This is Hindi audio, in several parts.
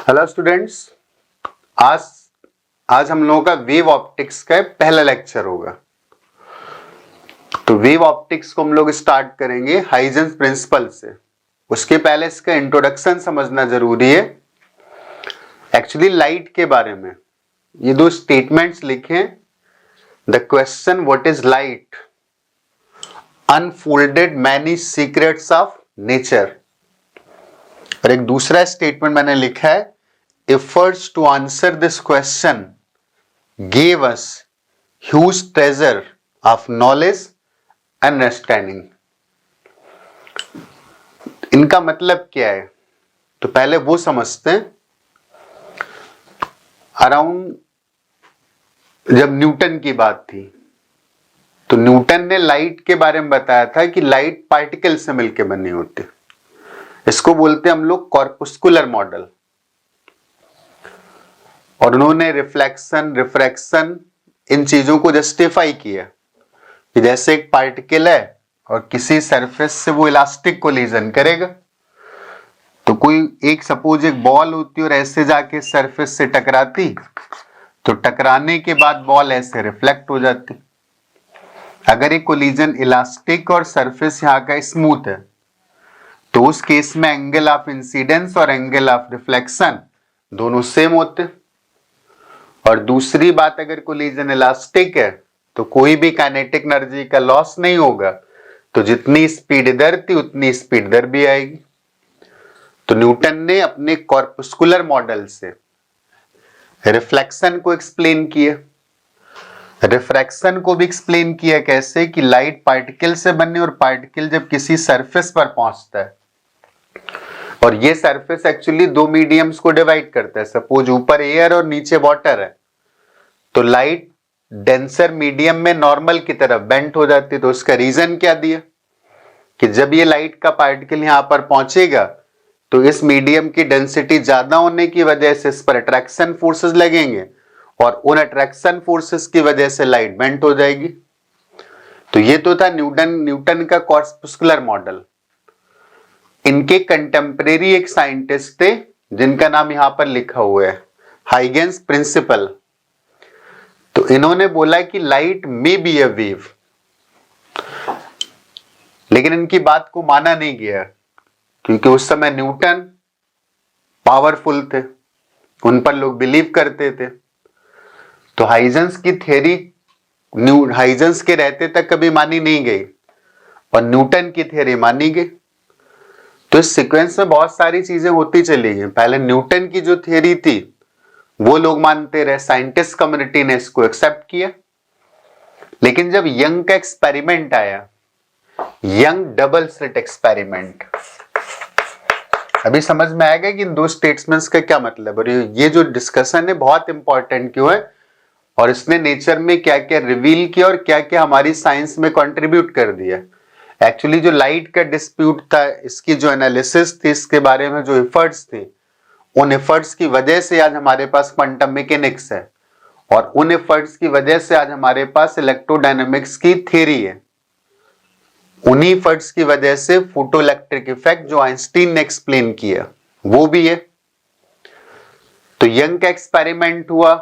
हेलो स्टूडेंट्स, आज आज हम लोगों का वेव ऑप्टिक्स का पहला लेक्चर होगा। तो वेव ऑप्टिक्स को हम लोग स्टार्ट करेंगे हाइजेंस प्रिंसिपल से। उसके पहले इसका इंट्रोडक्शन समझना जरूरी है। एक्चुअली लाइट के बारे में ये दो स्टेटमेंट्स लिखे। The question what is light unfolded many secrets of nature. और एक दूसरा स्टेटमेंट मैंने लिखा है, efforts to answer this question gave us huge treasure of knowledge and understanding। इनका मतलब क्या है तो पहले वो समझते हैं। अराउंड जब न्यूटन की बात थी तो न्यूटन ने लाइट के बारे में बताया था कि लाइट पार्टिकल से मिलकर बनी होती है। इसको बोलते हैं हम लोग कॉर्पुस्कुलर मॉडल। और उन्होंने रिफ्लेक्शन, रिफ्रैक्शन इन चीजों को जस्टिफाई किया कि जैसे एक पार्टिकल है और किसी सरफेस से वो इलास्टिक कोलिजन करेगा, तो कोई एक सपोज एक बॉल होती और ऐसे जाके सरफेस से टकराती, तो टकराने के बाद बॉल ऐसे रिफ्लेक्ट हो जाती। अगर एक कोलिजन इलास्टिक और सरफेस यहाँ का स्मूथ है तो उस केस में एंगल ऑफ इंसिडेंस और एंगल ऑफ रिफ्लेक्शन दोनों सेम होते। और दूसरी बात, अगर कोलिजन इलास्टिक है तो कोई भी काइनेटिक एनर्जी का लॉस नहीं होगा, तो जितनी स्पीड इधर थी उतनी स्पीड इधर भी आएगी। तो न्यूटन ने अपने कॉर्पुस्कुलर मॉडल से रिफ्लेक्शन को एक्सप्लेन किया, रिफ्रैक्शन को भी एक्सप्लेन किया। कैसे कि लाइट पार्टिकल से बने और पार्टिकल जब किसी सरफेस पर पहुंचता है, और ये सरफेस एक्चुअली दो मीडियम्स को डिवाइड करता है। सपोज ऊपर एयर और नीचे वाटर है, तो लाइट डेंसर मीडियम में नॉर्मल की तरफ बेंट हो जाती है। तो उसका रीजन क्या दिया कि जब ये लाइट का पार्टिकल यहां पर पहुंचेगा तो इस मीडियम की डेंसिटी ज्यादा होने की वजह से इस पर अट्रैक्शन फोर्सेस लगेंगे और उन अट्रैक्शन फोर्सेस की वजह से लाइट बेंट हो जाएगी। तो ये तो था न्यूटन का कॉर्पुस्कुलर मॉडल। इनके कंटेम्परेरी एक साइंटिस्ट थे जिनका नाम यहां पर लिखा हुआ है, हाइजेंस प्रिंसिपल। तो इन्होंने बोला कि light may be a wave, लेकिन इनकी बात को माना नहीं गया क्योंकि उस समय न्यूटन पावरफुल थे, उन पर लोग बिलीव करते थे। तो हाइजेंस की थ्योरी हाइजेंस के रहते तक कभी मानी नहीं गई और न्यूटन की थ्योरी मानी गई। तो इस सीक्वेंस में बहुत सारी चीजें होती चली गई। पहले न्यूटन की जो थ्योरी थी वो लोग मानते रहे, साइंटिस्ट कम्युनिटी ने इसको एक्सेप्ट किया। लेकिन जब यंग का एक्सपेरिमेंट आया, यंग डबल स्लिट एक्सपेरिमेंट, अभी समझ में आएगा कि इन दो स्टेटमेंट्स का क्या मतलब। और ये जो डिस्कशन है बहुत इंपॉर्टेंट क्यों है और इसने नेचर में क्या क्या रिवील किया और क्या क्या हमारी साइंस में कंट्रीब्यूट कर दिया। एक्चुअली जो लाइट का डिस्प्यूट था, इसकी जो एनालिसिस थी, इसके बारे में जो एफर्ट्स थे, उन एफर्ट्स की वजह से आज हमारे पास क्वांटम मैकेनिक्स है और उन एफर्ट्स की वजह से आज हमारे पास इलेक्ट्रोडायनामिक्स की थ्योरी है। उन्हीं एफर्ट्स की वजह से फोटोइलेक्ट्रिक इफेक्ट जो आइंस्टीन ने एक्सप्लेन किया वो भी है। तो यंग का एक्सपेरिमेंट हुआ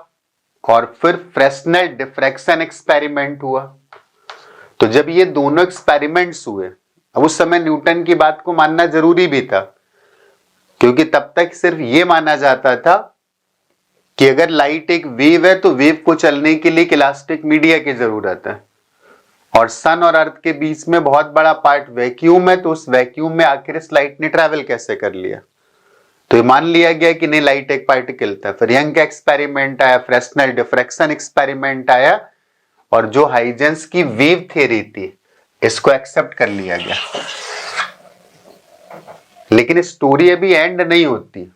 और फिर फ्रेस्नेल डिफ्रैक्शन एक्सपेरिमेंट हुआ। तो जब ये दोनों एक्सपेरिमेंट्स हुए, अब उस समय न्यूटन की बात को मानना जरूरी भी था क्योंकि तब तक सिर्फ ये माना जाता था कि अगर लाइट एक वेव है तो वेव को चलने के लिए एक इलास्टिक मीडिया की जरूरत है, और सन और अर्थ के बीच में बहुत बड़ा पार्ट वैक्यूम है, तो उस वैक्यूम में आखिर इस लाइट ने ट्रैवल कैसे कर लिया। तो ये मान लिया गया कि नहीं, लाइट एक पार्टिकल था। फिर यंग का एक्सपेरिमेंट आया, फ्रेस्नेल डिफ्रैक्शन एक्सपेरिमेंट आया, और जो हाइजेंस की वेव थ्योरी थी इसको एक्सेप्ट कर लिया गया। लेकिन स्टोरी अभी एंड नहीं होती,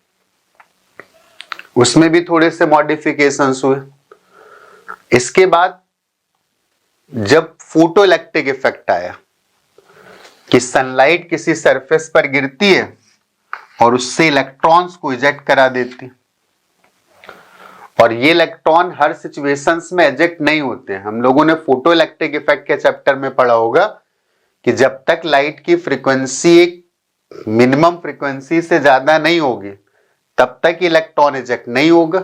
उसमें भी थोड़े से मॉडिफिकेशंस हुए। इसके बाद जब फोटो इलेक्ट्रिक इफेक्ट आया कि सनलाइट किसी सरफेस पर गिरती है और उससे इलेक्ट्रॉन्स को इजेक्ट करा देती, और ये इलेक्ट्रॉन हर सिचुएशंस में इजेक्ट नहीं होते। हम लोगों ने फोटो इलेक्ट्रिक इफेक्ट के चैप्टर में पढ़ा होगा कि जब तक लाइट की फ्रीक्वेंसी एक मिनिमम फ्रीक्वेंसी से ज्यादा नहीं होगी तब तक इलेक्ट्रॉन इजेक्ट नहीं होगा।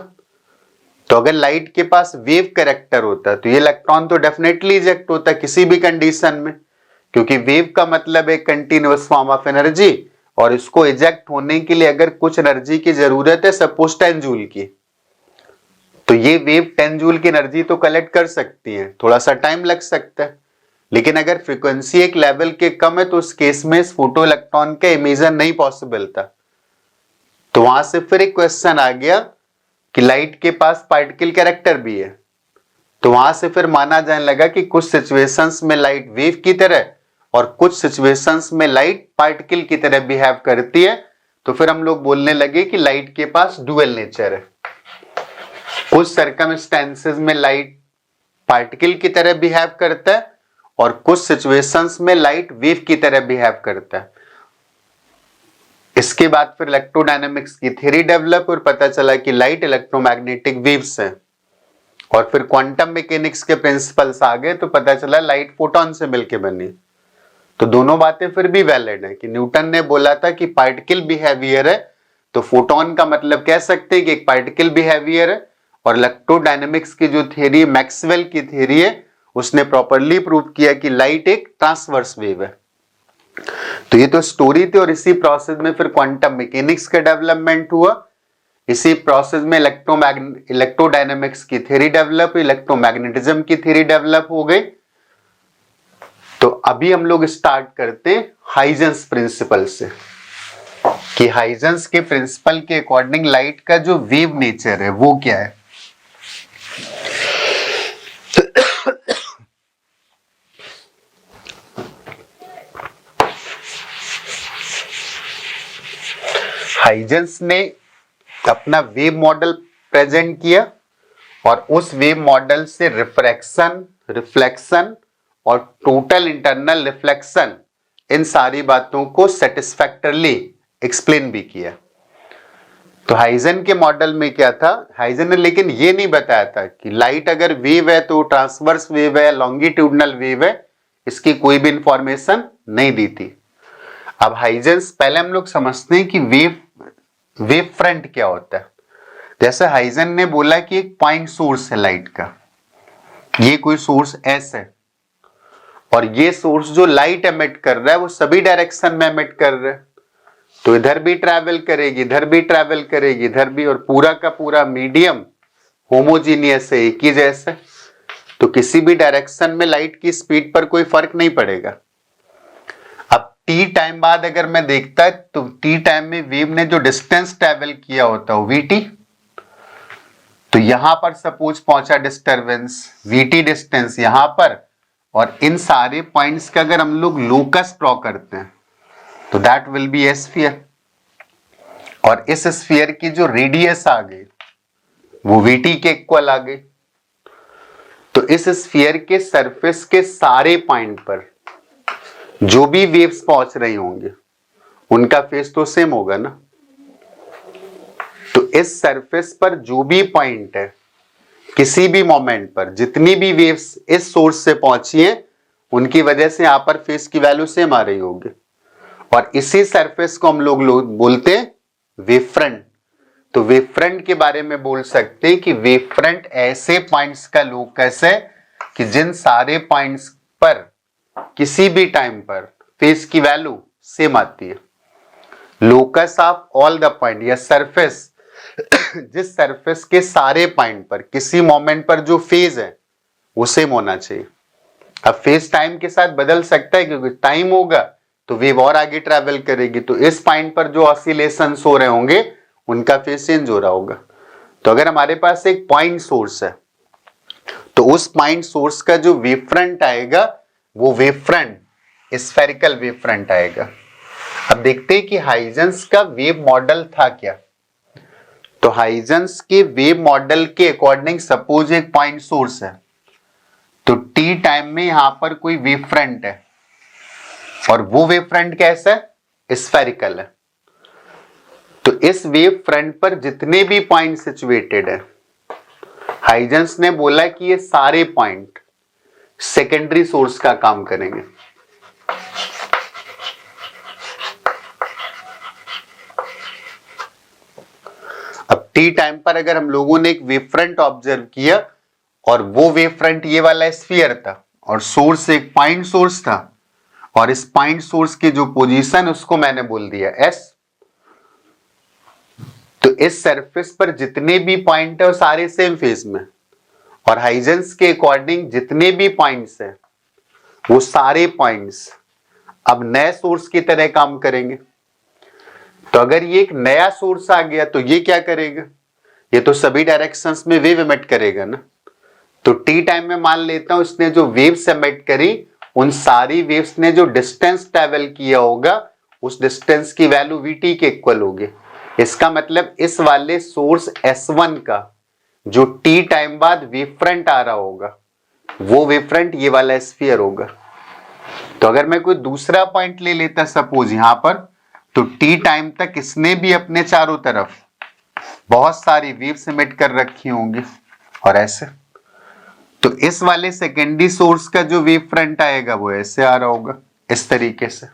तो अगर लाइट के पास वेव कैरेक्टर होता तो ये इलेक्ट्रॉन तो डेफिनेटली इजेक्ट होता किसी भी कंडीशन में, क्योंकि वेव का मतलब है कंटिन्यूअस फॉर्म ऑफ एनर्जी, और इसको इजेक्ट होने के लिए अगर कुछ एनर्जी की जरूरत है, सपोज 10 जूल की, तो ये वेव 10 जूल की एनर्जी तो कलेक्ट कर सकती है, थोड़ा सा टाइम लग सकता है। लेकिन अगर फ्रीक्वेंसी एक लेवल के कम है तो उस केस में इस फोटो इलेक्ट्रॉन का इमिशन नहीं पॉसिबल था। तो वहां से फिर एक क्वेश्चन आ गया कि लाइट के पास पार्टिकल कैरेक्टर भी है, तो वहां से फिर माना जाने लगा कि कुछ सिचुएशंस में लाइट वेव की तरह और कुछ सिचुएशंस में लाइट पार्टिकल की तरह बिहेव करती है। तो फिर हम लोग बोलने लगे कि लाइट के पास डुअल नेचर है। कुछ सर्कमस्टेंसेस में लाइट पार्टिकल की तरह बिहेव करता है और कुछ सिचुएशंस में लाइट वेव की तरह बिहेव करता है। इसके बाद फिर इलेक्ट्रोडायनेमिक्स की थ्योरी डेवलप और पता चला कि लाइट इलेक्ट्रोमैग्नेटिक वेव्स है, और फिर क्वांटम मैकेनिक्स के प्रिंसिपल्स आ गए तो पता चला लाइट फोटोन से मिलकर बनी। तो दोनों बातें फिर भी वैलिड है कि न्यूटन ने बोला था कि पार्टिकल बिहेवियर है, तो फोटोन का मतलब कह सकते हैं कि एक पार्टिकल बिहेवियर है। और इलेक्ट्रोडायनेमिक्स की जो थ्योरी, मैक्सवेल की थ्योरी है, उसने प्रॉपरली प्रूव किया कि लाइट एक ट्रांसवर्स वेव है। तो ये तो स्टोरी थी, और इसी प्रोसेस में फिर क्वांटम मैकेनिक्स का डेवलपमेंट हुआ। इसी प्रोसेस में इलेक्ट्रोडायनेमिक्स की थ्योरी डेवलप, इलेक्ट्रोमैग्नेटिज्म की थ्योरी डेवलप हो गई। तो अभी हम लोग स्टार्ट करते हैं हाइजेंस प्रिंसिपल से, कि हाइजेंस के प्रिंसिपल के अकॉर्डिंग लाइट का जो वेव नेचर है वो क्या है। हाइजेंस ने अपना वेव मॉडल प्रेजेंट किया, और उस वेव मॉडल से रिफ्रैक्शन, रिफ्लेक्शन और टोटल इंटरनल रिफ्लेक्शन, इन सारी बातों को सेटिस्फैक्टरली एक्सप्लेन भी किया। तो हाइजन के मॉडल में क्या था, हाइजन ने लेकिन ये नहीं बताया था कि लाइट अगर वेव है तो ट्रांसवर्स वेव है, लॉन्गिट्यूडनल वेव है, इसकी कोई भी इंफॉर्मेशन नहीं दी थी। अब हाइजेंस, पहले हम लोग समझते हैं कि वेव फ्रंट क्या होता है। जैसे हाइजन ने बोला कि एक पॉइंट सोर्स है लाइट का, ये कोई सोर्स एस है, और ये सोर्स जो लाइट एमिट कर रहा है वो सभी डायरेक्शन में एमिट कर रहा है, तो इधर भी ट्रैवल करेगी, इधर भी ट्रैवल करेगी, इधर भी, और पूरा का पूरा मीडियम होमोजीनियस है, एक ही जैसा। तो किसी भी डायरेक्शन में लाइट की स्पीड पर कोई फर्क नहीं पड़ेगा। अब टी टाइम बाद अगर मैं देखता है तो टी टाइम में वेव ने जो डिस्टेंस ट्रैवल किया होता है वीटी, तो यहां पर सपोज पहुंचा डिस्टरबेंस, वीटी डिस्टेंस यहां पर, और इन सारे पॉइंट्स का अगर हम लोग लोकस ड्रॉ करते हैं तो that will be A sphere, और इस स्फीयर की जो रेडियस आ गई वो वीटी के इक्वल आ गई। तो इस स्फीयर के सरफेस के सारे पॉइंट पर जो भी वेव्स पहुंच रही होंगे उनका फेस तो सेम होगा ना। तो इस सरफेस पर जो भी पॉइंट है, किसी भी मोमेंट पर जितनी भी वेव्स इस सोर्स से पहुंची है, उनकी वजह से यहां पर फेस की वैल्यू सेम आ रही होगी, और इसी सरफेस को हम लोग बोलते हैं वेव फ्रंट। तो वेव फ्रंट के बारे में बोल सकते हैं कि वेव फ्रंट ऐसे पॉइंट्स का लोकस है कि जिन सारे पॉइंट्स पर किसी भी टाइम पर फेस की वैल्यू सेम आती है। Locus of all the point, या सरफेस, जिस सरफेस के सारे पॉइंट पर किसी मोमेंट पर जो फेज है वो सेम होना चाहिए। अब फेज टाइम के साथ बदल सकता है, क्योंकि टाइम होगा तो वेव और आगे ट्रैवल करेगी, तो इस पॉइंट पर जो ऑसिलेशंस हो रहे होंगे उनका फेज चेंज हो रहा होगा। तो अगर हमारे पास एक पॉइंट सोर्स है तो उस पॉइंट सोर्स का जो वेव फ्रंट आएगा वो wave front spherical wave front आएगा। अब देखते हैं कि हाइजेंस का वेव मॉडल था क्या। तो हाइजेंस के वेव मॉडल के अकॉर्डिंग सपोज एक पॉइंट सोर्स है, तो टी टाइम में यहां पर कोई वेव फ्रंट है, और वो वेव फ्रंट कैसा है, स्फेरिकल है। तो इस वेव फ्रंट पर जितने भी पॉइंट सिचुएटेड है, हाइजेंस ने बोला कि ये सारे पॉइंट सेकेंडरी सोर्स का काम करेंगे। टी टाइम पर अगर हम लोगों ने एक वेव फ्रंट ऑब्जर्व किया और वो वेव फ्रंट ये वाला स्फीयर था और सोर्स एक पॉइंट सोर्स था और इस पॉइंट सोर्स की जो पोजीशन उसको मैंने बोल दिया एस, तो इस सरफेस पर जितने भी पॉइंट है वो सारे सेम फेज में और हाइजेंस के अकॉर्डिंग जितने भी पॉइंट्स हैं वो सारे पॉइंट्स अब नए सोर्स की तरह काम करेंगे। तो अगर ये एक नया सोर्स आ गया तो ये क्या करेगा, ये तो सभी डायरेक्शंस में वेव एमिट करेगा ना। तो टी टाइम में मान लेता हूं इसने जो वेव्स एमिट करी उन सारी वेव्स ने जो डिस्टेंस ट्रेवल किया होगा उस डिस्टेंस की वैल्यू वीटी के इक्वल होगी। इसका मतलब इस वाले सोर्स S1 का जो टी टाइम बाद वेव फ्रंट आ रहा होगा वो वेव फ्रंट ये वाला स्फीयर होगा। तो अगर मैं कोई दूसरा पॉइंट ले लेता सपोज यहां पर, तो टी टाइम तक इसने भी अपने चारों तरफ बहुत सारी वेव्स एमिट कर रखी होंगी और ऐसे, तो इस वाले सेकेंडरी सोर्स का जो वेव फ्रंट आएगा वो ऐसे आ रहा होगा इस तरीके से।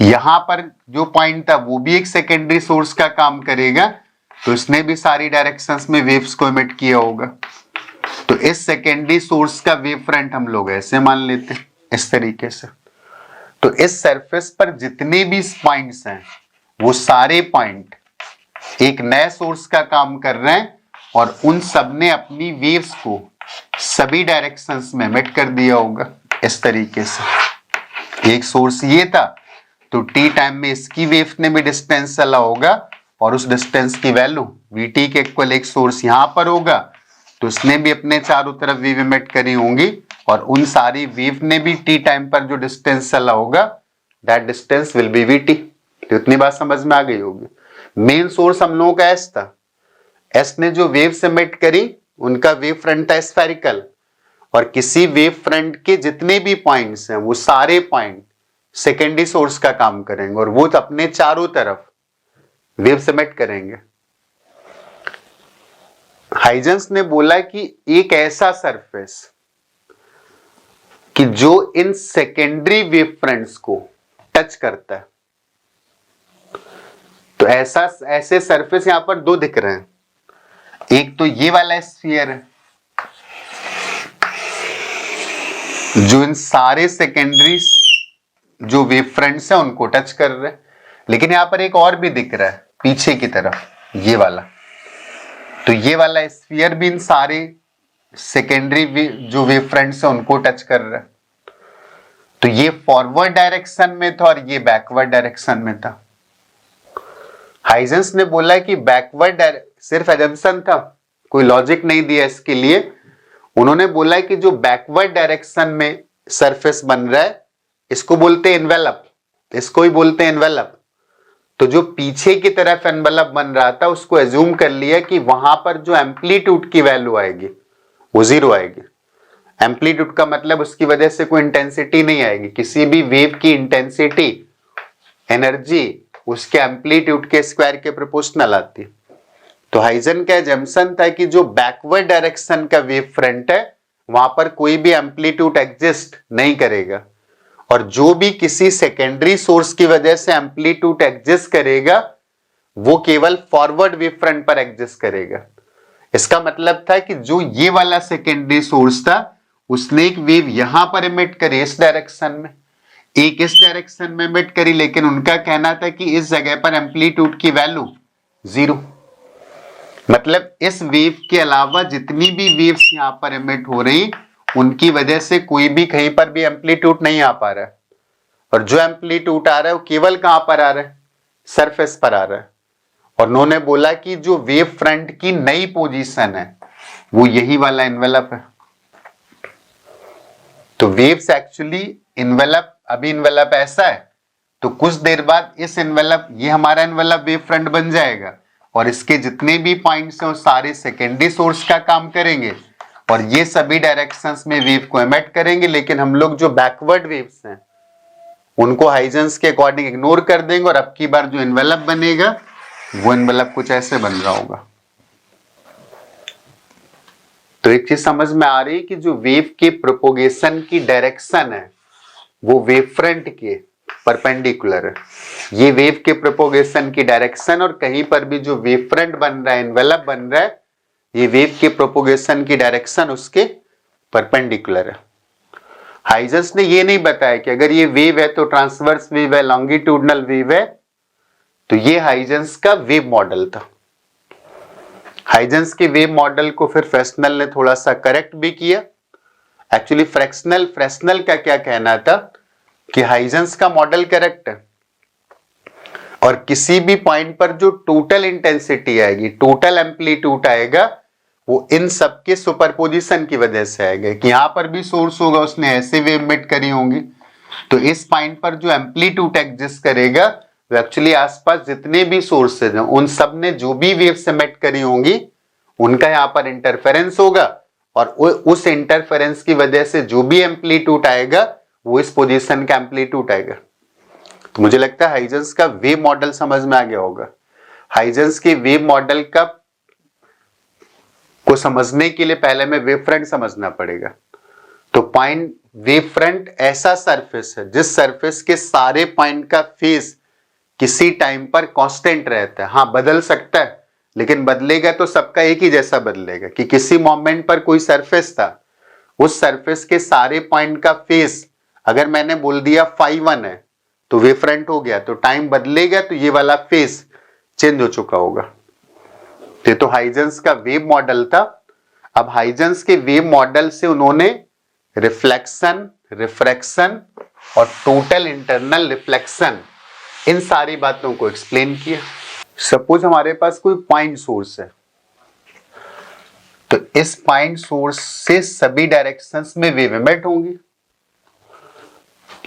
यहां पर जो पॉइंट था वो भी एक सेकेंडरी सोर्स का काम करेगा, तो इसने भी सारी डायरेक्शंस में वेव्स को एमिट किया होगा। तो इस सेकेंडरी सोर्स का वेव फ्रंट हम लोग ऐसे मान लेते हैं इस तरीके से। तो इस सरफेस पर जितने भी पॉइंट्स हैं वो सारे पॉइंट एक नए सोर्स का काम कर रहे हैं और उन सब ने अपनी वेव्स को सभी डायरेक्शंस में एमिट कर दिया होगा इस तरीके से। एक सोर्स ये था तो टी टाइम में इसकी वेव ने भी डिस्टेंस चला होगा और उस डिस्टेंस की वैल्यू वीटी के इक्वल एक सोर्स यहां पर होगा, तो इसने भी अपने चारों तरफ वेव एमिट करी होंगी और उन सारी वेव ने भी टी टाइम पर जो डिस्टेंस चला होगा that distance will be VT. तो इतनी बात समझ में आ गई होगी। मेन सोर्स हम लोगों का एस था, एस ने जो वेव्स एमिट करी उनका वेव फ्रंट था स्फेरिकल और किसी वेव फ्रंट के जितने भी पॉइंट्स हैं वो सारे पॉइंट सेकेंडरी सोर्स का काम करेंगे और वो अपने चारों तरफ वेव्स एमिट करेंगे। हाइजेंस ने बोला कि एक ऐसा सरफेस कि जो इन सेकेंडरी वेव फ्रंट्स को टच करता है, तो ऐसे सरफेस यहां पर दो दिख रहे हैं। एक तो ये वाला स्फीयर है जो इन सारे सेकेंडरी जो वेव फ्रंट्स हैं उनको टच कर रहे हैं, लेकिन यहां पर एक और भी दिख रहा है पीछे की तरफ ये वाला। तो ये वाला स्फीयर भी इन सारे सेकेंडरी जो वेव फ्रंट्स हैं उनको टच कर रहा है। तो ये फॉरवर्ड डायरेक्शन में था और ये बैकवर्ड डायरेक्शन में था। हाइजेंस ने बोला कि बैकवर्ड सिर्फ एजम्पशन था, कोई लॉजिक नहीं दिया इसके लिए। उन्होंने बोला कि जो बैकवर्ड डायरेक्शन में सरफेस बन रहा है इसको बोलते हैं एनवेलप, इसको ही बोलते हैं एनवेलप। तो जो पीछे की तरफ एनवेलप बन रहा था उसको एज्यूम कर लिया कि वहां पर जो एम्पलीट्यूड की वैल्यू आएगी वो जीरो आएगी। एम्पलीट्यूड का मतलब उसकी वजह से कोई इंटेंसिटी नहीं आएगी, किसी भी वेव की इंटेंसिटी एनर्जी उसके एम्पलीट्यूड के स्क्वायर के प्रोपोर्शनल आती है। तो हाइजन का एजम्पशन था कि जो बैकवर्ड डायरेक्शन का वेव फ्रंट है वहां पर कोई भी एम्पलीट्यूड एग्जिस्ट नहीं करेगा और जो भी किसी सेकेंडरी सोर्स की वजह से एम्पलीट्यूड एग्जिस्ट करेगा वो केवल फॉरवर्ड वेव फ्रंट पर एग्जिस्ट करेगा। इसका मतलब था कि जो ये वाला सेकेंडरी सोर्स था उसने एक वेव यहां पर एमिट करी इस डायरेक्शन में, एक इस डायरेक्शन में एमिट करी, लेकिन उनका कहना था कि इस जगह पर एम्पलीट्यूड की वैल्यू जीरो। मतलब इस वेव के अलावा जितनी भी वेव्स यहां पर एमिट हो रही उनकी वजह से कोई भी कहीं पर भी एम्पलीट्यूड नहीं आ पा रहा है और जो एम्पलीट्यूड आ रहा है वो केवल कहां पर आ रहा है, सरफेस पर आ रहा है। और उन्होंने बोला कि जो वेव फ्रंट की नई पोजीशन है वो यही वाला एनवेलप है। तो वेव्स एक्चुअली एनवेलप, अभी एनवेलप ऐसा है तो कुछ देर बाद इस एनवेलप, ये हमारा एनवेलप वेव फ्रंट बन जाएगा और इसके जितने भी पॉइंट्स हैं वो सारे सेकेंडरी सोर्स का काम करेंगे और ये सभी डायरेक्शंस में वेव को एमिट करेंगे। लेकिन हम लोग जो बैकवर्ड वेव्स हैं उनको हाइजेंस के अकॉर्डिंग इग्नोर कर देंगे और अब की बार जो एनवेलप बनेगा वो एनवेलप कुछ ऐसे बन रहा होगा। तो एक चीज समझ में आ रही है कि जो वेव के प्रोपोगेशन की डायरेक्शन है वो वेव फ्रंट के परपेंडिकुलर है। ये वेव के प्रोपोगेशन की डायरेक्शन, और कहीं पर भी जो वेव फ्रंट बन रहा है, एनवेलप बन रहा है, ये वेव के प्रोपोगेशन की डायरेक्शन उसके परपेंडिकुलर है। हाइजेंस ने ये नहीं बताया कि अगर ये वेव है तो ट्रांसवर्स वेव है, लॉन्गिट्यूडनल वेव है। तो ये हाइजेंस का वेव मॉडल था। हाइजेंस के वेव मॉडल को फिर फ्रेस्नेल ने थोड़ा सा करेक्ट भी किया। एक्चुअली फ्रेस्नेल का क्या कहना था कि हाइजेंस का मॉडल करेक्ट है, और किसी भी पॉइंट पर जो टोटल इंटेंसिटी आएगी, टोटल एम्पलीट्यूड आएगा, वो इन सब के सुपरपोजिशन की वजह से आएगा। कि यहां पर भी सोर्स होगा, उसने ऐसे वेव एमिट करी होंगी, तो इस पॉइंट पर जो एम्पलीट्यूड एग्जिस्ट करेगा वो एक्चुअली आसपास जितने भी सोर्सेज हैं उन सब ने जो भी वेव्स एमिट करी होंगी उनका यहाँ पर इंटरफेरेंस होगा, और उस इंटरफेरेंस की वजह से जो भी एम्पलीट्यूड आएगा वो इस पोजीशन का एम्पलीट्यूड आएगा। तो मुझे लगता है हाइजेंस का वेव मॉडल समझ में आ गया होगा। हाइजेंस के वेव मॉडल का को समझने के लिए पहले में वेव फ्रंट समझना पड़ेगा। तो पॉइंट वेव फ्रंट ऐसा सरफेस है जिस सरफेस के सारे पॉइंट का फेस किसी टाइम पर कांस्टेंट रहता है। हाँ, बदल सकता है, लेकिन बदलेगा तो सबका एक ही जैसा बदलेगा। कि किसी मोमेंट पर कोई सरफेस था, उस सरफेस के सारे पॉइंट का फेस अगर मैंने बोल दिया φ1 है तो वेव फ्रंट हो गया, तो टाइम बदलेगा तो ये वाला फेस चेंज हो चुका होगा। तो हाइजेंस का वेव मॉडल था। अब हाइजेंस के वेव मॉडल से उन्होंने रिफ्लेक्शन, रिफ्रैक्शन और टोटल इंटरनल रिफ्लेक्शन, इन सारी बातों को एक्सप्लेन किया। सपोज हमारे पास कोई पॉइंट सोर्स है, तो इस पॉइंट सोर्स से सभी डायरेक्शंस में वेव एमिट होंगी।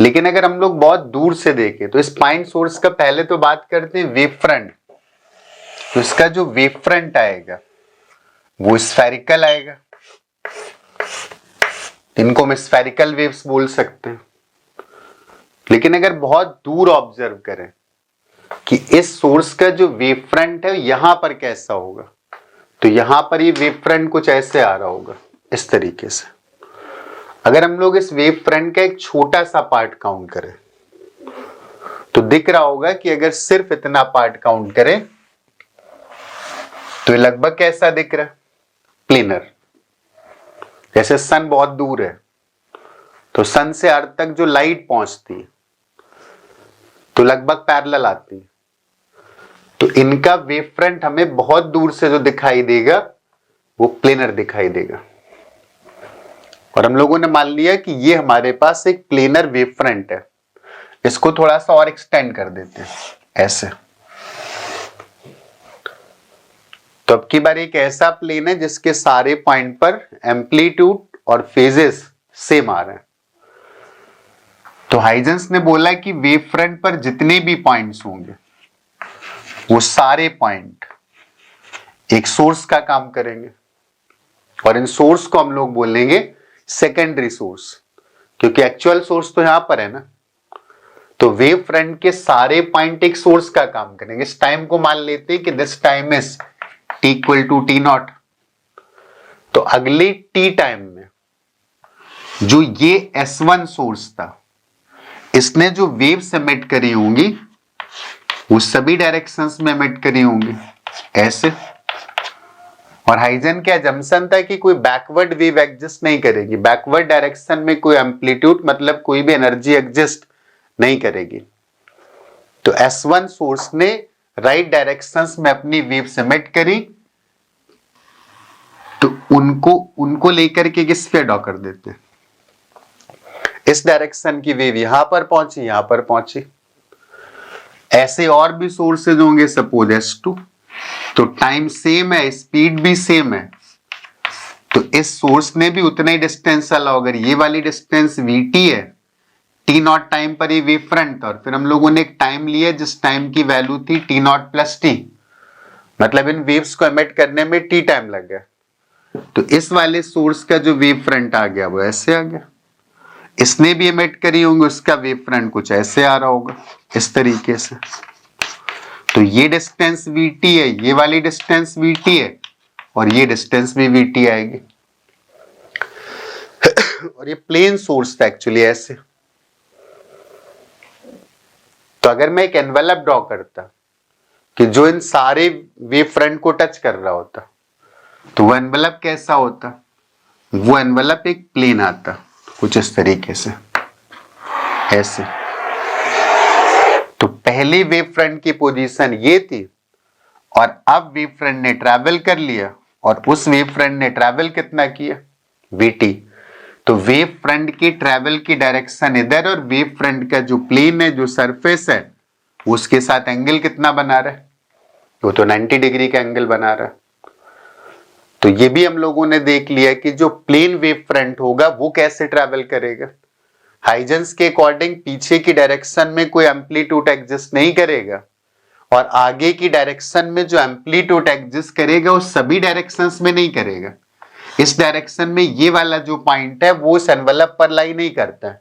लेकिन अगर हम लोग बहुत दूर से देखें तो इस पॉइंट सोर्स का पहले तो बात करते हैं वेव फ्रंट। तो इसका जो वेव फ्रंट आएगा वो स्फेरिकल आएगा, इनको हम स्फेरिकल वेव्स बोल सकते हैं। लेकिन अगर बहुत दूर ऑब्जर्व करें कि इस सोर्स का जो वेव फ्रंट है यहां पर कैसा होगा, तो यहां पर ये वेव फ्रंट कुछ ऐसे आ रहा होगा, इस तरीके से। अगर हम लोग इस वेव फ्रंट का एक छोटा सा पार्ट काउंट करें तो दिख रहा होगा कि अगर सिर्फ इतना पार्ट काउंट करें तो ये लगभग कैसा दिख रहा है, प्लेनर। जैसे सन बहुत दूर है तो सन से अर्थ तक जो लाइट पहुंचती है तो लगभग पैरेलल आती है। तो इनका वेव फ्रंट हमें बहुत दूर से जो दिखाई देगा वो प्लेनर दिखाई देगा। और हम लोगों ने मान लिया कि ये हमारे पास एक प्लेनर वेव फ्रंट है। इसको थोड़ा सा और एक्सटेंड कर देते हैं ऐसे। तो अब की बार एक ऐसा प्लेन है जिसके सारे पॉइंट पर एम्पलीट्यूड और फेजेस सेम आ रहे हैं। तो हाइजेंस ने बोला कि वेव फ्रंट पर जितने भी पॉइंट्स होंगे वो सारे पॉइंट एक सोर्स का काम करेंगे, और इन सोर्स को हम लोग बोलेंगे सेकेंडरी सोर्स, क्योंकि एक्चुअल सोर्स तो यहां पर है ना। तो वेव फ्रंट के सारे पॉइंट एक सोर्स का काम करेंगे। इस टाइम को मान लेते हैं कि this time is t equal to t0। तो अगले t टाइम में जो ये S1 सोर्स था, इसने जो वेव्स एमिट करी होंगी वो सभी डायरेक्शंस में एमिट करी होंगी ऐसे। और हाइजेन का जम्पसन था कि कोई बैकवर्ड वेव एग्जिस्ट नहीं करेगी, बैकवर्ड डायरेक्शन में कोई एम्पलीट्यूड मतलब कोई भी एनर्जी एग्जिस्ट नहीं करेगी। तो S1 सोर्स ने राइट डायरेक्शंस में अपनी वेव्स एमिट करी, तो उनको लेकर के किस पे ड्रॉ कर देते हैं, इस डायरेक्शन की वेव यहां पर पहुंची, यहां पर पहुंची। ऐसे और भी सोर्सेज होंगे, सपोज S2, तो टाइम सेम है, स्पीड भी सेम है, तो इस सोर्स ने भी उतना ही डिस्टेंस चला। अगर ये वाली डिस्टेंस vt है, t0 टाइम पर ये वेव फ्रंट था, और फिर हम लोगों ने एक टाइम लिया जिस टाइम की वैल्यू थी t0 प्लस t, मतलब इन वेव्स को एमिट करने में t टाइम लग गया। तो इस वाले सोर्स का जो वेव फ्रंट आ गया वो ऐसे आ गया। इसने भी एमिट करी होंगे, उसका वेव फ्रंट कुछ ऐसे आ रहा होगा, इस तरीके से। तो ये डिस्टेंस vt है, ये वाली डिस्टेंस vt है, और ये डिस्टेंस भी vt आएगी। और ये प्लेन सोर्स था एक्चुअली ऐसे। तो अगर मैं एक एनवेलप ड्रॉ करता कि जो इन सारे वेव फ्रंट को टच कर रहा होता, तो वो एनवेलप कैसा होता? वो एनवेलप एक प्लेन आता, कुछ इस तरीके से, ऐसे। तो पहली वेव फ्रंट की पोजीशन ये थी, और अब वेव फ्रंट ने ट्रैवल कर लिया, और उस वेव फ्रंट ने ट्रैवल कितना किया? vt। तो वेव फ्रंट की ट्रैवल की डायरेक्शन इधर, और वेव फ्रंट का जो प्लेन है, जो सरफेस है, उसके साथ एंगल कितना बना रहा है? वो तो 90 डिग्री का एंगल बना रहा है। तो ये भी हम लोगों ने देख लिया कि जो प्लेन वेव फ्रंट होगा वो कैसे ट्रैवल करेगा। हाइजेंस के अकॉर्डिंग पीछे की डायरेक्शन में कोई एम्पलीट्यूड एग्जिस्ट नहीं करेगा, और आगे की डायरेक्शन में जो एम्पलीट्यूड एग्जिस्ट करेगा वो सभी डायरेक्शंस में नहीं करेगा। इस डायरेक्शन में ये वाला जो पॉइंट है वो इस एनवेलप पर लाई नहीं करता है,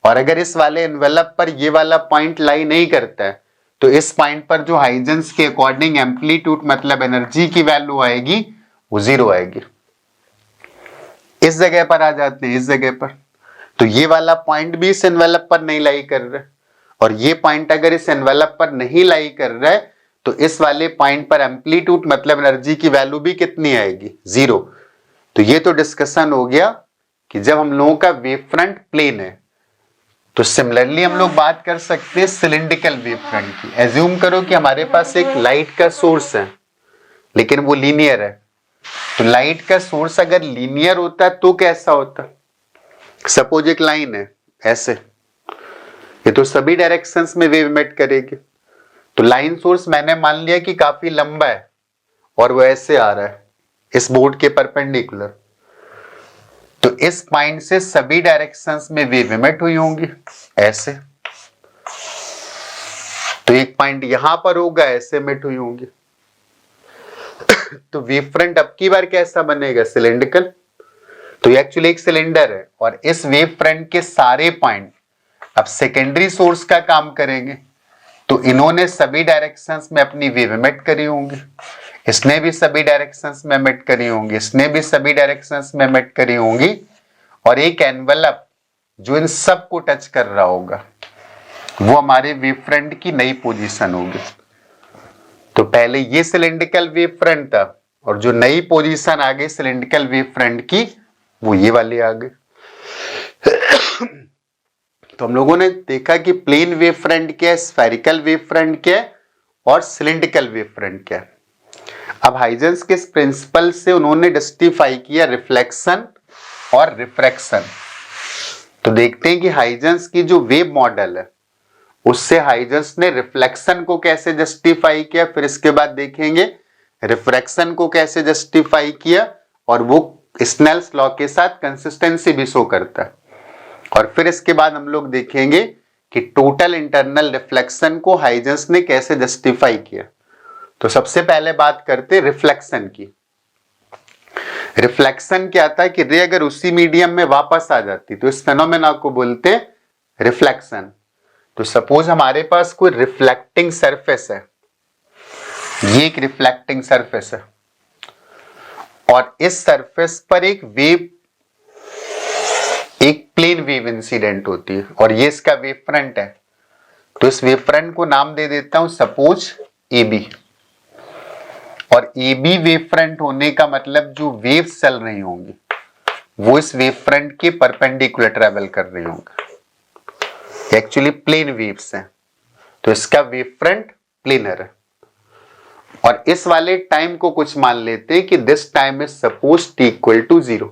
और अगर इस वाले एनवेलप पर ये वाला पॉइंट लाई नहीं करता है, तो इस पॉइंट पर जो हाइजेंस के अकॉर्डिंग एम्पलीट्यूड मतलब एनर्जी की वैल्यू आएगी वो 0 आएगी। इस जगह पर आ जाते हैं, इस जगह पर, तो ये वाला पॉइंट भी इस एनवेलप पर नहीं लाई कर रहा है, और ये पॉइंट अगर इस एनवेलप पर नहीं लाई कर रहा है, तो इस वाले पॉइंट पर एम्पलीट्यूड मतलब एनर्जी की वैल्यू भी कितनी आएगी? 0। तो ये तो डिस्कशन हो गया कि जब हम लोगों का वेव फ्रंट प्लेन है, तो सिमिलरली हम लोग बात कर सकते हैं सिलिंड्रिकल वेव फ्रंट की। एज्यूम करो कि हमारे पास एक लाइट का सोर्स है, लेकिन वो लीनियर है। तो लाइट का सोर्स अगर लीनियर होता तो कैसा होता? सपोज एक लाइन है ऐसे, ये तो सभी डायरेक्शंस में वेव इमिट करेगी। तो लाइन सोर्स मैंने मान लिया कि काफी लंबा है, और वो ऐसे आ रहा है इस बोर्ड के परपेंडिकुलर। तो इस पॉइंट से सभी डायरेक्शंस में वेव इमिट हुई होंगी ऐसे। तो एक पॉइंट यहां पर होगा, ऐसे इमिट हुई होंगी। तो वेव फ्रंट अब की बार कैसा बनेगा? सिलिंड्रिकल। तो ये एक्चुअली एक सिलेंडर है, और इस वेव फ्रंट के सारे पॉइंट अब सेकेंडरी सोर्स का काम करेंगे। तो इन्होंने सभी डायरेक्शंस में अपनी वेव इमिट करी होंगी, इसने भी सभी डायरेक्शंस में इमिट करी होंगी, इसने भी सभी डायरेक्शंस में इमिट करी होंगी, और एक एनवेलप जो इन सब को टच कर रहा होगा वो हमारे वेव फ्रंट की नई पोजीशन होगी। तो पहले ये सिलिंड्रिकल वेव फ्रंट था, और जो नई पोजीशन आ गई सिलिंड्रिकल वेव फ्रंट की वो ये वाली आ गई। तो हम लोगों ने देखा कि प्लेन वेव फ्रंट क्या है, स्फेरिकल वेव फ्रंट क्या है, और सिलिंड्रिकल वेव फ्रंट क्या है। अब हाइजेंस के प्रिंसिपल से उन्होंने जस्टिफाई किया रिफ्लेक्शन और रिफ्रैक्शन। तो देखते हैं कि हाइजेंस की जो वेव मॉडल है उससे हाइजेंस ने रिफ्लेक्शन को कैसे जस्टिफाई किया, फिर इसके बाद देखेंगे रिफ्रैक्शन को कैसे जस्टिफाई किया, और वो स्नेल्स लॉ के साथ कंसिस्टेंसी भी शो करता है। और फिर इसके बाद हम लोग देखेंगे कि टोटल इंटरनल रिफ्लेक्शन को हाइजेंस ने कैसे जस्टिफाई किया। तो सबसे पहले बात करते हैं रिफ्लेक्शन की। रिफ्लेक्शन क्या था कि रे अगर उसी मीडियम में वापस आ जाती तो इस फेनोमेना को बोलते हैं रिफ्लेक्शन। तो सपोज हमारे पास कोई रिफ्लेक्टिंग सरफेस है, ये एक रिफ्लेक्टिंग सरफेस है, और इस सरफेस पर एक वेव, एक प्लेन वेव इंसिडेंट होती है, और ये इसका वेव फ्रंट है। तो इस वेव फ्रंट को नाम दे देता हूं सपोज ए बी। और ए बी वेव फ्रंट होने का मतलब जो वेव्स चल रही होंगी वो इस वेव फ्रंट के परपेंडिकुलर ट्रेवल कर रही होंगी, एक्चुअली प्लेन वेव्स हैं। तो इसका वेव फ्रंट प्लेनर है, और इस वाले टाइम को कुछ मान लेते हैं कि this time is suppose T equal to 0।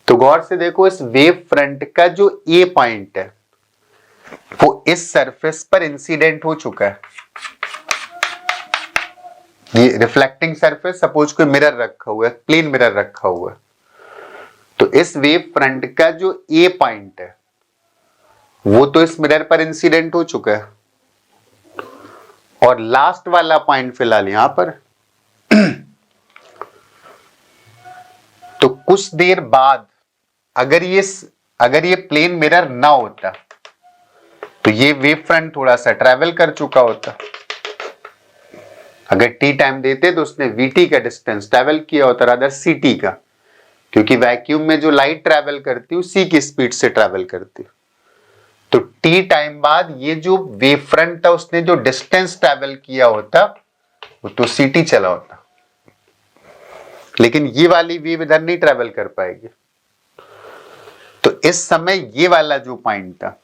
तो गौर से देखो, इस वेव फ्रंट का जो ए पॉइंट है वो इस सरफेस पर इंसिडेंट हो चुका है। ये रिफ्लेक्टिंग सरफेस, सपोज कोई मिरर रखा हुआ है, प्लेन मिरर रखा हुआ है, तो इस वेव फ्रंट का जो ए पॉइंट है वो तो इस मिरर पर इंसिडेंट हो चुका है, और लास्ट वाला पॉइंट फिलहाल यहां पर। तो कुछ देर बाद अगर ये प्लेन मिरर ना होता तो ये वेव फ्रंट थोड़ा सा ट्रैवल कर चुका होता। अगर टी टाइम देते तो उसने वीटी का डिस्टेंस ट्रैवल किया होता, रादर सीटी का, क्योंकि वैक्यूम में जो लाइट ट्रैवल करती है सी की स्पीड से ट्रैवल करती है। तो टी टाइम बाद ये जो वेव फ्रंट था उसने जो डिस्टेंस ट्रेवल किया होता वो तो ct चला होता, लेकिन ये वाली वेव इधर नहीं ट्रेवल कर पाएगी। तो इस समय ये वाला जो पॉइंट था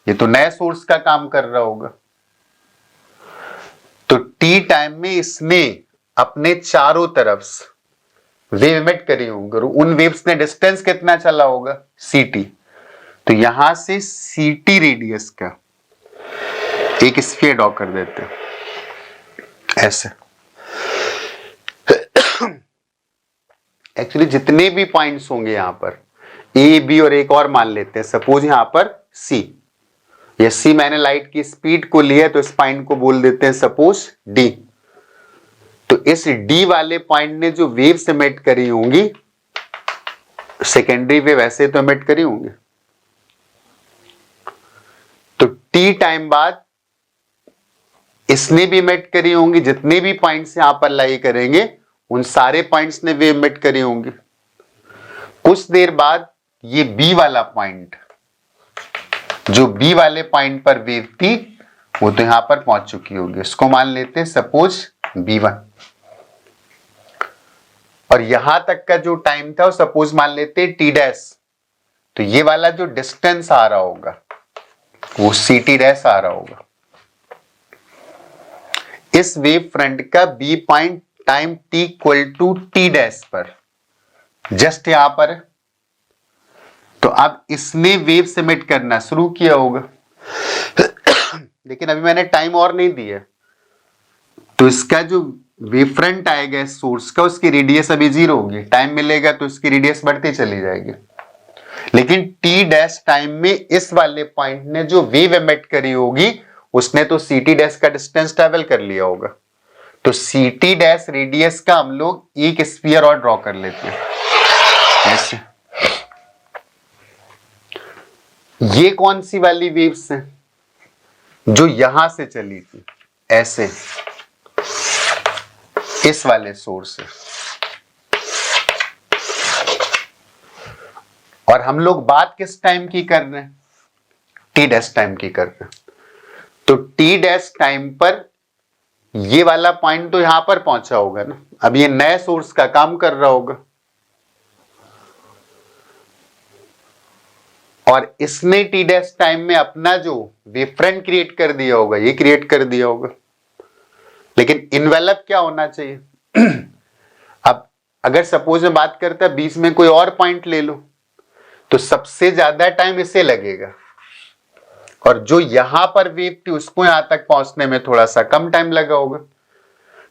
ये तो नए सोर्स का काम कर रहा होगा, तो टी टाइम में इसने अपने चारों तरफ वेव इमिट करी होंगे और उन वेव्स ने डिस्टेंस कितना चला होगा ct। तो यहां से ct रेडियस का एक स्फीयर ड्रॉ कर देते हैं ऐसे। एक्चुअली जितने भी पॉइंट्स होंगे यहां पर ए बी और एक और मान लेते हैं, सपोज यहां पर सी, ये सी मैंने लाइट की स्पीड को लिया तो इस पॉइंट को बोल देते हैं सपोज डी। तो इस डी वाले पॉइंट ने जो वेव्स एमिट करी होंगी, सेकेंडरी वेव ऐसे तो एमिट करी होंगी, तो टी टाइम बाद इसने भी एमिट करी होंगी, जितने भी पॉइंट्स यहां पर लाई करेंगे उन सारे पॉइंट्स ने वेव एमिट करी होंगी। कुछ देर बाद ये बी वाला पॉइंट, जो बी वाले पॉइंट पर वेव थी वो तो यहां पर पहुंच चुकी होगी, इसको मान लेते हैं सपोज b1। और यहां तक का जो टाइम था वो सपोज मान लेते हैं टी डैश, तो ये वाला जो डिस्टेंस आ रहा होगा वो ct डैश आ रहा होगा। इस वेव फ्रंट का B point time t equal to T dash पर जस्ट यहां पर, तो अब इसने वेव एमिट करना शुरू किया होगा लेकिन अभी मैंने टाइम और नहीं दिया, तो इसका जो वेव फ्रंट आएगा इस सोर्स का उसकी रेडियस अभी 0 होगी, टाइम मिलेगा तो इसकी रेडियस बढ़ती चली जाएगी। लेकिन टी डैश टाइम में इस वाले पॉइंट ने जो वेव एमिट करी होगी उसने तो ct डैश का डिस्टेंस ट्रेवल कर लिया होगा, तो ct डैश रेडियस का हम लोग एक स्फीयर और ड्रॉ कर लेते हैं ऐसे। ये कौन सी वाली वेव्स है जो यहां से चली थी ऐसे, इस वाले सोर्स से, और हम लोग बात किस टाइम की कर रहे हैं टी डैश टाइम की कर रहे हैं। तो टी डैश टाइम पर ये वाला पॉइंट तो यहां पर पहुंचा होगा ना, अब ये नए सोर्स का काम कर रहा होगा और इसने टी डैश टाइम में अपना जो वेव फ्रंट क्रिएट कर दिया होगा ये क्रिएट कर दिया होगा, लेकिन इन्वेलप क्या होना चाहिए अब अगर सपोज मैं बात करता बीच में कोई और पॉइंट ले लो तो सबसे ज्यादा टाइम इसे लगेगा और जो यहां पर वेव थी उसको यहां तक पहुंचने में थोड़ा सा कम टाइम लगा होगा।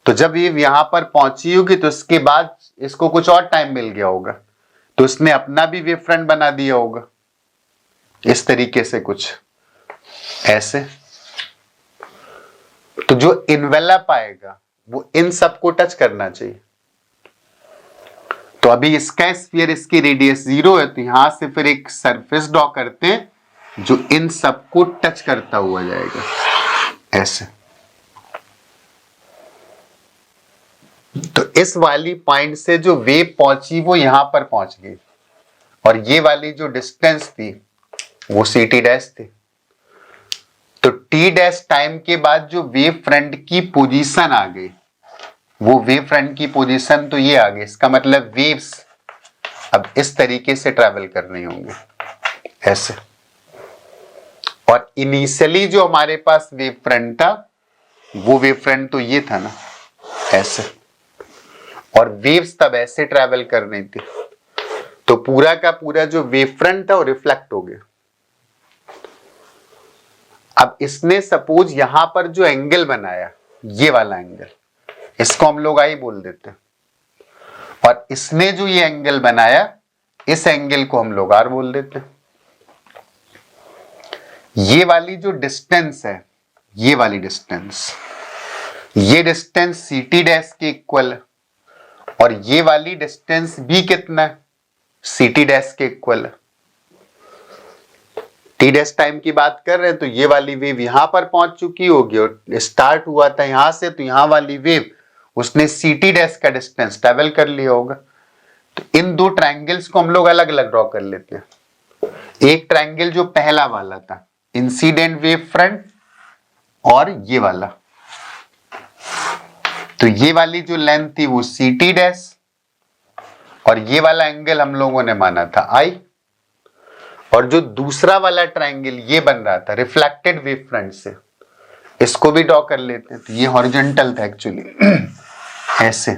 तो जब ये यहां पर पहुंची होगी तो इसके बाद इसको कुछ और टाइम मिल गया होगा, तो उसने अपना भी वेव फ्रंट बना दिया होगा इस तरीके से कुछ ऐसे। तो जो इन्वेलप आएगा वो इन सबको टच करना चाहिए। तो अभी इसका स्फीयर, इसकी रेडियस 0 है, तो यहां से फिर एक सरफेस ड्रॉ करते हैं जो इन सबको टच करता हुआ जाएगा ऐसे। तो इस वाली पॉइंट से जो वेव पहुंची वो यहां पर पहुंच गई और ये वाली जो डिस्टेंस थी वो ct डैश थी। तो t डैश टाइम के बाद जो वेव फ्रंट की पोजीशन आ गई वो वेव फ्रंट की पोजीशन तो ये आ गई, इसका मतलब वेव्स अब इस तरीके से ट्रैवल करने होंगे ऐसे। और इनिशियली जो हमारे पास वेव फ्रंट था वो वेव फ्रंट तो ये था ना ऐसे, और वेव्स तब ऐसे ट्रैवल कर रही थी, तो पूरा का पूरा जो वेव फ्रंट था वो रिफ्लेक्ट हो गया। अब इसने सपोज यहां पर जो एंगल बनाया ये वाला एंगल, इसको हम लोग आई बोल देते हैं, और इसने जो ये एंगल बनाया इस एंगल को हम लोग आर बोल देते हैं। ये वाली जो डिस्टेंस है, ये वाली डिस्टेंस, ये डिस्टेंस ct डैश के इक्वल है और ये वाली डिस्टेंस भी कितना है ct डैश के इक्वल है। टी डैश टाइम की बात कर रहे हैं तो ये वाली वेव यहां पर पहुंच चुकी होगी और स्टार्ट हुआ था यहां से, तो यहां वाली वेव उसने ct डैश का डिस्टेंस ट्रेवल कर लिया होगा। तो इन दो ट्रायंगल्स को हम लोग अलग अलग ड्रॉ कर लेते हैं। एक ट्रायंगल जो पहला वाला था इंसिडेंट वेव फ्रंट और ये वाला। तो ये वाली जो लेंथ थी वो CT डैश और ये वाला एंगल हम लोगों ने माना था I। और जो दूसरा वाला ट्रायंगल ये बन रहा था रिफ्लेक्टेड वेव फ्रंट से, इसको भी ड्रॉ कर लेते हैं। तो ये हॉरिजॉन्टल था एक्चुअली ऐसे,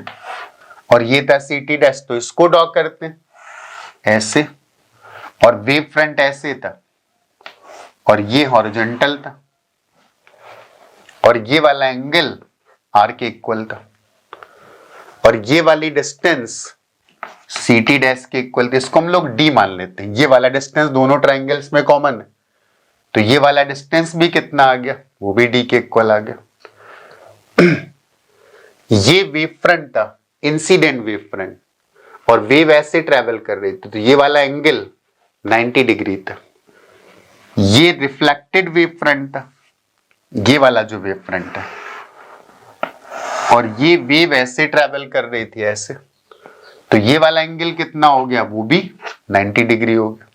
और ये था CT डैश, तो इसको ड्रॉ करते हैं ऐसे, और वेव फ्रंट ऐसे था और ये हॉरिजॉन्टल था और ये वाला एंगल R के इक्वल था और ये वाली डिस्टेंस CT डैश के इक्वल थी। इसको हम लोग D मान लेते हैं। ये वाला डिस्टेंस दोनों ट्रायंगल्स में कॉमन है, तो ये वाला डिस्टेंस भी कितना आ गया, वो भी D के इक्वल आ गया। ये वेव फ्रंट था, इंसिडेंट वेव फ्रंट, और वेव ऐसे ट्रेवल कर रही थी, तो ये वाला एंगल 90 डिग्री था। ये रिफ्लेक्टेड वेव फ्रंट था, ये वाला जो वेव फ्रंट है, और ये वेव ऐसे ट्रेवल कर रही थी ऐसे, तो ये वाला एंगल कितना हो गया, वो भी 90 डिग्री हो गया।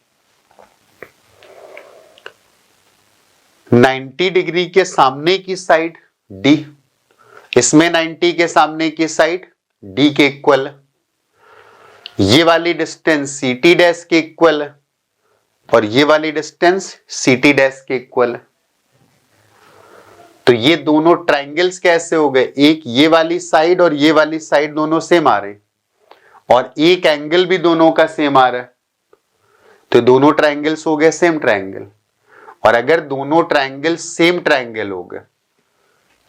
90 डिग्री के सामने की साइड D, इसमें 90 के सामने की साइड D के इक्वल है। ये वाली डिस्टेंस CT डैश के इक्वल है और ये वाली डिस्टेंस CT डैश के इक्वल है। तो ये दोनों ट्रायंगल्स कैसे हो गए, एक ये वाली साइड और ये वाली साइड दोनों सेम आ रहे, और एक एंगल भी दोनों का सेम आ रहा है, तो दोनों ट्रायंगल्स हो गए सेम ट्रायंगल। और अगर दोनों ट्रायंगल सेम ट्रायंगल हो गए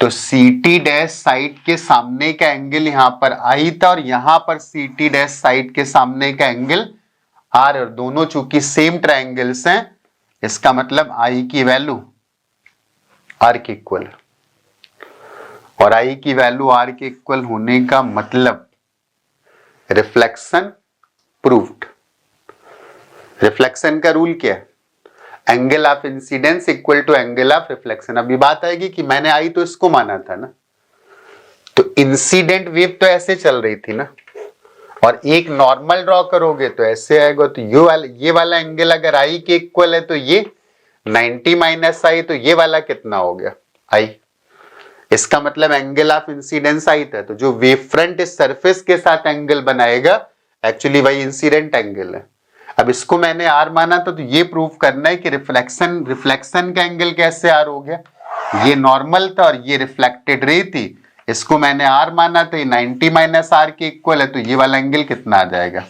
तो CT डैश साइड के सामने का एंगल यहां पर I था और यहां पर CT डैश साइड के सामने का एंगल R, और दोनों चूंकि सेम ट्रायंगल्स हैं, इसका मतलब I की वैल्यू R के इक्वल, और I की वैल्यू R के इक्वल होने का मतलब रिफ्लेक्शन प्रूव्ड। रिफ्लेक्शन का रूल क्या है, angle of incidence equal to angle of reflection. अभी बात आएगी कि मैंने आई तो इसको माना था ना, तो इंसिडेंट वेव तो ऐसे चल रही थी ना, और एक नॉर्मल ड्रॉ करोगे तो ऐसे आएगा। तो ये वाला एंगल अगर आई के इक्वल है तो ये 90 माइनस आई, तो ये वाला कितना हो गया, आई। इसका मतलब एंगल ऑफ इंसिडेंस आई था, तो जो वेव फ्रंट इस सरफेस के साथ एंगल बनाएगा एक्चुअली वही इंसिडेंट एंगल है। अब इसको मैंने आर माना था, तो ये प्रूव करना है कि रिफ्लेक्शन का एंगल कैसे आर हो गया, ये नॉर्मल था और ये रिफ्लेक्टेड रे थी, इसको मैंने आर माना था, ये 90 माइनस आर के इक्वल है, तो ये वाला एंगल कितना आ जाएगा,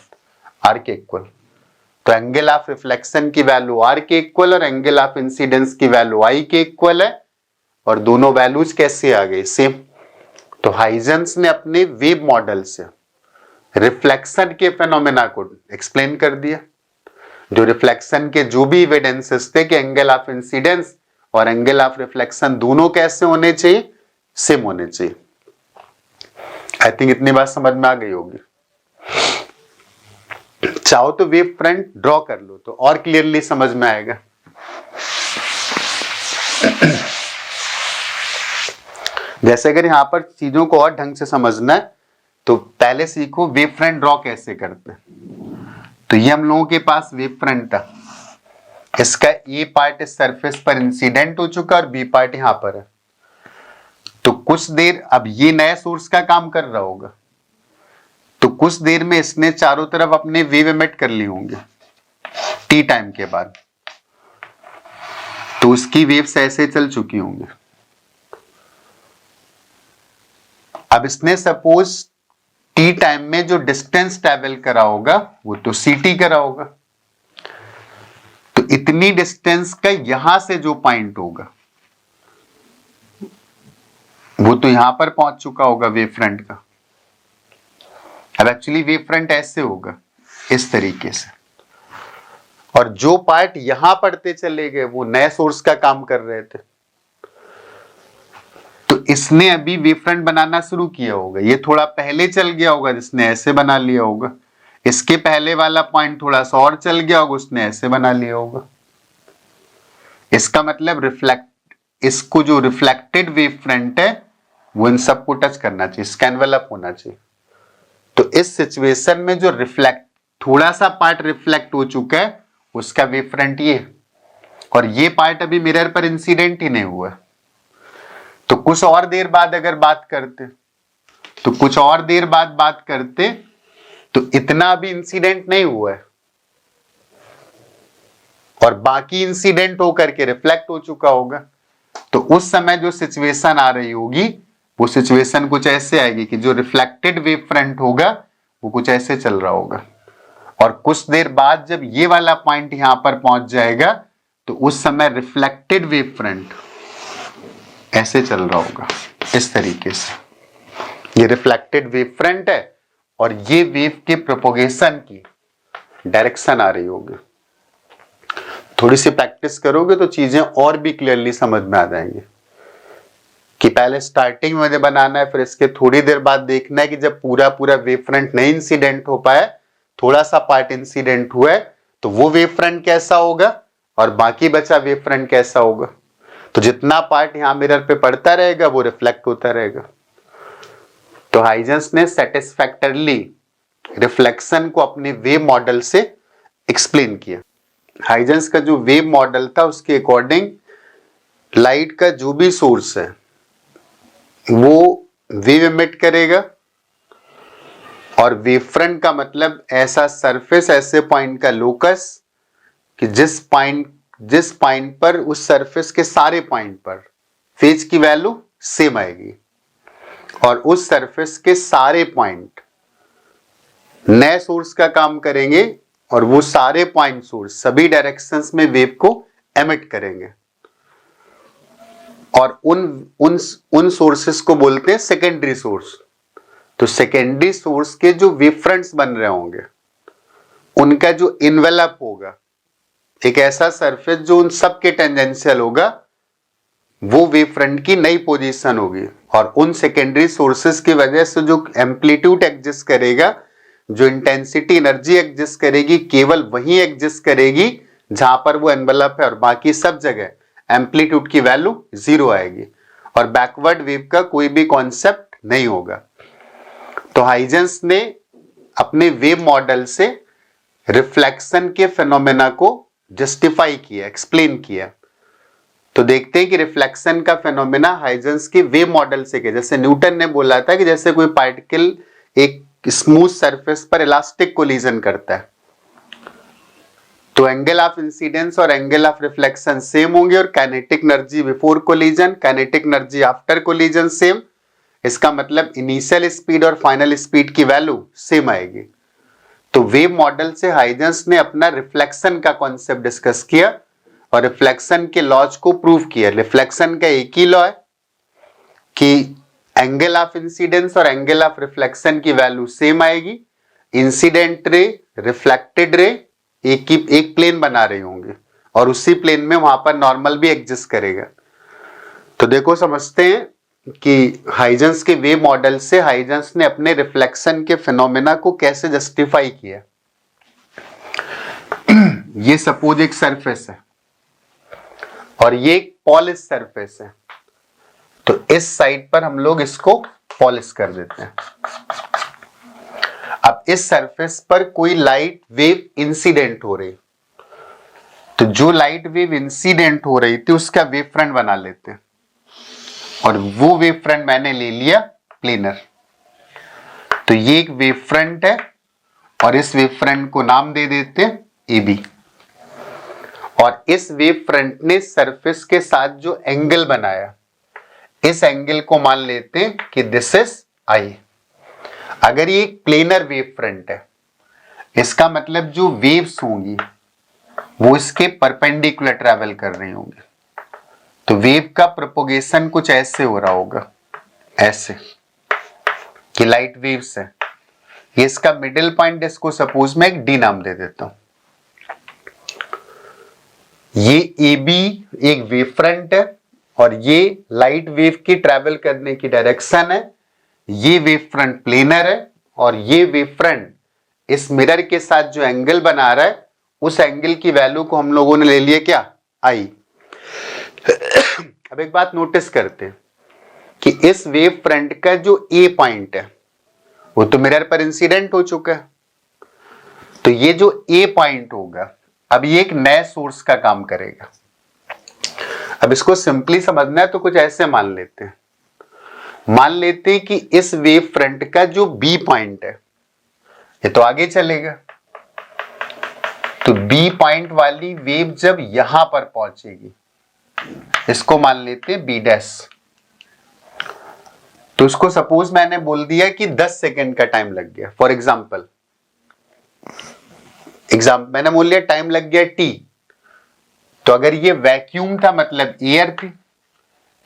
आर के इक्वल। तो एंगल ऑफ रिफ्लेक्शन की वैल्यू आर के इक्वल और एंगल ऑफ इंसिडेंस की वैल्यू आई के इक्वल है, और दोनों वैल्यूज कैसे आ गई, सेम। तो हाइजेंस ने अपने वेव मॉडल से रिफ्लेक्शन के फेनोमेना को एक्सप्लेन कर दिया, जो रिफ्लेक्शन के जो भी एविडेंसेस थे कि एंगल ऑफ इंसिडेंस और एंगल ऑफ रिफ्लेक्शन दोनों कैसे होने चाहिए, सेम होने चाहिए। आई थिंक इतनी बात समझ में आ गई होगी। चाहो तो वेव फ्रंट ड्रॉ कर लो तो और क्लियरली समझ में आएगा। जैसे अगर यहां पर चीजों को और ढंग से समझना है तो पहले सीखो वेव फ्रंट ड्रॉ कैसे करते हैं। तो ये हम लोगों के पास वेव फ्रंट था, इसका ए पार्ट इस सरफेस पर इंसिडेंट हो चुका और बी पार्ट यहां पर है। तो कुछ देर अब ये नए सोर्स का काम कर रहा होगा, तो कुछ देर में इसने चारों तरफ अपने वेव एमिट कर ली होंगे टी टाइम के बाद, तो उसकी वेव्स ऐसे चल चुकी होंगी। अब इसने सपोज टी टाइम में जो डिस्टेंस ट्रेवल करा होगा वो तो CT करा होगा, तो इतनी डिस्टेंस का यहां से जो पॉइंट होगा वो तो यहां पर पहुंच चुका होगा वेव फ्रंट का। अब एक्चुअली वेव फ्रंट ऐसे होगा इस तरीके से, और जो पार्ट यहां पड़ते चले गए वो नए सोर्स का काम कर रहे थे, तो इसने अभी वेव फ्रंट बनाना शुरू किया होगा। ये थोड़ा पहले चल गया होगा, जिसने ऐसे बना लिया होगा, इसके पहले वाला पॉइंट थोड़ा सा और चल गया होगा, उसने ऐसे बना लिया होगा। इसका मतलब इसको जो रिफ्लेक्टेड वेव फ्रंट है वो इन सबको टच करना चाहिए, इसका एनवेलप होना चाहिए। तो इस सिचुएशन में जो थोड़ा सा पार्ट रिफ्लेक्ट हो चुका है उसका वेव फ्रंट ये, और ये पार्ट अभी मिरर पर इंसिडेंट ही नहीं हुआ। तो कुछ और देर बाद अगर बात करते तो इतना भी इंसिडेंट नहीं हुआ है और बाकी इंसिडेंट होकर के रिफ्लेक्ट हो चुका होगा। तो उस समय जो सिचुएशन आ रही होगी वो सिचुएशन कुछ ऐसे आएगी कि जो रिफ्लेक्टेड वेव फ्रंट होगा वो कुछ ऐसे चल रहा होगा, और कुछ देर बाद जब ये वाला पॉइंट यहां पर पहुंच जाएगा तो उस समय रिफ्लेक्टेड वेव फ्रंट ऐसे चल रहा होगा, इस तरीके से। ये रिफ्लेक्टेड वेव फ्रंट है और ये वेव के प्रोपोगेशन की डायरेक्शन आ रही होगी। थोड़ी सी प्रैक्टिस करोगे तो चीजें और भी क्लियरली समझ में आ जाएंगी कि पहले स्टार्टिंग में मुझे बनाना है, फिर इसके थोड़ी देर बाद देखना है कि जब पूरा पूरा वेव फ्रंट नहीं इंसिडेंट हो पाए, थोड़ा सा पार्ट इंसिडेंट हुआ है, तो वो वेव फ्रंट कैसा होगा और बाकी बचा वेव फ्रंट कैसा होगा। तो जितना पार्ट यहां मिरर पे पड़ता रहेगा वो रिफ्लेक्ट होता रहेगा। तो हाइजेंस ने सेटिस्फैक्टरली रिफ्लेक्शन को अपने वेव मॉडल से एक्सप्लेन किया। हाइजेंस का जो वेव मॉडल था उसके अकॉर्डिंग लाइट का जो भी सोर्स है वो वेव एमिट करेगा, और वेव फ्रंट का मतलब ऐसा सरफेस, ऐसे पॉइंट का लोकस कि जिस पॉइंट पर उस सरफेस के सारे पॉइंट पर फेज की वैल्यू सेम आएगी, और उस सरफेस के सारे पॉइंट नए सोर्स का काम करेंगे और वो सारे पॉइंट सोर्स सभी डायरेक्शंस में वेव को एमिट करेंगे, और उन सोर्सेस को बोलते हैं सेकेंडरी सोर्स। तो सेकेंडरी सोर्स के जो वेव फ्रंट्स बन रहे होंगे उनका जो इन्वेलप होगा, एक ऐसा सरफेस जो उन सब के टेंजेंशियल होगा, वो वेव फ्रंट की नई पोजीशन होगी, और उन सेकेंडरी सोर्सेस की वजह से जो एम्पलीट्यूड एग्जिस्ट करेगा, जो इंटेंसिटी एनर्जी एग्जिस्ट करेगी, केवल वही एग्जिस्ट करेगी जहां पर वो एनवेलप है, और बाकी सब जगह एम्पलीट्यूड की वैल्यू 0 आएगी और बैकवर्ड वेव का कोई भी कॉन्सेप्ट नहीं होगा। तो हाइजेंस ने अपने वेव मॉडल से रिफ्लेक्शन के फिनोमेना को जस्टिफाई किया, एक्सप्लेन किया। तो देखते हैं कि रिफ्लेक्शन का फिनोमेना हाइजेंस के वेव मॉडल से क्या। जैसे न्यूटन ने बोला था कि जैसे कोई पार्टिकल एक स्मूथ सरफेस पर इलास्टिक कोलिजन करता है तो एंगल ऑफ इंसिडेंस और एंगल ऑफ रिफ्लेक्शन सेम होंगे, और kinetic energy before collision, kinetic energy after collision same. इसका मतलब इनिशियल स्पीड और फाइनल स्पीड की वैल्यू सेम आएगी। तो वेव मॉडल से हाइजेंस ने अपना रिफ्लेक्शन का कॉन्सेप्ट डिस्कस किया और रिफ्लेक्शन के लॉज को प्रूव किया। रिफ्लेक्शन का एक ही लॉ है कि एंगल ऑफ इंसिडेंस और एंगल ऑफ रिफ्लेक्शन की वैल्यू सेम आएगी। इंसिडेंट रे, रिफ्लेक्टेड रे एक प्लेन बना रहे होंगे और उसी प्लेन में वहां पर नॉर्मल भी एग्जिस्ट करेगा। तो देखो, समझते हैं कि हाइजेंस के वेव मॉडल से हाइजेंस ने अपने रिफ्लेक्शन के फिनोमेना को कैसे जस्टिफाई किया। ये सपोज एक सरफेस है और ये एक पॉलिश सरफेस है, तो इस साइड पर हम लोग इसको पॉलिश कर देते हैं। अब इस सरफेस पर कोई लाइट वेव इंसिडेंट हो रही, तो जो लाइट वेव इंसिडेंट हो रही थी उसका वेव फ्रंट बना लेते हैं, और वो वेव फ्रंट मैंने ले लिया प्लेनर। तो ये एक वेव फ्रंट है और इस वेव फ्रंट को नाम दे देते हैं ए बी, और इस वेव फ्रंट ने सरफेस के साथ जो एंगल बनाया, इस एंगल को मान लेते हैं कि दिस इज आई। अगर ये एक प्लेनर वेव फ्रंट है, इसका मतलब जो वेव्स होंगी वो इसके परपेंडिकुलर ट्रैवल कर रही होंगी। तो वेव का प्रोपोगेशन कुछ ऐसे हो रहा होगा, ऐसे कि लाइट वेव्स है, ये इसका मिडिल पॉइंट, इसको सपोज मैं एक डी नाम दे देता हूं। ये ए बी एक वेव फ्रंट है और ये लाइट वेव की ट्रैवल करने की डायरेक्शन है। ये वेव फ्रंट प्लेनर है और ये वेव फ्रंट इस मिरर के साथ जो एंगल बना रहा है उस एंगल की वैल्यू को हम लोगों ने ले लिया क्या, आई। अब एक बात नोटिस करते हैं कि इस वेव फ्रंट का जो ए पॉइंट है वो तो मिरर पर इंसिडेंट हो चुका है, तो ये जो ए पॉइंट होगा अब ये एक नए सोर्स का काम करेगा। अब इसको सिंपली समझना है तो कुछ ऐसे मान लेते हैं, मान लेते हैं कि इस वेव फ्रंट का जो बी पॉइंट है ये तो आगे चलेगा, तो बी पॉइंट वाली वेव जब यहां पर पहुंचेगी इसको मान लेते हैं बी डैश। तो उसको सपोज मैंने बोल दिया कि 10 सेकेंड का टाइम लग गया, फॉर एग्जाम्पल मैंने बोल लिया टाइम लग गया टी। तो अगर ये वैक्यूम था मतलब एयर थी,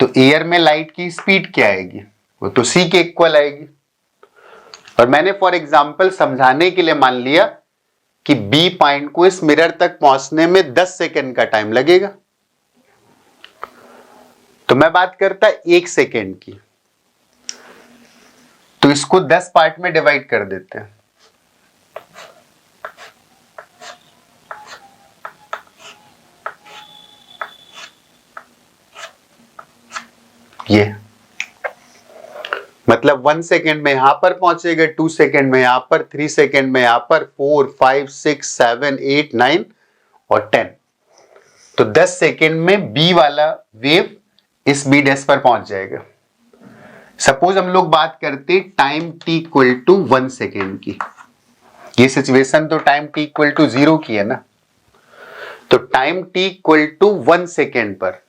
तो एयर में लाइट की स्पीड क्या आएगी, वो तो सी के इक्वल आएगी। और मैंने फॉर एग्जाम्पल समझाने के लिए मान लिया कि बी पॉइंट को इस मिरर तक पहुंचने में 10 सेकेंड का टाइम लगेगा। तो मैं बात करता 1 सेकेंड की, तो इसको 10 पार्ट में डिवाइड कर देते हैं। ये मतलब 1 सेकेंड में यहां पर पहुंचेगा, 2 सेकेंड में यहां पर, 3 सेकेंड में यहां पर, 4, 5, 6, 7, 8, 9 और 10। तो 10 सेकेंड में बी वाला वेव इस बी डैश पर पहुंच जाएगा। सपोज हम लोग बात करते time T equal to 1 second की, ये सिचुएशन तो टाइम टी इक्वल टू 0 की है ना। तो time T equal to 1 second पर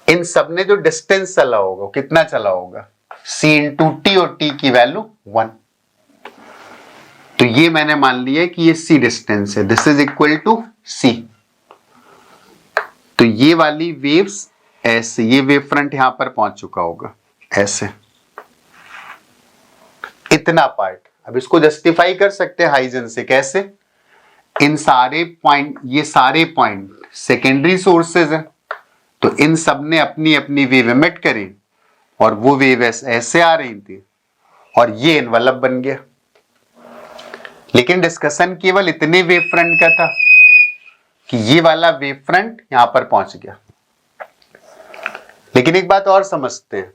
इन सब ने जो डिस्टेंस चला होगा कितना चला होगा, सी इंटू टी, और टी की वैल्यू 1। तो ये मैंने मान लिया कि ये सी डिस्टेंस है, दिस इज इक्वल टू सी। तो ये वाली वेव्स ऐसे, ये वेव फ्रंट यहां पर पहुंच चुका होगा ऐसे, इतना पार्ट। अब इसको जस्टिफाई कर सकते हैं हाइजन से, कैसे, इन सारे पॉइंट, ये सारे पॉइंट सेकेंडरी सोर्सेज हैं, तो इन सब ने अपनी अपनी वेव एमिट करी और वो वेव ऐसे आ रही थी और ये एनवलप बन गया। लेकिन डिस्कशन केवल इतने वेव फ्रंट का था कि ये वाला वेव फ्रंट यहां पर पहुंच गया। लेकिन एक बात और समझते हैं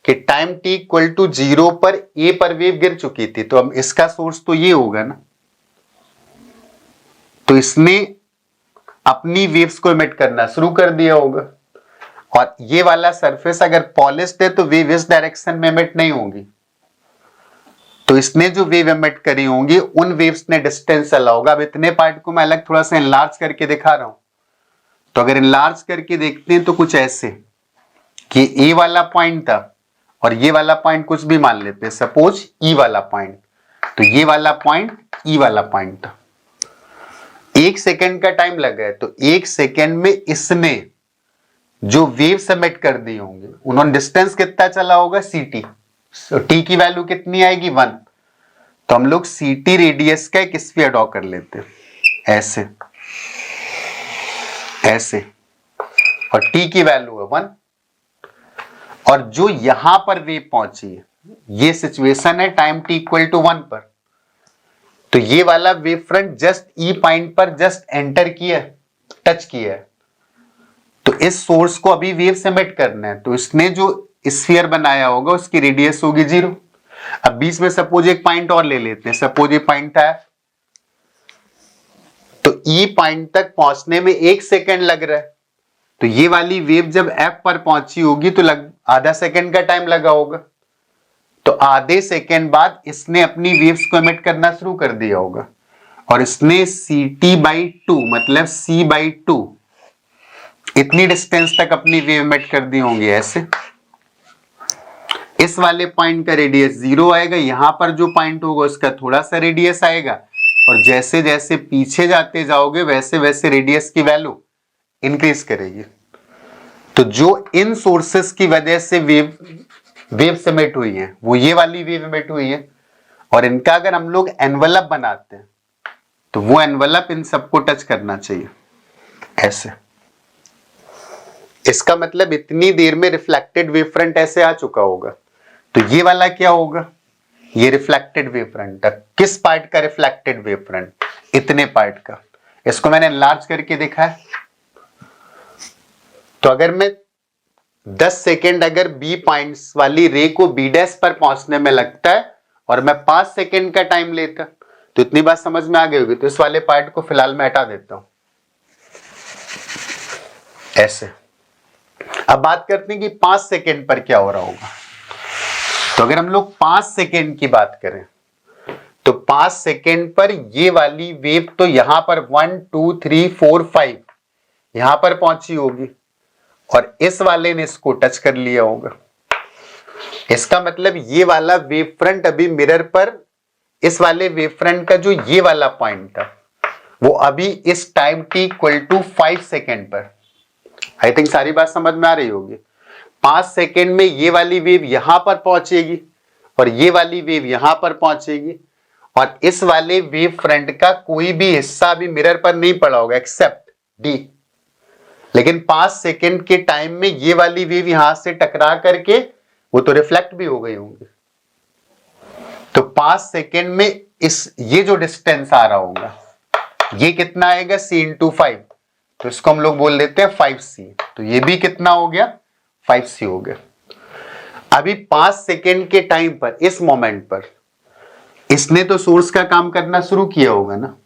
कि टाइम टी इक्वल टू 0 पर ए पर वेव गिर चुकी थी, तो अब इसका सोर्स तो ये होगा ना, तो इसने अपनी वेव्स को एमिट करना शुरू कर दिया होगा। और ये वाला सरफेस अगर पॉलिश्ड है तो वेव इस डायरेक्शन में एमिट नहीं होगी, तो इसने जो वेव एमिट करी होंगी उन वेव्स ने डिस्टेंस चला होगा। अब इतने पार्ट को मैं अलग थोड़ा सा इनलार्ज करके दिखा रहा हूं। तो अगर इनलार्ज करके देखते हैं तो कुछ ऐसे कि ए वाला पॉइंट था और ये वाला पॉइंट कुछ भी मान लेते हैं, सपोज ई वाला पॉइंट, तो ये वाला पॉइंट ई वाला पॉइंट था। 1 सेकेंड का टाइम लगा है, तो 1 सेकेंड में इसने जो वेव सबमिट कर दी होंगे उन्होंने डिस्टेंस कितना चला होगा, ct। टी की वैल्यू कितनी आएगी, 1। तो हम लोग ct रेडियस का एक स्फीयर ड्रॉ कर लेते हैं ऐसे ऐसे, और t की वैल्यू है 1। और जो यहां पर वेव पहुंची है, ये सिचुएशन है टाइम t इक्वल टू 1 पर, तो ये वाला वेव फ्रंट जस्ट ई पॉइंट पर जस्ट एंटर किया, टच किया है, तो इस सोर्स को अभी वेव से एमिट करना है, तो इसने जो स्फीयर बनाया होगा उसकी रेडियस होगी 0। अब बीच में सपोज एक पॉइंट और ले लेते हैं, सपोज ये पॉइंट था, तो ई पॉइंट तक पहुंचने में 1 सेकेंड लग रहा है, तो ये वाली वेव जब एफ पर पहुंची होगी तो आधा सेकेंड का टाइम लगा होगा, तो आधे सेकेंड बाद इसने अपनी वेव्स को एमिट करना शुरू कर दिया होगा, और इसने ct/2 मतलब c/2 इतनी डिस्टेंस तक अपनी वेव एमिट कर दी होंगी ऐसे। इस वाले पॉइंट का रेडियस 0 आएगा, यहां पर जो पॉइंट होगा उसका थोड़ा सा रेडियस आएगा, और जैसे जैसे पीछे जाते जाओगे वैसे वैसे रेडियस की वैल्यू इंक्रीज करेगी। तो जो इन सोर्सेस की वजह से वेव एमिट हुई है वो ये वाली वेव एमिट हुई है, और इनका अगर हम लोग एनवलप बनाते हैं तो वो एनवलप इन सबको टच करना चाहिए ऐसे। इसका मतलब इतनी देर में रिफ्लेक्टेड वेव फ्रंट ऐसे आ चुका होगा, तो ये वाला क्या होगा, ये रिफ्लेक्टेड वेव फ्रंट। किस पार्ट का रिफ्लेक्टेड वेव फ्रंट, इतने पार्ट का। इसको मैंने लार्ज करके देखा है, तो अगर मैं 10 सेकेंड अगर बी पॉइंट्स वाली रे को बी डैश पर पहुंचने में लगता है और मैं 5 सेकेंड का टाइम लेता, तो इतनी बात समझ में आ गई होगी। तो इस वाले पार्ट को फिलहाल मैं हटा देता हूं। ऐसे। अब बात करते हैं कि 5 सेकेंड पर क्या हो रहा होगा। तो अगर हम लोग 5 सेकेंड की बात करें तो 5 सेकेंड पर ये वाली वेव तो यहां पर 1 2 3 4 5 यहां पर पहुंची होगी और इस वाले ने इसको टच कर लिया होगा। इसका मतलब ये वाला वेव फ्रंट अभी मिरर पर, इस वाले वेव फ्रंट का जो ये वाला पॉइंट था वो अभी इस time t equal to 5 second पर, आई थिंक सारी बात समझ में आ रही होगी। 5 सेकेंड में ये वाली वेव यहां पर पहुंचेगी और ये वाली वेव यहां पर पहुंचेगी और इस वाले वेव फ्रंट का कोई भी हिस्सा भी मिरर पर नहीं पड़ा होगा एक्सेप्ट डी। लेकिन 5 सेकेंड के टाइम में ये वाली वेव यहां से टकरा करके वो तो रिफ्लेक्ट भी हो गई होंगी। तो 5 सेकेंड में ये जो डिस्टेंस आ रहा होगा ये कितना आएगा c इंटू 5, तो इसको हम लोग बोल देते हैं 5c। तो ये भी कितना हो गया 5c हो गया। अभी 5 सेकेंड के टाइम पर इस मोमेंट पर इसने तो सोर्स का काम करना शुरू किया होगा ना,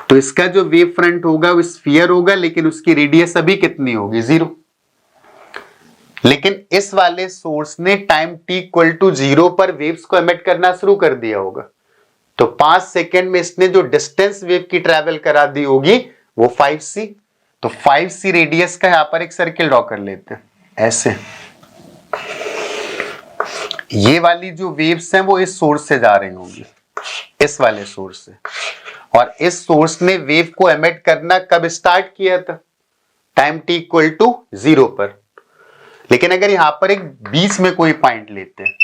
तो इसका जो वेव फ्रंट होगा वो स्फीयर होगा लेकिन उसकी रेडियस अभी कितनी होगी 0। लेकिन इस वाले सोर्स ने टाइम t इक्वल टू 0 पर वेव्स को एमिट करना शुरू कर दिया होगा। तो 5 सेकेंड में इसने जो डिस्टेंस वेव की ट्रेवल करा दी होगी वो 5c। तो 5c रेडियस का यहां पर एक सर्किल ड्रॉ कर लेते हैं ऐसे। ये वाली जो वेव्स हैं वो इस सोर्स से जा रही होंगी, इस वाले सोर्स से, और इस सोर्स ने वेव को एमिट करना कब स्टार्ट किया था टाइम t इक्वल टू 0 पर। लेकिन अगर यहां पर एक बीच में कोई पॉइंट लेते हैं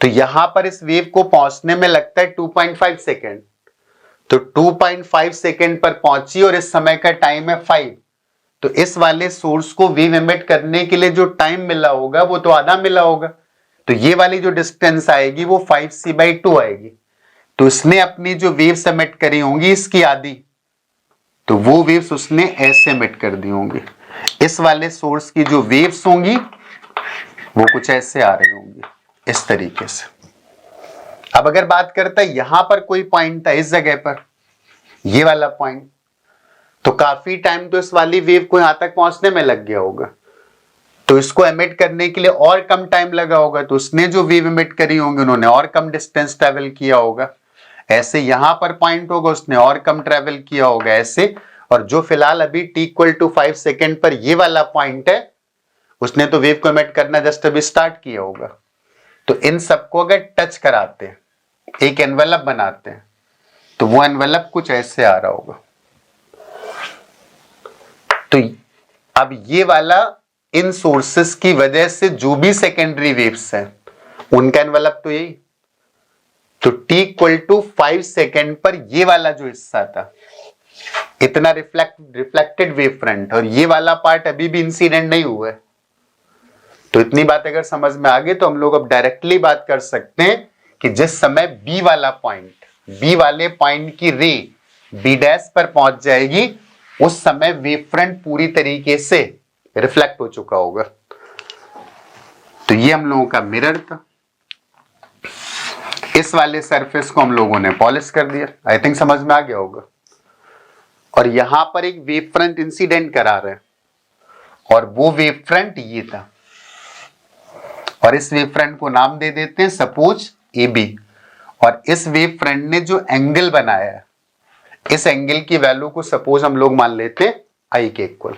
तो यहां पर इस वेव को पहुंचने में लगता है 2.5 सेकेंड। तो 2.5 सेकेंड पर पहुंची और इस समय का टाइम है 5। तो इस वाले सोर्स को वेव एमिट करने के लिए जो टाइम मिला होगा वो तो आधा मिला होगा। तो ये वाली जो डिस्टेंस आएगी वो 5c/2 आएगी। तो इसने अपनी जो वेव्स एमिट करी होंगी इसकी आधी, तो वो वेव्स उसने ऐसे एमिट कर दी होंगी। इस वाले सोर्स की जो वेव्स होंगी वो कुछ ऐसे आ रही होंगी इस तरीके से। अब अगर बात करता है यहां पर कोई पॉइंट था इस जगह पर, ये वाला पॉइंट, तो काफी टाइम तो इस वाली वेव को यहां तक पहुंचने में लग गया होगा। तो इसको एमिट करने के लिए और कम टाइम लगा होगा, तो उसने जो वेव एमिट करी होंगी उन्होंने और कम डिस्टेंस ट्रेवल किया होगा। ऐसे यहां पर पॉइंट होगा उसने और कम ट्रेवल किया होगा ऐसे। और जो फिलहाल अभी t इक्वल टू 5 सेकेंड पर ये वाला पॉइंट है उसने तो वेव को एमिट करना जस्ट अभी स्टार्ट किया होगा। तो इन सबको अगर टच कराते हैं, एक एनवेलप बनाते हैं, तो वो एनवेलप कुछ ऐसे आ रहा होगा। तो अब ये वाला इन सोर्सेस की वजह से जो भी सेकेंडरी वेव्स हैं उनका एनवेलप तो यही। तो t इक्वल टू 5 सेकेंड पर ये वाला जो हिस्सा था इतना रिफ्लेक्टेड वेव फ्रंट, और ये वाला पार्ट अभी भी इंसिडेंट नहीं हुआ है। तो इतनी बात अगर समझ में आ गई तो हम लोग अब डायरेक्टली बात कर सकते हैं कि जिस समय बी वाला पॉइंट, बी वाले पॉइंट की रे बी डैश पर पहुंच जाएगी उस समय वेव फ्रंट पूरी तरीके से रिफ्लेक्ट हो चुका होगा। तो ये हम लोगों का मिरर था। इस वाले सरफेस को हम लोगों ने पॉलिश कर दिया, आई थिंक समझ में आ गया होगा। और यहां पर एक वेव फ्रंट इंसिडेंट करा रहे हैं और वो वेव फ्रंट ये था, और इस वेव फ्रंट को नाम दे देते हैं सपोज AB। और इस वेव फ्रंट ने जो एंगल बनाया है इस एंगल की वैल्यू को सपोज हम लोग मान लेते हैं I के इक्वल।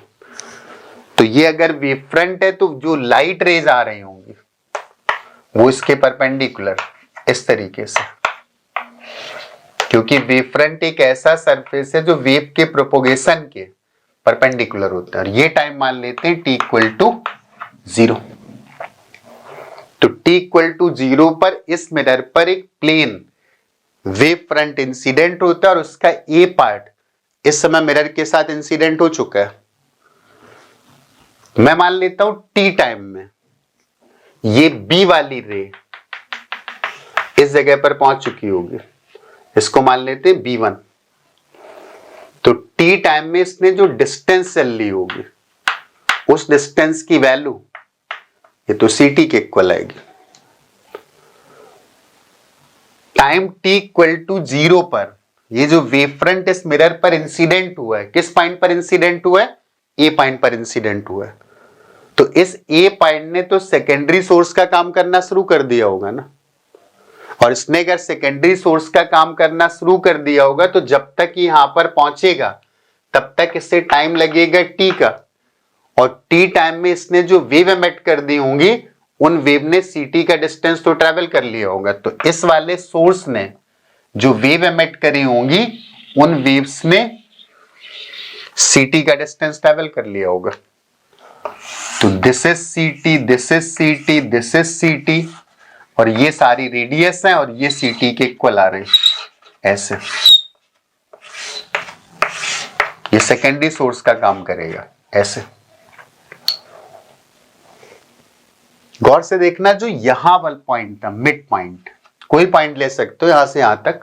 तो ये अगर वेव फ्रंट है तो जो लाइट रेज आ रही होंगी वो इसके परपेंडिकुलर इस तरीके से, क्योंकि वेव फ्रंट एक ऐसा सरफेस है जो वेव के प्रोपोगेशन के परपेंडिकुलर होता है। और ये टाइम मान लेते हैं t इक्वल टू 0। तो t इक्वल टू 0 पर इस मिरर पर एक प्लेन वेव फ्रंट इंसिडेंट होता है और उसका ए पार्ट इस समय मिरर के साथ इंसिडेंट हो चुका है। मैं मान लेता हूं t टाइम में ये b वाली रे इस जगह पर पहुंच चुकी होगी, इसको मान लेते हैं B1। तो t टाइम में इसने जो डिस्टेंस चल ली होगी उस डिस्टेंस की वैल्यू ये तो CT के इक्वल आएगी। टाइम t इक्वल टू 0 पर ये जो वेव फ्रंट इस मिरर पर इंसिडेंट हुआ है, किस पॉइंट पर इंसिडेंट हुआ है ए पॉइंट पर इंसिडेंट हुआ है, तो इस ए पॉइंट ने तो सेकेंडरी सोर्स का काम करना शुरू कर दिया होगा ना, और इसने अगर सेकेंडरी सोर्स का काम करना शुरू कर दिया होगा तो जब तक यहां पर पहुंचेगा तब तक इससे टाइम लगेगा टी का, और टी टाइम में इसने जो वेव एमिट कर दी होंगी उन वेव ने सीटी का डिस्टेंस तो ट्रेवल कर लिया होगा। तो इस वाले सोर्स ने जो वेव एमिट करी होंगी उन वेव्स ने सीटी का डिस्टेंस ट्रेवल कर लिया होगा। तो दिस इज सीटी, दिस इज सीटी, दिस इज सीटी, और ये सारी रेडियस है और ये सीटी के इक्वल आ रहे हैं ऐसे। ये सेकेंडरी सोर्स का काम करेगा ऐसे। गौर से देखना, जो यहां वाला पॉइंट था मिड पॉइंट, कोई पॉइंट ले सकते हो यहां से यहां तक,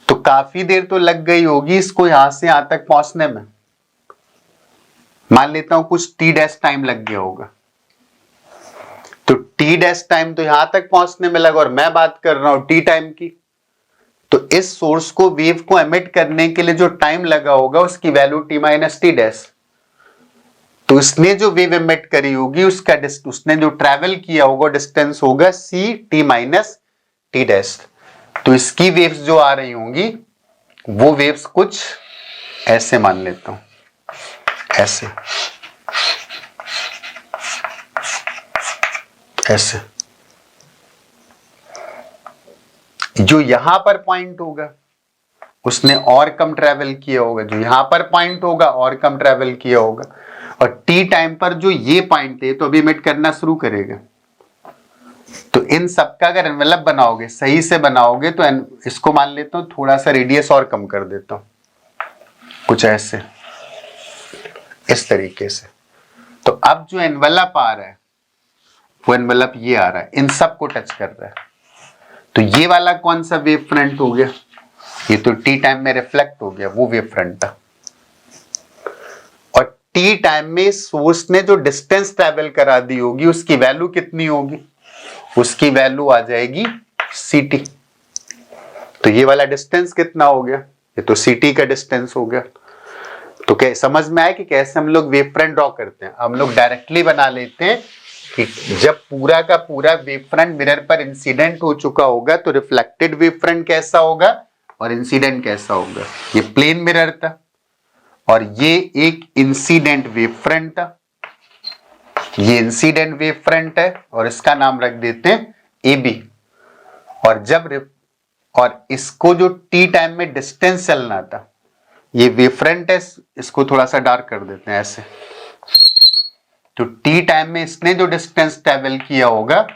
तो काफी देर तो लग गई होगी इसको यहां से यहां तक पहुंचने में। मान लेता हूं कुछ टी डैश टाइम लग गया होगा, तो टी डैश टाइम तो यहां तक पहुंचने में लगा, और मैं बात कर रहा हूं टी टाइम की। तो इस सोर्स को वेव को एमिट करने के लिए जो टाइम लगा होगा उसकी value T minus T dash. तो इसने जो वेव एमिट करी होगी उसने जो ट्रैवल किया होगा डिस्टेंस होगा C T minus T dash. तो इसकी वेव्स जो आ रही होंगी वो वेव्स कुछ ऐसे मान लेता हूं, ऐसे ऐसे। जो यहां पर पॉइंट होगा उसने और कम ट्रैवल किया होगा, जो यहां पर पॉइंट होगा और कम ट्रैवल किया होगा, और टी टाइम पर जो ये पॉइंट है तो अभी एमिट करना शुरू करेगा। तो इन सबका अगर एनवेलप बनाओगे, सही से बनाओगे, तो इसको मान लेता हूं थोड़ा सा रेडियस और कम कर देता हूं, कुछ ऐसे, इस तरीके से। तो अब जो एनवेलप आ रहा है वो एनवेलप ये आ रहा है, इन सब को टच कर रहा है। तो ये वाला कौन सा वेव फ्रंट हो गया? ये तो टी टाइम में रिफ्लेक्ट हो गया, वो वेव फ्रंट था। और टी टाइम में सोर्स ने जो डिस्टेंस ट्रैवल करा दी होगी उसकी वैल्यू कितनी होगी? उसकी वैल्यू आ जाएगी सीटी। तो ये वाला डिस्टेंस कितना हो गया? ये तो सीटी का डिस्टेंस हो गया। तो क्या समझ में आया कि कैसे हम लोग वेव फ्रंट ड्रॉ करते हैं? हम लोग डायरेक्टली बना लेते हैं कि जब पूरा का पूरा वेव फ्रंट मिरर पर इंसिडेंट हो चुका होगा तो रिफ्लेक्टेड वेव फ्रंट कैसा होगा और इंसिडेंट कैसा होगा। ये प्लेन मिरर था और ये एक इंसिडेंट वेव फ्रंट था। ये इंसिडेंट वेव फ्रंट है और इसका नाम रख देते हैं ए बी। और इसको जो टी टाइम में डिस्टेंस चलना था, ये वेव फ्रंट है, इसको थोड़ा सा डार्क कर देते हैं ऐसे। तो टी टाइम में इसने जो डिस्टेंस ट्रेवल किया होगा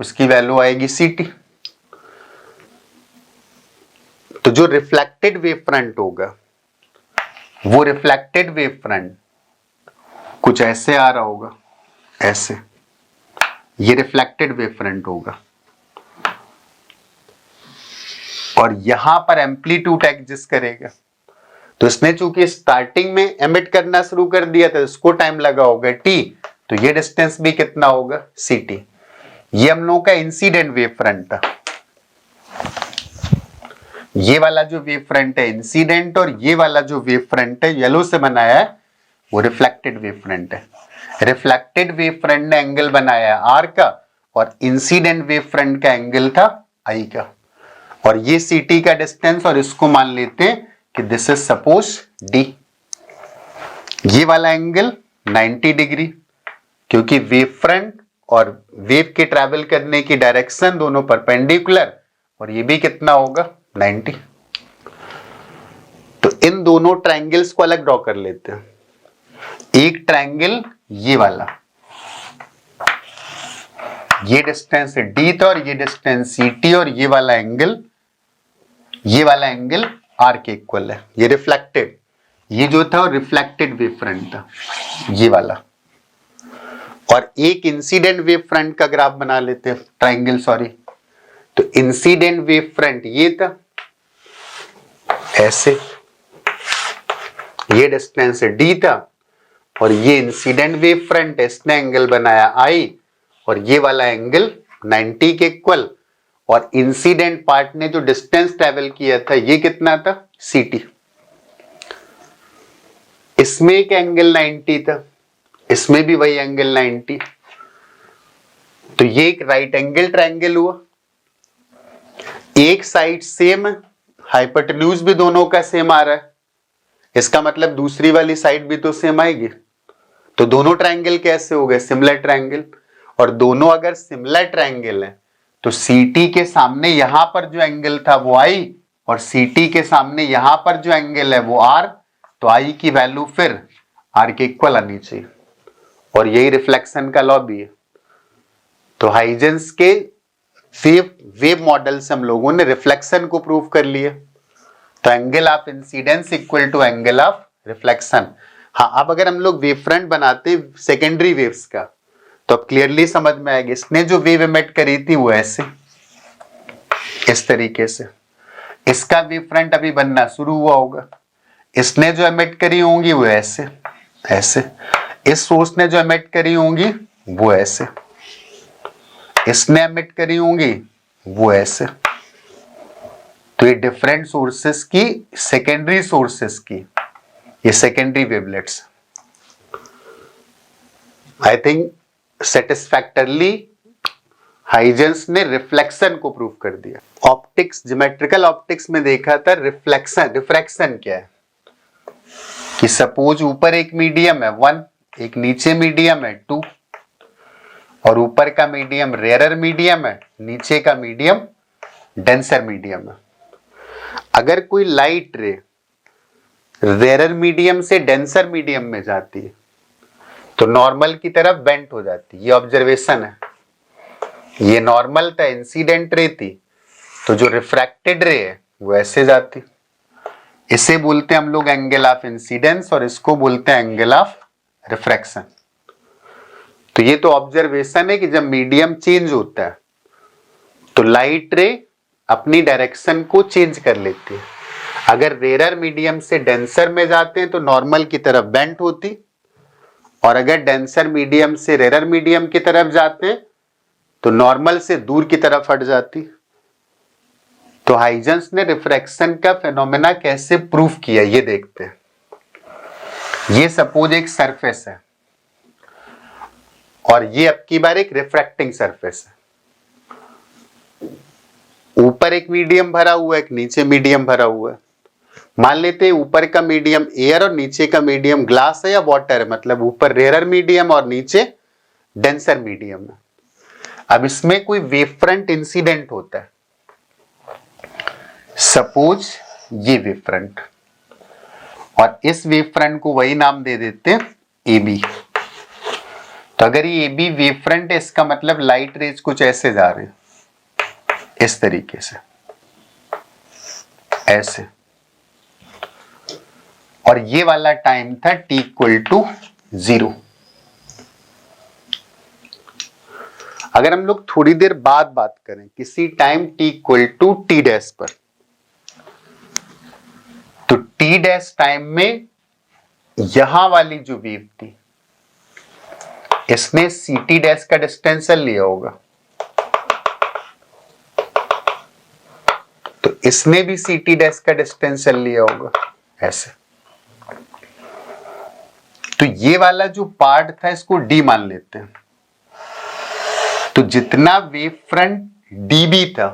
उसकी वैल्यू आएगी सीटी। तो जो रिफ्लेक्टेड वेव फ्रंट होगा वो रिफ्लेक्टेड वेव फ्रंट कुछ ऐसे आ रहा होगा, ऐसे। ये रिफ्लेक्टेड वेव फ्रंट होगा और यहां पर एम्पलीट्यूड एग्जिस्ट करेगा। तो इसने चूंकि स्टार्टिंग में एमिट करना शुरू कर दिया था, इसको टाइम लगा होगा टी, तो ये डिस्टेंस भी कितना होगा? सीटी। ये हम लोगों का इंसिडेंट वेव फ्रंट था। ये वाला जो वेव फ्रंट है इंसिडेंट, और ये वाला जो वेव फ्रंट है येलो से बनाया है वो रिफ्लेक्टेड वेव फ्रंट है। रिफ्लेक्टेड वेव फ्रंट ने एंगल बनाया आर का और इंसिडेंट वेव फ्रंट का एंगल था आई का, और ये सीटी का डिस्टेंस, और इसको मान लेते हैं कि दिस इज सपोज डी। ये वाला एंगल 90 डिग्री, क्योंकि वेव फ्रंट और वेव के ट्रैवल करने की डायरेक्शन दोनों परपेंडिकुलर, और ये भी कितना होगा? 90। तो इन दोनों ट्रायंगल्स को अलग ड्रॉ कर लेते हैं। एक ट्रायंगल ये वाला, ये डिस्टेंस डी था और ये डिस्टेंस सी टी, और ये वाला एंगल आर के इक्वल है। ये रिफ्लेक्टेड, ये जो था रिफ्लेक्टेड वेव फ्रंट था ये वाला। और एक इंसिडेंट वेव फ्रंट का ग्राफ बना लेते हैं, ट्रायंगल सॉरी। तो इंसिडेंट वेव फ्रंट ये था ऐसे, ये डिस्टेंस डी था, और ये इंसिडेंट वेव फ्रंट है, इसने एंगल बनाया आई, और ये वाला एंगल 90 के इक्वल, और इंसिडेंट पार्ट ने जो डिस्टेंस ट्रेवल किया था ये कितना था? सीटी। इसमें एक एंगल 90 था, इसमें भी वही एंगल 90, तो ये एक राइट एंगल ट्रायंगल हुआ। एक साइड सेम है, हाइपोटेन्यूज भी दोनों का सेम आ रहा है, इसका मतलब दूसरी वाली साइड भी तो सेम आएगी। तो दोनों ट्रायंगल कैसे हो गए? Similar triangle. और दोनों अगर सिमिलर ट्रायंगल है तो सीटी के सामने यहां पर जो एंगल था वो आई, और सीटी के सामने यहां पर जो एंगल है वो आर, तो आई की वैल्यू फिर आर के इक्वल आनी चाहिए। और यही रिफ्लेक्शन का लॉ भी है। तो हाइजेंस के वेव मॉडल से हम लोगों ने रिफ्लेक्शन को प्रूव कर लिया। तो angle of incidence equal to angle of reflection. हाँ, अब अगर हम लोग वेव फ्रंट बनाते सेकेंडरी वेव्स का, तो अब क्लियरली समझ में आएगी। इसने जो वेव एमिट करी थी वो ऐसे, इस तरीके से, इसका वेव फ्रंट अभी बनना शुरू हुआ होगा। इसने जो एमिट करी होंगी वो ऐसे ऐसे, इस सोर्स ने जो एमिट करी होंगी वो ऐसे, इसने एमिट करी होंगी वो ऐसे। तो ये डिफरेंट सोर्सेस की, सेकेंडरी सोर्सेस की, ये secondary wavelets. I think satisfactorily Huygens ने रिफ्लेक्शन को प्रूव कर दिया। ऑप्टिक्स, ज्योमेट्रिकल ऑप्टिक्स में देखा था रिफ्लेक्शन, रिफ्रैक्शन क्या है कि सपोज ऊपर एक मीडियम है 1, एक नीचे मीडियम है 2, और ऊपर का मीडियम रेयरर मीडियम है, नीचे का मीडियम डेंसर मीडियम है। अगर कोई लाइट रे रेयरर मीडियम से डेंसर मीडियम में जाती है तो नॉर्मल की तरफ बेंट हो जाती है। ये ऑब्जर्वेशन है, ये नॉर्मल था, इंसिडेंट रे थी, तो जो रिफ्रैक्टेड रे है वो ऐसे जाती। इसे बोलते हैं हम लोग एंगल ऑफ इंसिडेंस, और इसको बोलते हैं एंगल ऑफ रिफ्रैक्शन। तो ये तो ऑब्जर्वेशन है कि जब मीडियम चेंज होता है तो लाइट रे अपनी डायरेक्शन को चेंज कर लेती है। अगर रेयरर मीडियम से डेंसर में जाते हैं तो नॉर्मल की तरफ बेंट होती, और अगर डेंसर मीडियम से रेयरर मीडियम की तरफ जाते हैं तो नॉर्मल से दूर की तरफ हट जाती। तो हाइजेंस ने रिफ्रैक्शन का फेनोमेना कैसे प्रूव किया ये देखते हैं। ये सपोज एक सरफेस है और ये अब की बार एक रिफ्रैक्टिंग सरफेस है। ऊपर एक मीडियम भरा हुआ है, एक नीचे मीडियम भरा हुआ है। मान लेते हैं ऊपर का मीडियम एयर और नीचे का मीडियम ग्लास है या वाटर है, मतलब ऊपर रेयरर मीडियम और नीचे डेंसर मीडियम है। अब इसमें कोई वेव फ्रंट इंसिडेंट होता है, सपोज ये वेव फ्रंट, और इस वेव फ्रंट को वही नाम दे देते हैं ए बी। तो अगर ये ए बी वेव फ्रंट है, इसका मतलब लाइट रेज कुछ ऐसे जा रहे हैं, इस तरीके से, ऐसे, और ये वाला टाइम था t इक्वल टू 0। अगर हम लोग थोड़ी देर बाद बात करें किसी time t equal to T dash पर, तो टी डैश टाइम में यहां वाली जो वेव थी इसने सी टी डैश का डिस्टेंस लिया होगा, तो इसने भी सी टी डैश का डिस्टेंस लिया होगा, ऐसे। तो ये वाला जो पार्ट था इसको डी मान लेते हैं। तो जितना वेव फ्रंट डी बी था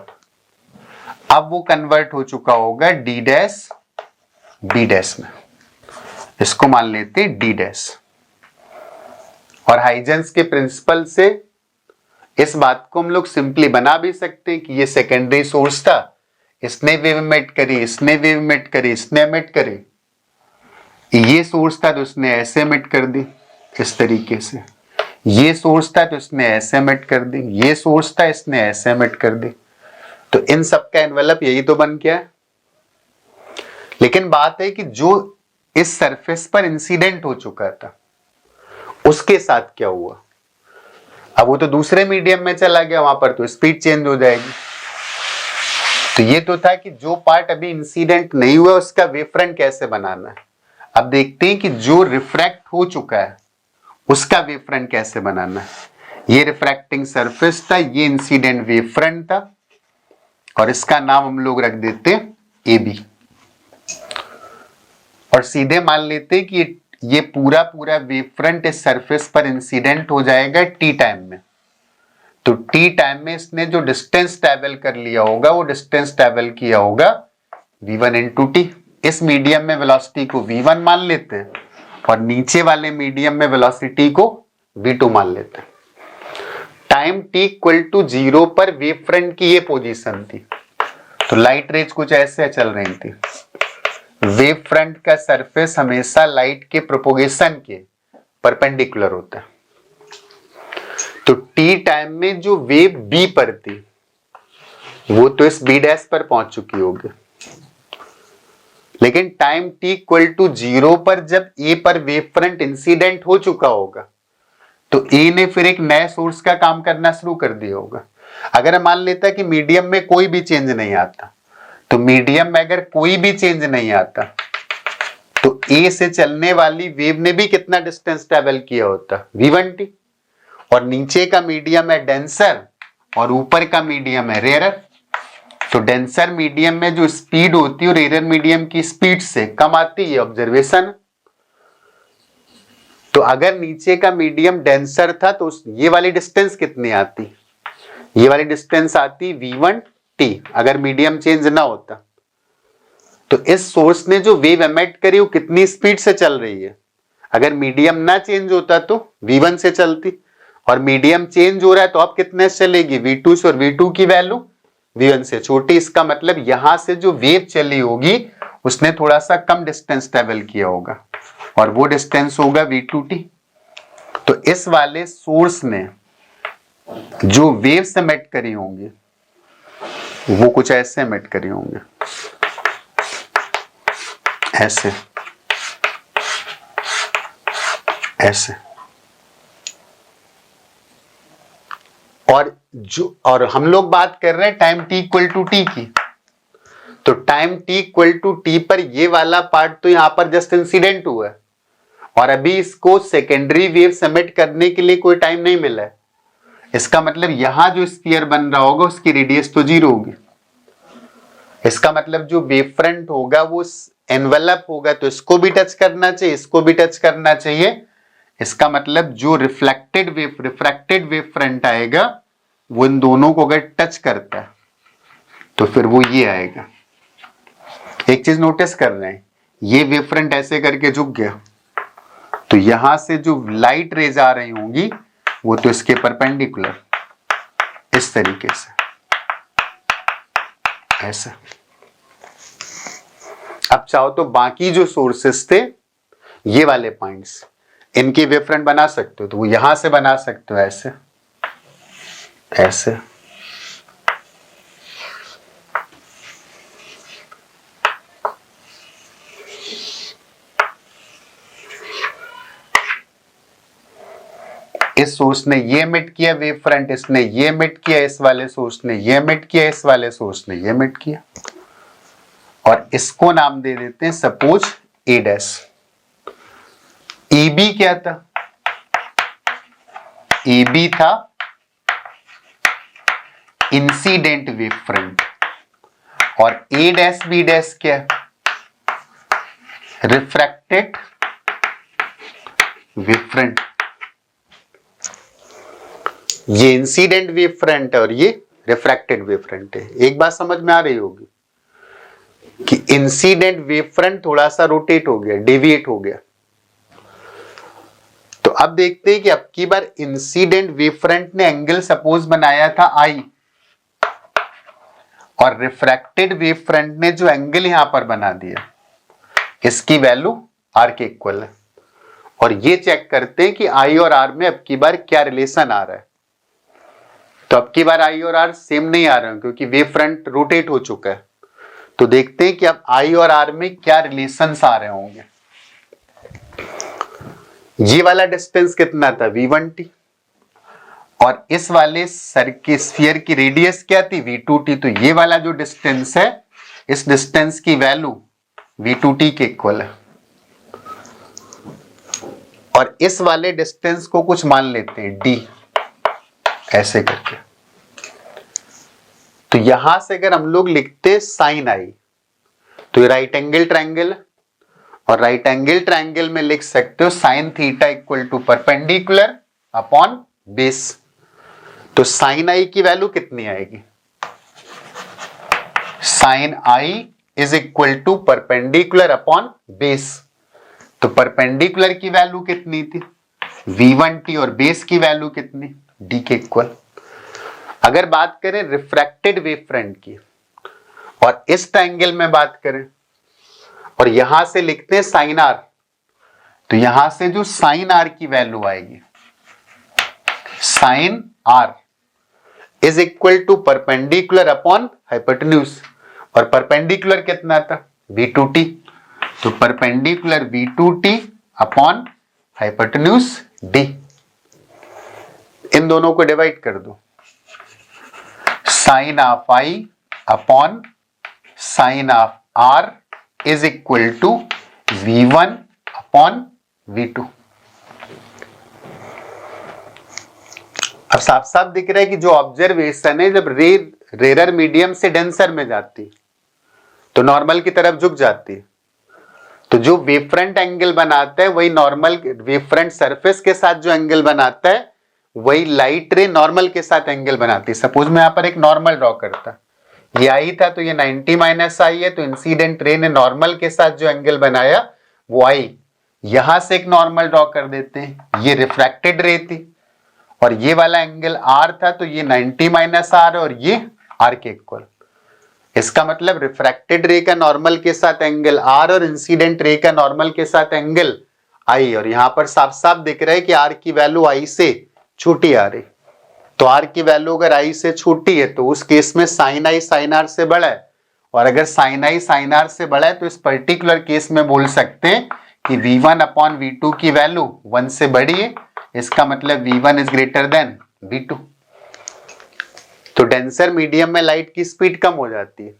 अब वो कन्वर्ट हो चुका होगा डी डैश बी डैश में, इसको मान लेते हैं डी डैश। और हाइजेंस के प्रिंसिपल से इस बात को हम लोग सिंपली बना भी सकते हैं कि ये सेकेंडरी सोर्स था, इसने वेव एमिट करी, इसने वेव एमिट करी, इसने एमिट करी, ये सोर्स था तो इसने ऐसे एमिट कर दी इस तरीके से, ये सोर्स था तो इसने ऐसे एमिट कर दी, ये सोर्स था इसने ऐसे एमिट कर दी। तो इन सब का एनवेलप यही तो बन गया है। लेकिन बात है कि जो इस सरफेस पर इंसिडेंट हो चुका था उसके साथ क्या हुआ। अब वो तो दूसरे मीडियम में चला गया, वहां पर तो स्पीड चेंज हो जाएगी। तो ये तो था कि जो पार्ट अभी इंसिडेंट नहीं हुआ उसका वेव फ्रंट कैसे बनाना है। अब देखते हैं कि जो रिफ्रैक्ट हो चुका है उसका वेव फ्रंट कैसे बनाना है। ये रिफ्रैक्टिंग सरफेस था, ये इंसिडेंट वेव फ्रंट था, और इसका नाम हम लोग रख देते ए बी। और सीधे मान लेते हैं कि ये पूरा पूरा वेव फ्रंट इस सरफेस पर इंसिडेंट हो जाएगा टी टाइम में। तो टी टाइम में इसने जो डिस्टेंस ट्रेवल कर लिया होगा वो डिस्टेंस ट्रेवल किया होगा v1 इंटू टी। इस मीडियम में वेलोसिटी को v1 मान लेते हैं और नीचे वाले मीडियम में वेलोसिटी को v2 मान लेते हैं। टाइम t इक्वल टू 0 पर वेव फ्रंट की ये पोजीशन थी। तो लाइट रेज कुछ ऐसे चल रही थी। वेव फ्रंट का सरफेस हमेशा लाइट के प्रोपोगेशन के परपेंडिकुलर होता है। तो t टाइम में जो वेव b पर थी वो तो इस b डैश पर पहुंच चुकी होगी, लेकिन टाइम t इक्वल टू 0 पर जब a पर वेव फ्रंट इंसिडेंट हो चुका होगा तो a ने फिर एक नए सोर्स का काम करना शुरू कर दिया होगा। अगर मान लेता कि मीडियम में कोई भी चेंज नहीं आता, तो मीडियम में अगर कोई भी चेंज नहीं आता तो a से चलने वाली वेव ने भी कितना डिस्टेंस ट्रेवल किया होता, v1t। और नीचे का मीडियम है डेंसर और ऊपर का मीडियम है रेयरर। तो डेंसर मीडियम में जो स्पीड होती है रेयरर मीडियम की स्पीड से कम आती है, ऑब्जर्वेशन। तो अगर नीचे का मीडियम डेंसर था तो ये वाली डिस्टेंस कितनी आती, ये वाली डिस्टेंस आती v1t अगर मीडियम चेंज ना होता। तो इस सोर्स ने जो वेव एमिट करी वो कितनी स्पीड से चल रही है, अगर मीडियम ना चेंज होता तो v1 से चलती, और मीडियम चेंज हो रहा है तो अब कितने से चलेगी, v2 से, और v2 की वैल्यू v1 से छोटी। इसका मतलब यहां से जो वेव चली होगी उसने थोड़ा सा कम डिस्टेंस ट्रेवल किया होगा और वो डिस्टेंस होगा v2t। तो इस वाले सोर्स ने जो वेव्स एमिट करी होंगी वो कुछ ऐसे एमिट करी होंगे, ऐसे ऐसे। और हम लोग बात कर रहे हैं time t equal to T की। तो time t equal to T पर ये वाला पार्ट तो यहां पर जस्ट इंसिडेंट हुआ है और अभी इसको सेकेंडरी वेव एमिट करने के लिए कोई टाइम नहीं मिला है। इसका मतलब यहां जो स्फीयर बन रहा होगा उसकी रेडियस तो 0 होगी। इसका मतलब जो वेव फ्रंट होगा वो एनवेलप होगा, तो इसको भी टच करना चाहिए, इसको भी टच करना चाहिए। इसका मतलब जो रिफ्रैक्टेड वेव फ्रंट आएगा वो इन दोनों को अगर टच करता है तो फिर वो ये आएगा। एक चीज नोटिस कर रहे हैं, ये वेव फ्रंट ऐसे करके झुक गया तो यहां से जो लाइट रेज आ रही होंगी वो तो इसके परपेंडिकुलर इस तरीके से ऐसा। अब चाहो तो बाकी जो सोर्सेस थे ये वाले पॉइंट्स इनके वेव फ्रंट बना सकते हो, तो वो यहां से बना सकते हो ऐसे ऐसे। इस सोर्स ने ये एमिट किया वेव फ्रंट, इसने ये एमिट किया, इस वाले सोर्स ने ये एमिट किया, इस वाले सोर्स ने ये एमिट किया, और इसको नाम दे देते हैं सपोज ए डैश। ईबी क्या था, ईबी था इंसिडेंट वेव फ्रंट, और ए डैश बी डैश क्या है, रिफ्रैक्टेड वेव फ्रंट। ये इंसिडेंट वेव फ्रंट है और ये रिफ्रैक्टेड वेव फ्रंट है। एक बात समझ में आ रही होगी कि इंसिडेंट वेव फ्रंट थोड़ा सा रोटेट हो गया, डेविएट हो गया। तो अब देखते हैं कि अब की बार इंसिडेंट वेव फ्रंट ने एंगल सपोज बनाया था आई, और रिफ्रैक्टेड वेव फ्रंट ने जो एंगल यहां पर बना दिया इसकी वैल्यू आर के इक्वल है। और ये चेक करते हैं कि आई और आर में अब की बार क्या रिलेशन आ रहा है। तो अब की बार आई और आर सेम नहीं आ रहे हैं क्योंकि वेव फ्रंट रोटेट हो चुका है। तो देखते हैं कि अब आई और आर में क्या रिलेशंस आ रहे होंगे। ये वाला डिस्टेंस कितना था, v1t, और इस वाले स्फीयर की रेडियस क्या थी, v2t। तो ये वाला जो डिस्टेंस है इस डिस्टेंस की वैल्यू v2t के इक्वल है, और इस वाले डिस्टेंस को कुछ मान लेते हैं d, ऐसे करके। तो यहां से अगर हम लोग लिखते साइन आई तो ये राइट एंगल ट्रायंगल है, और राइट एंगल ट्रायंगल में लिख सकते हो sine theta equal to perpendicular upon base. तो साइन आई की वैल्यू कितनी आएगी? Sine I is equal to perpendicular upon base. तो परपेंडिकुलर की वैल्यू कितनी थी? v1t और बेस की वैल्यू कितनी? d के इक्वल। अगर बात करें रिफ्रैक्टेड वेव फ्रंट की और इस ट्रायंगल में बात करें और यहां से लिखते हैं साइन आर, तो यहां से जो साइन आर की वैल्यू आएगी, sine R is equal to perpendicular upon hypotenuse, और परपेंडिकुलर कितना था? v2t। तो perpendicular v2t upon hypotenuse d। इन दोनों को डिवाइड कर दो, sine of I upon sine of R is equal to v1 upon v2। अब साफ साफ दिख रहा है कि जो ऑब्जर्वेशन है, जब रे रेरर मीडियम से डेंसर में जाती तो नॉर्मल की तरफ झुक जाती, तो जो वेव फ्रंट एंगल बनाता है वही नॉर्मल वेव फ्रंट सरफेस के साथ जो एंगल बनाता है वही लाइट रे नॉर्मल के साथ एंगल बनाती है। सपोज मैं यहां पर एक नॉर्मल ड्रॉ करता, ये आई था तो ये 90 माइनस आई है, तो इंसिडेंट रे ने नॉर्मल के साथ जो एंगल बनाया वो आई। यहां से एक नॉर्मल ड्रॉ कर देते हैं, ये रिफ्रैक्टेड रे थी और ये वाला एंगल आर था, तो ये 90 माइनस आर और ये आर के इक्वल। इसका मतलब रिफ्रैक्टेड रे का नॉर्मल के साथ एंगल आर और इंसिडेंट रे का नॉर्मल के साथ एंगल आई, और यहां पर साफ साफ दिख रहा है कि आर की वैल्यू आई से छोटी आ रही। तो आर की वैल्यू अगर आई से छोटी है तो उस केस में साइन आई साइन आर से बड़ा है, और अगर साइन आई साइन आर से बड़ा है तो इस पर्टिकुलर केस में बोल सकते हैं कि v1 अपॉन v2 की वैल्यू 1 से बड़ी है। इसका मतलब v1 is greater than v2। तो डेंसर मीडियम में लाइट की स्पीड कम हो जाती है।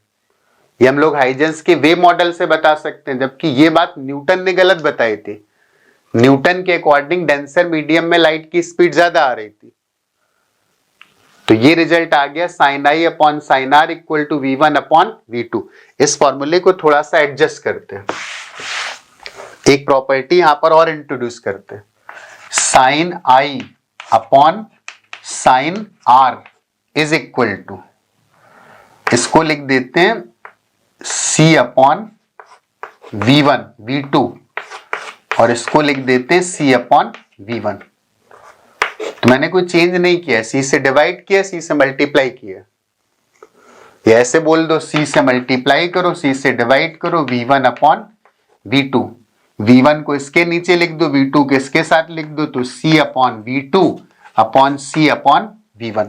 ये हम लोग हाइजेंस के वेव मॉडल से बता सकते हैं, जबकि ये बात न्यूटन ने गलत बताई थी। न्यूटन के अकॉर्डिंग डेंसर मीडियम में लाइट की स्पीड ज्यादा आ रही थी। तो ये रिजल्ट आ गया sine I upon sine R equal to v1 upon v2। इस फॉर्मूले को थोड़ा सा एडजस्ट करते हैं, एक प्रॉपर्टी यहां पर और इंट्रोड्यूस करते हैं, sine I upon sine R is equal to, इसको लिख देते हैं c अपॉन v1 v2, और इसको लिख देते हैं c अपॉन v1। तो मैंने कोई चेंज नहीं किया, c से डिवाइड किया, c से मल्टीप्लाई किया। या ऐसे बोल दो, c से मल्टीप्लाई करो, c से डिवाइड करो, v1 अपॉन v2। v1 को इसके नीचे लिख दो, v2 को इसके साथ लिख दो, तो c upon v2 upon c upon v1।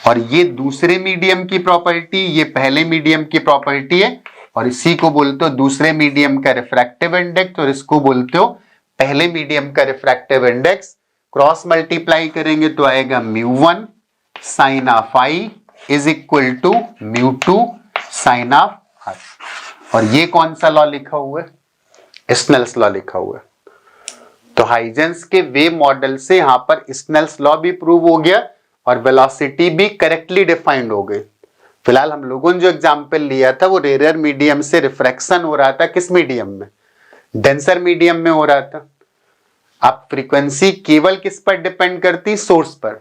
और ये दूसरे मीडियम की प्रॉपर्टी, ये पहले मीडियम की प्रॉपर्टी है, और इसी को बोलते हो दूसरे मीडियम का रिफ्रैक्टिव इंडेक्स, और इसको बोलते हो पहले मीडियम का रिफ्रैक्टिव इंडेक्स। क्रॉस मल्टीप्लाई करेंगे तो आएगा μ1 sine of I is equal to μ2 sine of R. और ये कौन सा लॉ लिखा हुआ है? स्नेल्स लॉ लिखा हुआ है। तो हाइजेंस के वेव मॉडल से यहां पर स्नेल्स लॉ भी प्रूव हो गया और वेलोसिटी भी करेक्टली डिफाइंड हो गई। फिलहाल हम लोगों ने जो एग्जांपल लिया था वो रेयर मीडियम से रिफ्रैक्शन हो रहा था, किस मीडियम में? डेंसर मीडियम में हो रहा था। अब फ्रीक्वेंसी केवल किस पर डिपेंड करती? सोर्स पर।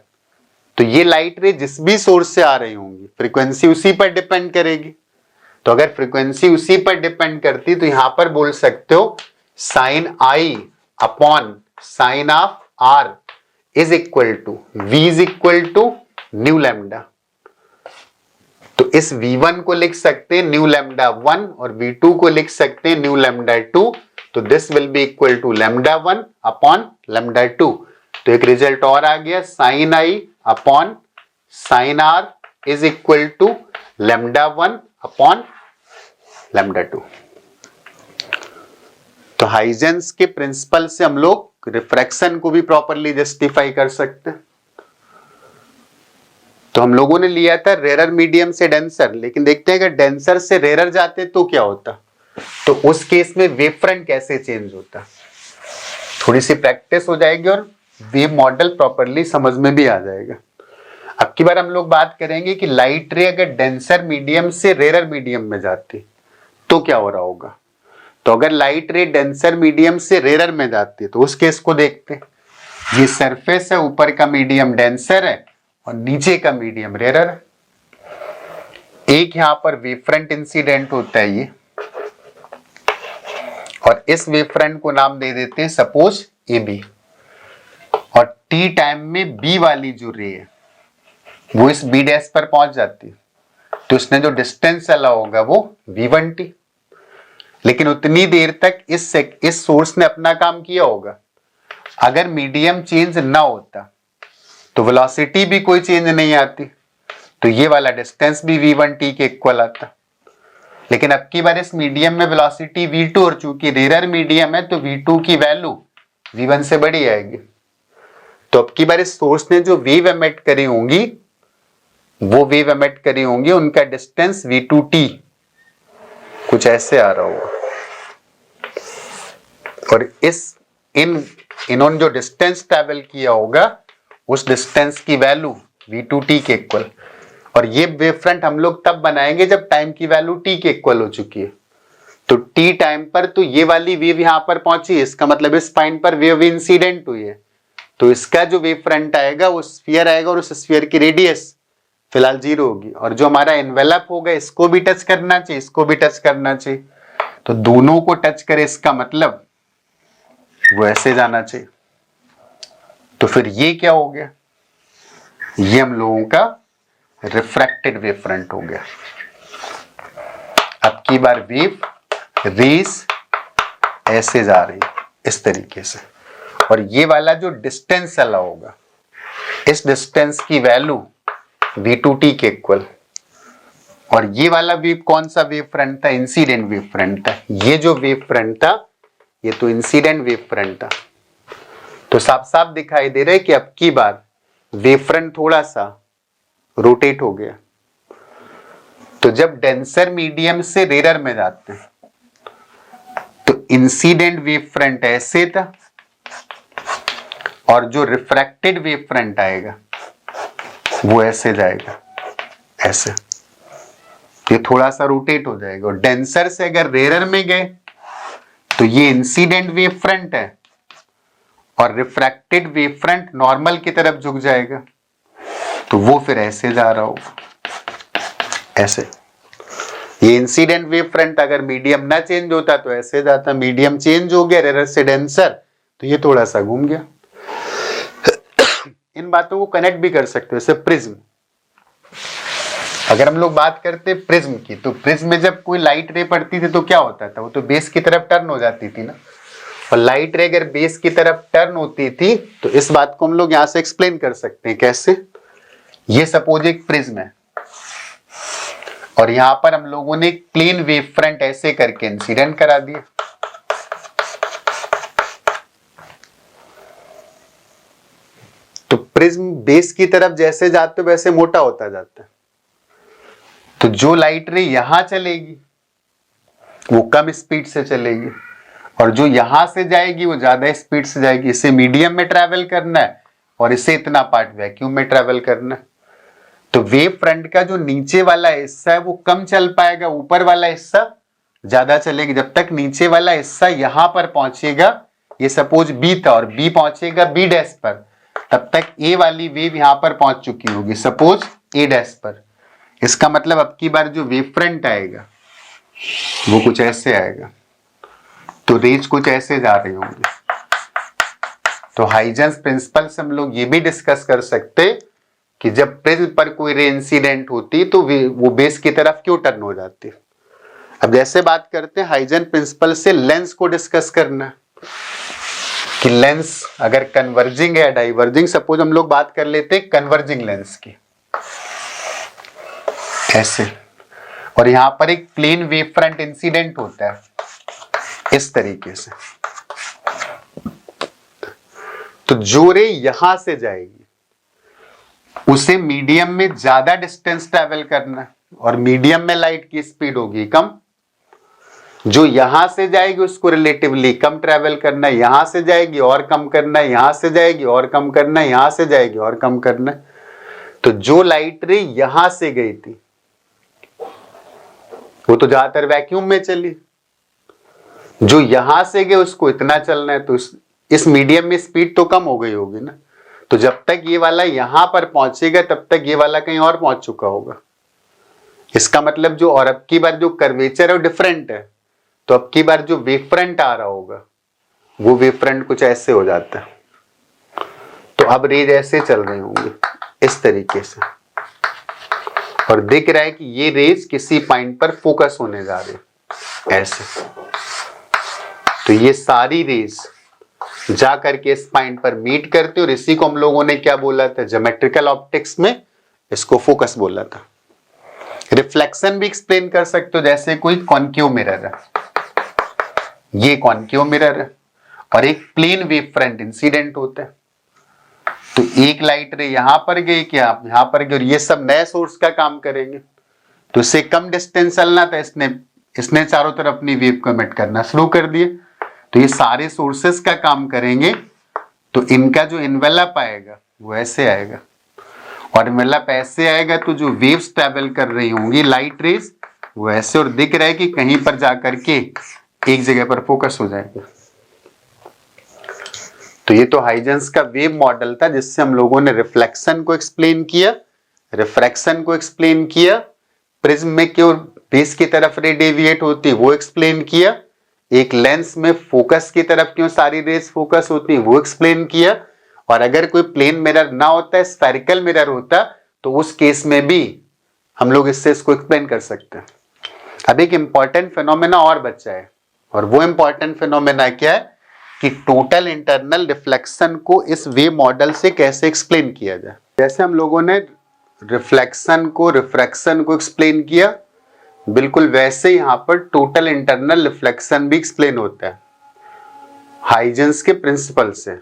तो ये लाइट रे जिस भी सोर्स से आ रही होंगी फ्रीक्वेंसी उसी पर डिपेंड करेगी। तो अगर फ्रीक्वेंसी उसी पर डिपेंड करती तो यहां पर बोल सकते हो sine I upon sine of R is equal to v is equal to nu lambda. तो इस v1 को लिख सकते हैं न्यू लैम्डा 1 और v2 को लिख सकते हैं न्यू लैम्डा 2। तो this will be equal to lambda 1 upon lambda 2। तो एक रिजल्ट और आ गया, sine I upon sine R is equal to lambda 1 upon lambda 2। तो हाइजेंस के प्रिंसिपल से हम लोग रिफ्रैक्शन को भी प्रॉपरली जस्टिफाई कर सकते हैं। तो हम लोगों ने लिया था रेरर मीडियम से डेंसर, लेकिन देखते हैं अगर डेंसर से रेरर जाते तो क्या होता, तो उस केस में वेव फ्रंट कैसे चेंज होता। थोड़ी सी प्रैक्टिस हो जाएगी और वेव मॉडल प्रॉपरली समझ में भी आ जाएगा। अब की बार हम लोग बात करेंगे कि लाइट रे अगर डेंसर मीडियम से रेरर मीडियम में जाती तो क्या हो रहा होगा। तो तो अगर लाइट रे डेंसर मीडियम से रेयर में जाती है तो उस केस को देखते हैं। ये सरफेस है, ऊपर का मीडियम डेंसर है और नीचे का मीडियम रेयर है। एक यहां पर वेव फ्रंट इंसिडेंट होता है ये, और इस वेव फ्रंट को नाम दे देते हैं सपोज ए बी, और टी टाइम में बी वाली जो रे है वो इस बी डैश पर पहुंच जाती है, तो इसने जो डिस्टेंस चला होगा वो v1t। लेकिन उतनी देर तक इस सोर्स ने अपना काम किया होगा। अगर मीडियम चेंज ना होता तो वेलोसिटी भी कोई चेंज नहीं आती, तो ये वाला डिस्टेंस भी v1t के इक्वल आता। लेकिन अब की बार इस मीडियम में वेलोसिटी v2, और चूंकि रेयर मीडियम है तो v2 की वैल्यू v1 से बड़ी आएगी। तो अब की बार इस सोर्स ने जो वेव एमिट करी होंगी वो वेव एमिट करी होंगी, उनका डिस्टेंस v2t कुछ ऐसे आ रहा होगा, और इन्होंने जो डिस्टेंस ट्रैवल किया होगा उस डिस्टेंस की वैल्यू v2t के इक्वल। और ये वेव फ्रंट हम लोग तब बनाएंगे जब टाइम की वैल्यू t के इक्वल हो चुकी है। तो t टाइम पर तो ये वाली वेव यहां पर पहुंची है, इसका मतलब इस पॉइंट पर वेव इंसिडेंट हुई है, तो इसका जो वेव फ्रंट आएगा वो स्फीयर आएगा, और उस स्फीयर की रेडियस फिलहाल 0 होगी। और जो हमारा एनवेलप होगा इसको भी टच करना चाहिए, इसको भी टच करना चाहिए, तो दोनों को टच करे इसका मतलब वो ऐसे जाना चाहिए। तो फिर ये क्या हो गया, ये हम लोगों का रिफ्रैक्टेड वेव फ्रंट हो गया। अब की बार वेव रेस ऐसे जा रही इस तरीके से, और ये वाला जो डिस्टेंस चला होगा इस डिस्टेंस की वैल्यू v2t के इक्वल। और ये वाला वेव कौन सा वेव फ्रंट था, इंसिडेंट वेव फ्रंट था। ये जो वेव फ्रंट था ये तो इंसिडेंट वेव फ्रंट था। तो साफ साफ दिखाई दे रहा है कि अब की बार वेव फ्रंट थोड़ा सा रोटेट हो गया। तो जब डेंसर मीडियम से रेयर में जाते हैं तो इंसिडेंट वेव फ्रंट ऐसे था, और जो रिफ्रैक्टेड वेव फ्रंट आएगा वो ऐसे जाएगा, ऐसे। ये थोड़ा सा रोटेट हो जाएगा। और डेंसर से अगर रेयर में गए तो ये इंसिडेंट वेव फ्रंट है, और रिफ्रैक्टेड वेव फ्रंट नॉर्मल की तरफ झुक जाएगा, तो वो फिर ऐसे जा रहा होगा, ऐसे। ये इंसिडेंट वेव फ्रंट अगर मीडियम ना चेंज होता तो ऐसे जाता, मीडियम चेंज हो गया रेयर से डेंसर, तो ये थोड़ा सा घूम गया। इन बातों को कनेक्ट भी कर सकते हो, जैसे प्रिज्म। अगर हम लोग बात करते प्रिज्म की, तो प्रिज्म में जब कोई लाइट रे पड़ती थी तो क्या होता था, वो तो बेस की तरफ टर्न हो जाती थी ना। और लाइट रे अगर बेस की तरफ टर्न होती थी तो इस बात को हम लोग यहां से एक्सप्लेन कर सकते हैं। कैसे, ये सपोज एक प्रिज्म है, और यहां पर हम लोगों ने एक प्लेन वेव फ्रंट ऐसे करके इंसिडेंट करा दिया। तो प्रिज्म बेस की तरफ जैसे जाते वैसे मोटा होता जाता है, तो जो लाइट रे यहां चलेगी वो कम स्पीड से चलेगी, और जो यहां से जाएगी वो ज्यादा स्पीड से जाएगी। इसे मीडियम में ट्रैवल करना है और इसे इतना पार्ट वैक्यूम में ट्रैवल करना है। तो वेव फ्रंट का जो नीचे वाला हिस्सा है वो कम चल पाएगा, ऊपर वाला हिस्सा ज्यादा चलेगा। जब तक नीचे वाला हिस्सा यहां पर पहुंचेगा, ये सपोज बी था और बी पहुंचेगा बी डैश पर, तब तक ए वाली वेव यहां पर पहुंच चुकी होगी सपोज ए डैश पर। इसका मतलब अब की बार जो वेव फ्रंट आएगा वो कुछ ऐसे आएगा, तो रेज कुछ ऐसे जा रही होंगी। तो हाइजेंस प्रिंसिपल से हम लोग ये भी डिस्कस कर सकते कि जब प्रिज्म पर कोई रे इंसिडेंट होती तो वो बेस की तरफ क्यों टर्न हो जाती। अब जैसे बात करते हैं हाइजेंस प्रिंसिपल से लेंस को डिस्कस करना, कि लेंस अगर कन्वर्जिंग है या डाइवर्जिंग। सपोज हम लोग बात कर लेते हैं कन्वर्जिंग लेंस की, ऐसे, और यहां पर एक प्लेन वेव फ्रंट इंसिडेंट होता है इस तरीके से। तो जो रे यहां से जाएगी उसे मीडियम में ज्यादा डिस्टेंस ट्रैवल करना है, और मीडियम में लाइट की स्पीड होगी कम। जो यहां से जाएगी उसको रिलेटिवली कम ट्रैवल करना है, यहां से जाएगी और कम करना है, यहां से जाएगी और कम करना है, यहां से जाएगी और कम करना है। तो जो लाइट रे यहां से गई थी वो तो ज्यादातर वैक्यूम में चली, जो यहां से गए उसको इतना चलना है, तो इस मीडियम में स्पीड तो कम हो गई होगी ना। तो जब तक ये वाला यहां पर पहुंचेगा तब तक ये वाला कहीं और पहुंच चुका होगा। इसका मतलब जो, और अब की बार जो कर्वेचर है वो डिफरेंट है, तो अब की बार जो वेव फ्रंट आ रहा होगा वो वेव फ्रंट कुछ ऐसे हो जाता है। तो अब रेज ऐसे चल रहे होंगे इस तरीके से, और दिख रहा है कि ये रेज किसी पॉइंट पर फोकस होने जा रही है ऐसे। तो ये सारी रेज जा करके इस पॉइंट पर मीट करते, और इसी को हम लोगों ने क्या बोला था ज्योमेट्रिकल ऑप्टिक्स में, इसको फोकस बोला था। रिफ्लेक्शन भी एक्सप्लेन कर सकते हो, जैसे कोई कॉन्केव मिरर है, ये कॉन्केव मिरर है और एक प्लेन वेव फ्रंट इंसिडेंट होता है। तो एक लाइट रे यहां पर गई, क्या यहां पर गई, और ये सब नए सोर्स का काम करेंगे। तो इससे कम डिस्टेंस चलना था, इसने चारों तरफ अपनी वेव को एमिट करना शुरू कर दिए। तो ये सारे सोर्सेस का काम करेंगे, तो इनका जो एनवेलप आएगा वो ऐसे आएगा, और एनवेलप ऐसे आएगा तो जो वेव्स ट्रेवल कर रही होंगी लाइट रेज वो ऐसे, और दिख रहा है कि कहीं पर जाकर के एक जगह पर फोकस हो जाएगा। तो ये तो हाइजेंस का वेव मॉडल था, जिससे हम लोगों ने रिफ्लेक्शन को एक्सप्लेन किया, रिफ्रैक्शन को एक्सप्लेन किया, प्रिज्म में क्यों बेस की तरफ रे डेविएट होती वो एक्सप्लेन किया, एक लेंस में फोकस की तरफ क्यों सारी रेज फोकस होती वो एक्सप्लेन किया, और अगर कोई प्लेन मिरर ना होता, स्फेरिकल मिरर होता, तो उस केस में भी हम लोग इसको एक्सप्लेन कर सकते हैं। अब एक इंपॉर्टेंट फिनोमेना और बचा है, और वो इंपॉर्टेंट फिनोमेना क्या है कि टोटल इंटरनल रिफ्लेक्शन को इस वेव मॉडल से कैसे एक्सप्लेन किया जाए। जैसे हम लोगों ने रिफ्लेक्शन को रिफ्रैक्शन को एक्सप्लेन किया, बिल्कुल वैसे यहां पर टोटल इंटरनल रिफ्लेक्शन भी एक्सप्लेन होता है हाइजेंस के प्रिंसिपल से।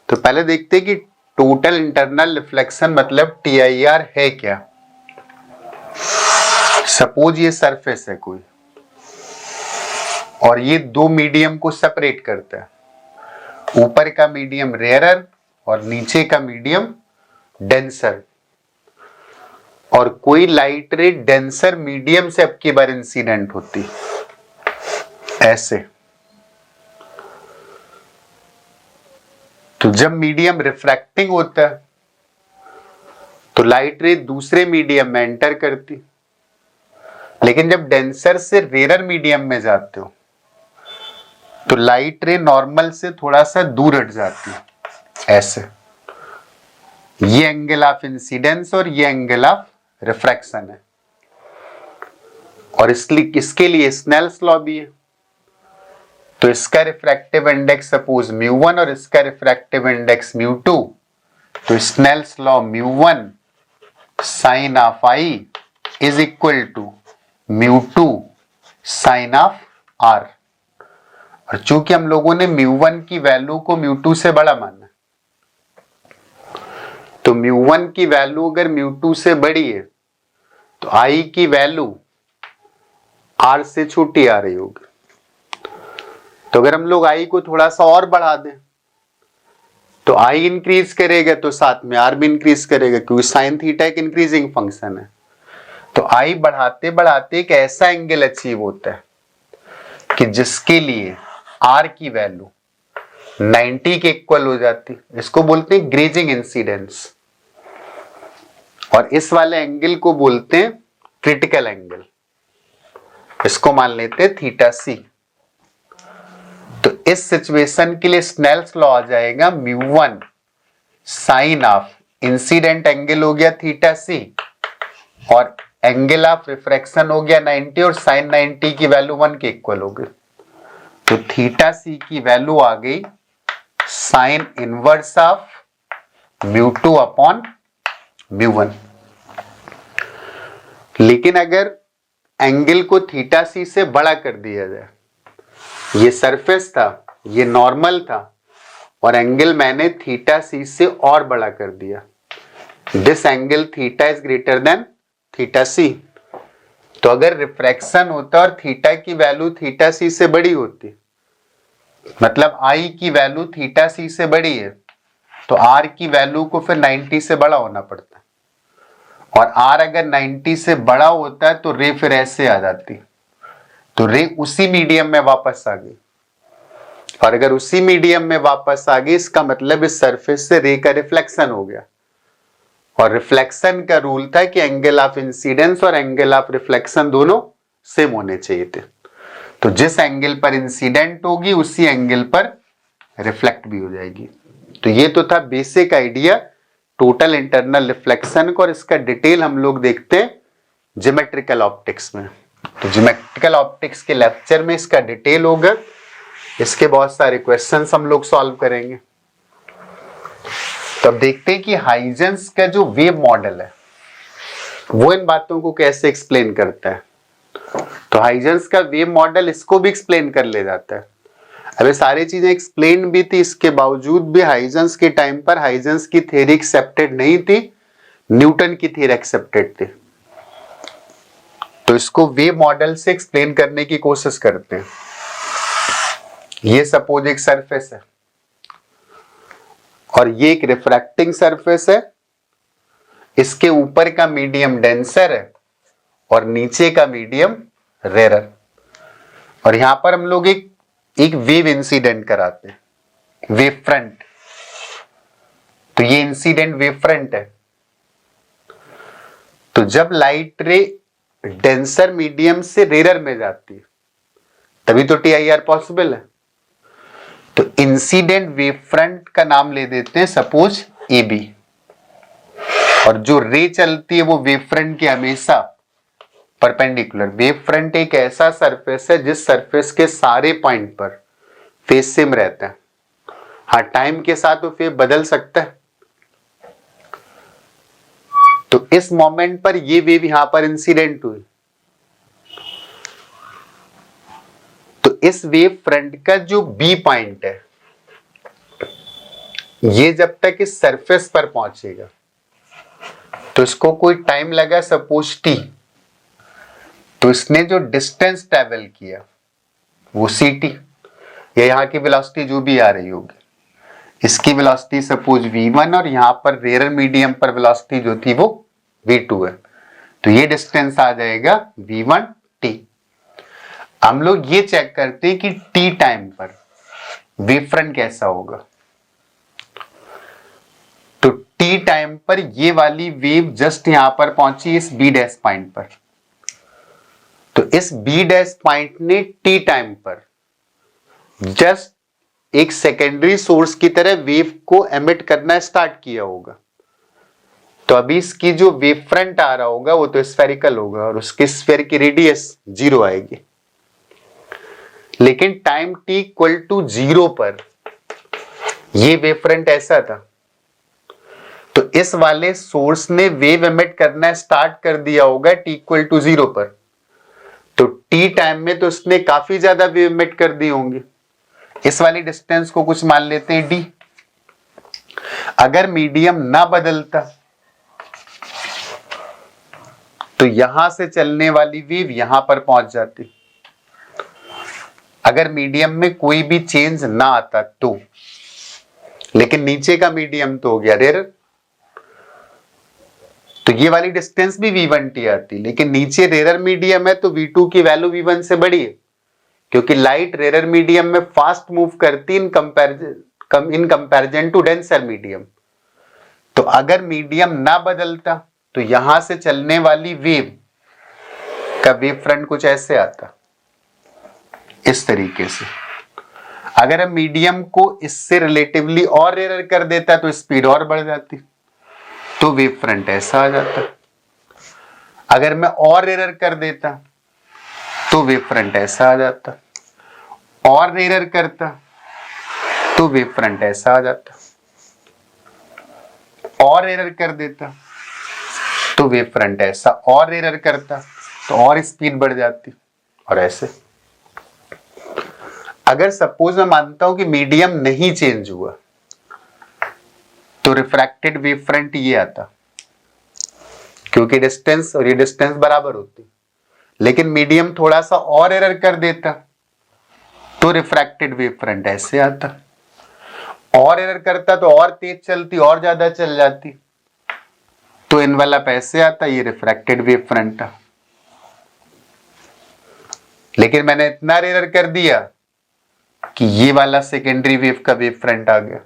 तो पहले देखते हैं कि टोटल इंटरनल रिफ्लेक्शन मतलब TIR है क्या। सपोज ये सरफेस है कोई, और ये दो मीडियम को सेपरेट करता है, ऊपर का मीडियम रेयरर और नीचे का मीडियम डेंसर, और कोई लाइट रे डेंसर मीडियम से अब की बार इंसिडेंट होती ऐसे। तो जब मीडियम रिफ्रैक्टिंग होता है तो लाइट रे दूसरे मीडियम में एंटर करती, लेकिन जब डेंसर से रेयरर मीडियम में जाते हो तो लाइट रे नॉर्मल से थोड़ा सा दूर हट जाती है ऐसे। ये एंगल ऑफ इंसिडेंस और ये एंगल ऑफ रिफ्रैक्शन है, और इसके लिए स्नेल्स लॉ भी है। तो इसका रिफ्रैक्टिव इंडेक्स सपोज μ1 और इसका रिफ्रैक्टिव इंडेक्स μ2, तो Snell's law μ1 sine of I is equal to μ2 sine of R। और चूंकि हम लोगों ने μ1 की वैल्यू को μ2 से बड़ा माना, तो μ1 की वैल्यू अगर μ2 से बड़ी है तो I की वैल्यू R से छोटी आ रही होगी। तो अगर हम लोग I को थोड़ा सा और बढ़ा दें तो I इंक्रीज करेगा तो साथ में R भी इंक्रीज करेगा, क्योंकि साइन थीटा एक इंक्रीजिंग फंक्शन है। तो I बढ़ाते बढ़ाते एक ऐसा एंगल अचीव होता है कि जिसके लिए R की वैल्यू 90 के इक्वल हो जाती, इसको बोलते हैं ग्रेजिंग इंसिडेंस, और इस वाले एंगल को बोलते हैं क्रिटिकल एंगल, इसको मान लेते हैं थीटा C। तो इस सिचुएशन के लिए स्नेल्स लॉ आ जाएगा μ1 साइन ऑफ इंसिडेंट एंगल हो गया थीटा C, और एंगल ऑफ रिफ्रैक्शन हो गया 90, और साइन 90 की वैल्यू 1 के इक्वल हो गई। तो थीटा C की वैल्यू आ गई साइन इनवर्स ऑफ μ2 अपॉन μ1। लेकिन अगर एंगल को थीटा C से बड़ा कर दिया जाए, ये सरफेस था, ये नॉर्मल था, और एंगल मैंने थीटा C से और बड़ा कर दिया, this angle theta is greater than theta C। तो अगर रिफ्रैक्शन होता और थीटा की वैल्यू थीटा C से बड़ी होती, मतलब I की वैल्यू थीटा C से बड़ी है, तो R की वैल्यू को फिर 90 से बड़ा होना पड़ता, और R अगर 90 से बड़ा होता है तो रे फिर ऐसे आ जाती, तो रे उसी मीडियम में वापस आ गई, और अगर उसी मीडियम में वापस आ गई इसका मतलब इस सरफेस से रे का रिफ्लेक्शन हो गया। और रिफ्लेक्शन का रूल था कि एंगल ऑफ इंसिडेंस और एंगल ऑफ रिफ्लेक्शन दोनों सेम होने चाहिए थे। तो जिस एंगल पर इंसिडेंट होगी उसी एंगल पर रिफ्लेक्ट भी हो जाएगी। तो ये तो था basic idea total internal reflection का, और इसका डिटेल हम लोग देखते हैं ज्योमेट्रिकल ऑप्टिक्स में। तो ज्योमेट्रिकल ऑप्टिक्स के लेक्चर में इसका डिटेल होगा, इसके बहुत सारे क्वेश्चंस हम लोग सॉल्व करेंगे। तो अब देखते हैं कि हाइजेंस का जो वेव मॉडल है वो इन बातों को कैसे एक्सप्लेन करता है। तो हाइजेंस का वेव मॉडल इसको भी एक्सप्लेन कर ले जाता है। अब ये सारी चीजें एक्सप्लेन भी थी, इसके बावजूद भी हाइजेंस के टाइम पर हाइजेंस की थ्योरी एक्सेप्टेड नहीं थी, न्यूटन की थ्योरी एक्सेप्टेड थी। तो इसको वेव मॉडल से एक्सप्लेन करने की कोशिश करते हैं। ये सपोज एक सरफेस है और ये एक रिफ्रैक्टिंग सरफेस है, इसके ऊपर का मीडियम डेंसर है और नीचे का मीडियम रेरर, और यहां पर हम लोग एक वेव इंसिडेंट कराते हैं, वेव फ्रंट। तो ये इंसिडेंट वेव फ्रंट है। तो जब लाइट रे डेंसर मीडियम से रेरर में जाती है तभी तो TIR पॉसिबल है। तो इंसिडेंट वेव फ्रंट का नाम ले देते हैं सपोज AB, और जो रे चलती है वो वेव फ्रंट के हमेशा परपेंडिकुलर। वेव फ्रंट एक ऐसा सरफेस है जिस सरफेस के सारे पॉइंट पर फेज सेम रहता है। हाँ, टाइम के साथ वो फेज बदल सकता है। तो इस मोमेंट पर ये वेव यहां पर इंसिडेंट हुई, तो इस वेव फ्रंट का जो B पॉइंट है ये जब तक इस सरफेस पर पहुंचेगा तो इसको कोई टाइम लगा सपोज T, तो इसने जो डिस्टेंस ट्रेवल किया वो CT, या यहां की वेलोसिटी जो भी आ रही होगी, इसकी वेलोसिटी सपोज V1 और यहां पर रेरर मीडियम पर वेलोसिटी जो थी वो V2 है। तो ये डिस्टेंस आ जाएगा V1T। हम लोग ये चेक करते हैं कि T टाइम पर वेव फ्रंट कैसा होगा। तो T टाइम पर ये वाली वेव जस्ट यहां पर पहुंची इस B डैश पॉइंट पर, तो इस B डैश पॉइंट ने T टाइम पर जस्ट एक सेकेंडरी सोर्स की तरह वेव को एमिट करना स्टार्ट किया होगा। तो अभी इसकी जो वेव फ्रंट आ रहा होगा वो तो स्फेरिकल होगा और उसके स्फीयर की रेडियस 0 आएगी। लेकिन टाइम T इक्वल टू 0 पर ये वेव फ्रंट ऐसा था, तो इस वाले सोर्स ने वेव एमिट करना स्टार्ट कर दिया होगा T इक्वल टू 0 पर। तो T टाइम में तो उसने काफी ज्यादा वेव एमिट कर दी होंगी। इस वाली डिस्टेंस को कुछ मान लेते हैं D। अगर मीडियम ना बदलता तो यहां से चलने वाली वेव यहां पर पहुंच जाती। अगर मीडियम में कोई भी चेंज ना आता तो, लेकिन नीचे का मीडियम तो हो गया रेरर, तो ये वाली डिस्टेंस भी V1T आती, लेकिन नीचे रेरर मीडियम है तो V2 की वैल्यू V1 से बड़ी है, क्योंकि लाइट रेरर मीडियम में फास्ट मूव करती in comparison to denser medium. तो अगर मीडियम ना बदलता तो यहां से चलने वाली वेव का वेव फ्रंट कुछ ऐसे आता, इस तरीके से। अगर हम मीडियम को इससे रिलेटिवली और रेरर कर देता तो स्पीड और बढ़ जाती, तो वेव फ्रंट ऐसा आ जाता। अगर मैं और रेरर कर देता तो वेव फ्रंट ऐसा आ जाता, और रेरर करता तो वेव फ्रंट ऐसा आ जाता, और रेरर कर देता तो वेव फ्रंट ऐसा, और रेरर करता तो और स्पीड बढ़ जाती, और ऐसे। अगर सपोज मैं मानता हूं कि मीडियम नहीं चेंज हुआ तो रिफ्रैक्टेड वेव फ्रंट ये आता, क्योंकि डिस्टेंस और ये डिस्टेंस बराबर होती। लेकिन मीडियम थोड़ा सा और एरर कर देता तो रिफ्रैक्टेड वेव फ्रंट ऐसे आता, और एरर करता तो और तेज चलती, और ज्यादा चल जाती, तो इनवेलप ऐसे आता, ये रिफ्रैक्टेड वेव फ्रंट था। लेकिन मैंने इतना रेयर कर दिया कि ये वाला सेकेंडरी वेव का वेव फ्रंट आ गया,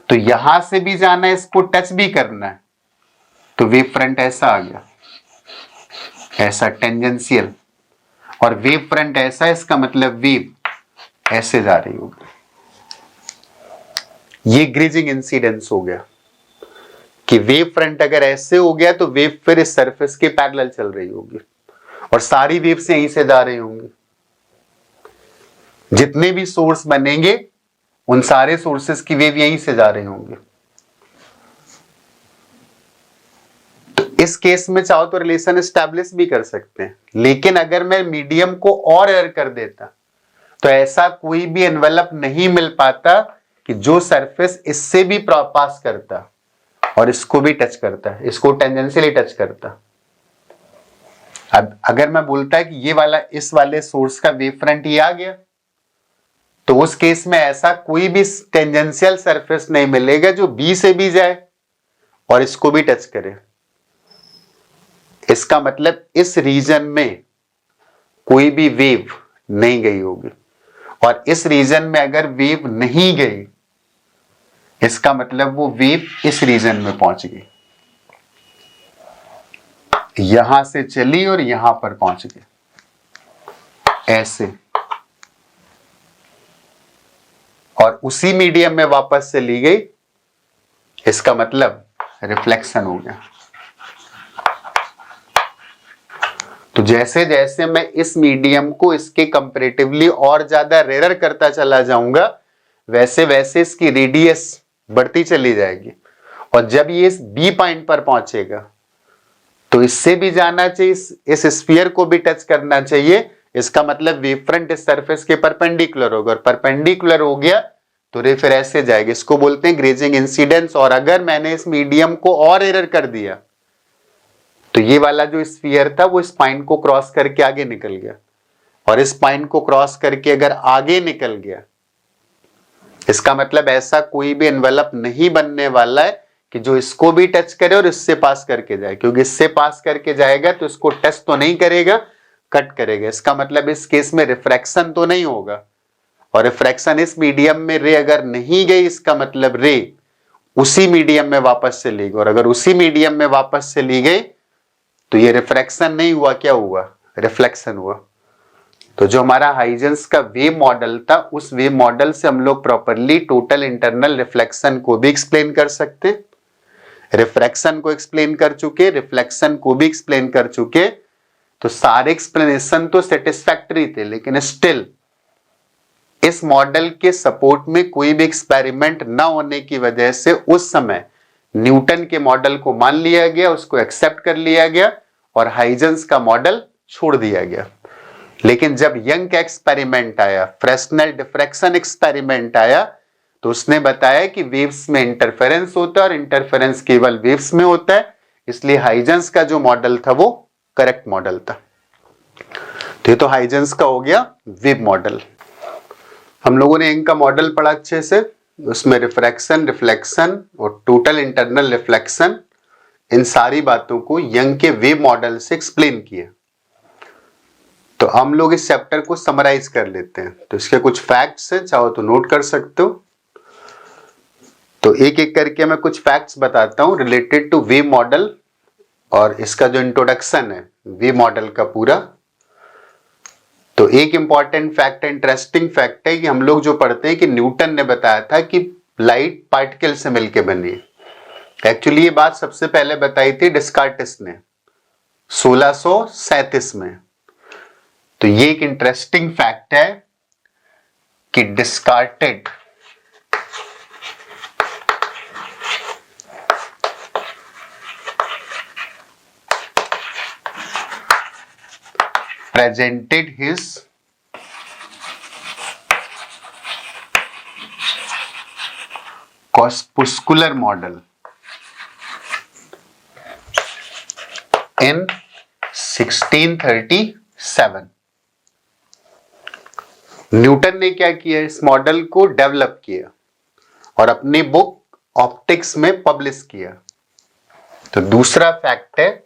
तो यहां से भी जाना है, इसको टच भी करना है, तो वेव फ्रंट ऐसा आ गया, ऐसा टेंजेंशियल, और वेव फ्रंट ऐसा, इसका मतलब वेव ऐसे जा रही होगी। ये ग्रेजिंग इंसिडेंस हो गया कि वेव फ्रंट अगर ऐसे हो गया तो वेव फिर इस सरफेस के पैरेलल चल रही होगी और सारी वेव्स यहीं से जा रही होंगी। जितने भी सोर्स बनेंगे उन सारे सोर्सेस की वेव यहीं से जा रही होंगी। तो इस केस में चाहो तो रिलेशन एस्टैब्लिश भी कर सकते हैं, लेकिन अगर मैं मीडियम को और एयर कर देता तो ऐसा कोई भी एनवेलप नहीं मिल पाता कि जो सरफेस इससे भी पास करता और इसको भी टच करता है, इसको टेंजेंशियली टच करता। अब अगर मैं बोलता है कि ये वाला इस वाले सोर्स का वेव फ्रंट ही आ गया, तो उस केस में ऐसा कोई भी टेंजेंशियल सरफेस नहीं मिलेगा जो बी से भी जाए और इसको भी टच करे। इसका मतलब इस रीजन में कोई भी वेव नहीं गई होगी, और इस रीजन में अगर वेव नहीं गई, इसका मतलब वो वेव इस रीजन में पहुंच गई, यहां से चली और यहां पर पहुंच गई, ऐसे, और उसी मीडियम में वापस से ली गई, इसका मतलब रिफ्लेक्शन हो गया। तो जैसे जैसे मैं इस मीडियम को इसके कंपैरेटिवली और ज्यादा रेयर करता चला जाऊंगा, वैसे वैसे इसकी रेडियस बढ़ती चली जाएगी, और जब ये इस बी पॉइंट पर पहुंचेगा तो इससे भी जाना चाहिए, इस स्फीयर को भी टच करना चाहिए। इसका मतलब वेव फ्रंट इस सरफेस के परपेंडिकुलर होगा, और परपेंडिकुलर हो गया तो रे फिर ऐसे जाएगी, इसको बोलते हैं ग्रेजिंग इंसिडेंस। और अगर मैंने इस मीडियम को और एरर कर दिया तो ये वाला जो स्फीयर था वो इस पॉइंट को क्रॉस करके आगे निकल गया, और इस पॉइंट को क्रॉस करके अगर आगे निकल गया, इसका मतलब ऐसा कोई भी एनवेलप नहीं बनने वाला है कि जो इसको भी टच करे और इससे पास करके जाए, क्योंकि इससे पास करके जाएगा तो इसको टच तो नहीं करेगा, कट करेगा। इसका मतलब इस केस में रिफ्रैक्शन तो नहीं होगा, और रिफ्रैक्शन इस मीडियम में रे अगर नहीं गई, इसका मतलब रे उसी मीडियम में वापस से ली गई, और अगर उसी मीडियम में वापस से ली गई तो ये रिफ्रैक्शन नहीं हुआ, क्या हुआ, रिफ्लेक्शन हुआ। तो जो हमारा हाइजेंस का वेव मॉडल था, उस वेव मॉडल से हम लोग प्रॉपरली टोटल इंटरनल रिफ्लेक्शन को भी एक्सप्लेन कर सकते, रिफ्रैक्शन को एक्सप्लेन कर चुके, रिफ्लेक्शन को भी एक्सप्लेन कर चुके। तो सारे एक्सप्लेनेशन तो सेटिस्फैक्टरी थे, लेकिन स्टिल इस मॉडल के सपोर्ट में कोई भी एक्सपेरिमेंट ना होने की वजह से उस समय न्यूटन के मॉडल को मान लिया गया, उसको एक्सेप्ट कर लिया गया, और हाइजेंस का मॉडल छोड़ दिया गया। लेकिन जब यंग का एक्सपेरिमेंट आया, फ्रेस्नेल डिफ्रैक्शन एक्सपेरिमेंट आया, तो उसने बताया कि वेव्स में इंटरफेरेंस होता है, और इंटरफेरेंस केवल वेव्स में होता है, इसलिए हाइजेंस का जो मॉडल था वो करेक्ट मॉडल था। तो ये तो हाइजेंस का हो गया वेव मॉडल। हम लोगों ने यंग का मॉडल पढ़ा अच्छे से, उसमें रिफ्रैक्शन, रिफ्लेक्शन और टोटल इंटरनल रिफ्लेक्शन, इन सारी बातों को यंग के वेव मॉडल से एक्सप्लेन किया। तो हम लोग इस चैप्टर को समराइज कर लेते हैं। तो इसके कुछ फैक्ट्स हैं, चाहो तो नोट कर सकते हो। तो एक एक करके मैं कुछ फैक्ट्स बताता हूं रिलेटेड टू वेव मॉडल, और इसका जो इंट्रोडक्शन है वेव मॉडल का पूरा। तो एक इंपॉर्टेंट फैक्ट है, इंटरेस्टिंग फैक्ट है, कि हम लोग जो पढ़ते हैं कि न्यूटन ने बताया था कि लाइट पार्टिकल से मिलकर बनी है। एक्चुअली ये बात सबसे पहले बताई थी डिस्कार्टिस ने 1637 में। तो ये एक इंटरेस्टिंग फैक्ट है कि डिस्कार्टेड presented his corpuscular model in 1637। Newton ने क्या किया, इस मॉडल को डेवलप किया और अपनी बुक ऑप्टिक्स में पब्लिश किया। तो दूसरा फैक्ट है,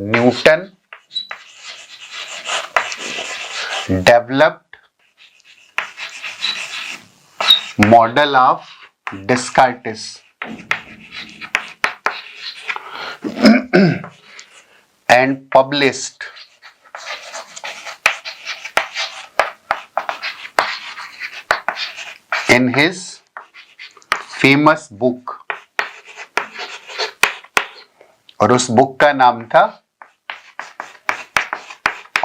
Newton developed model of Descartes and published in his famous book, और उस बुक का नाम था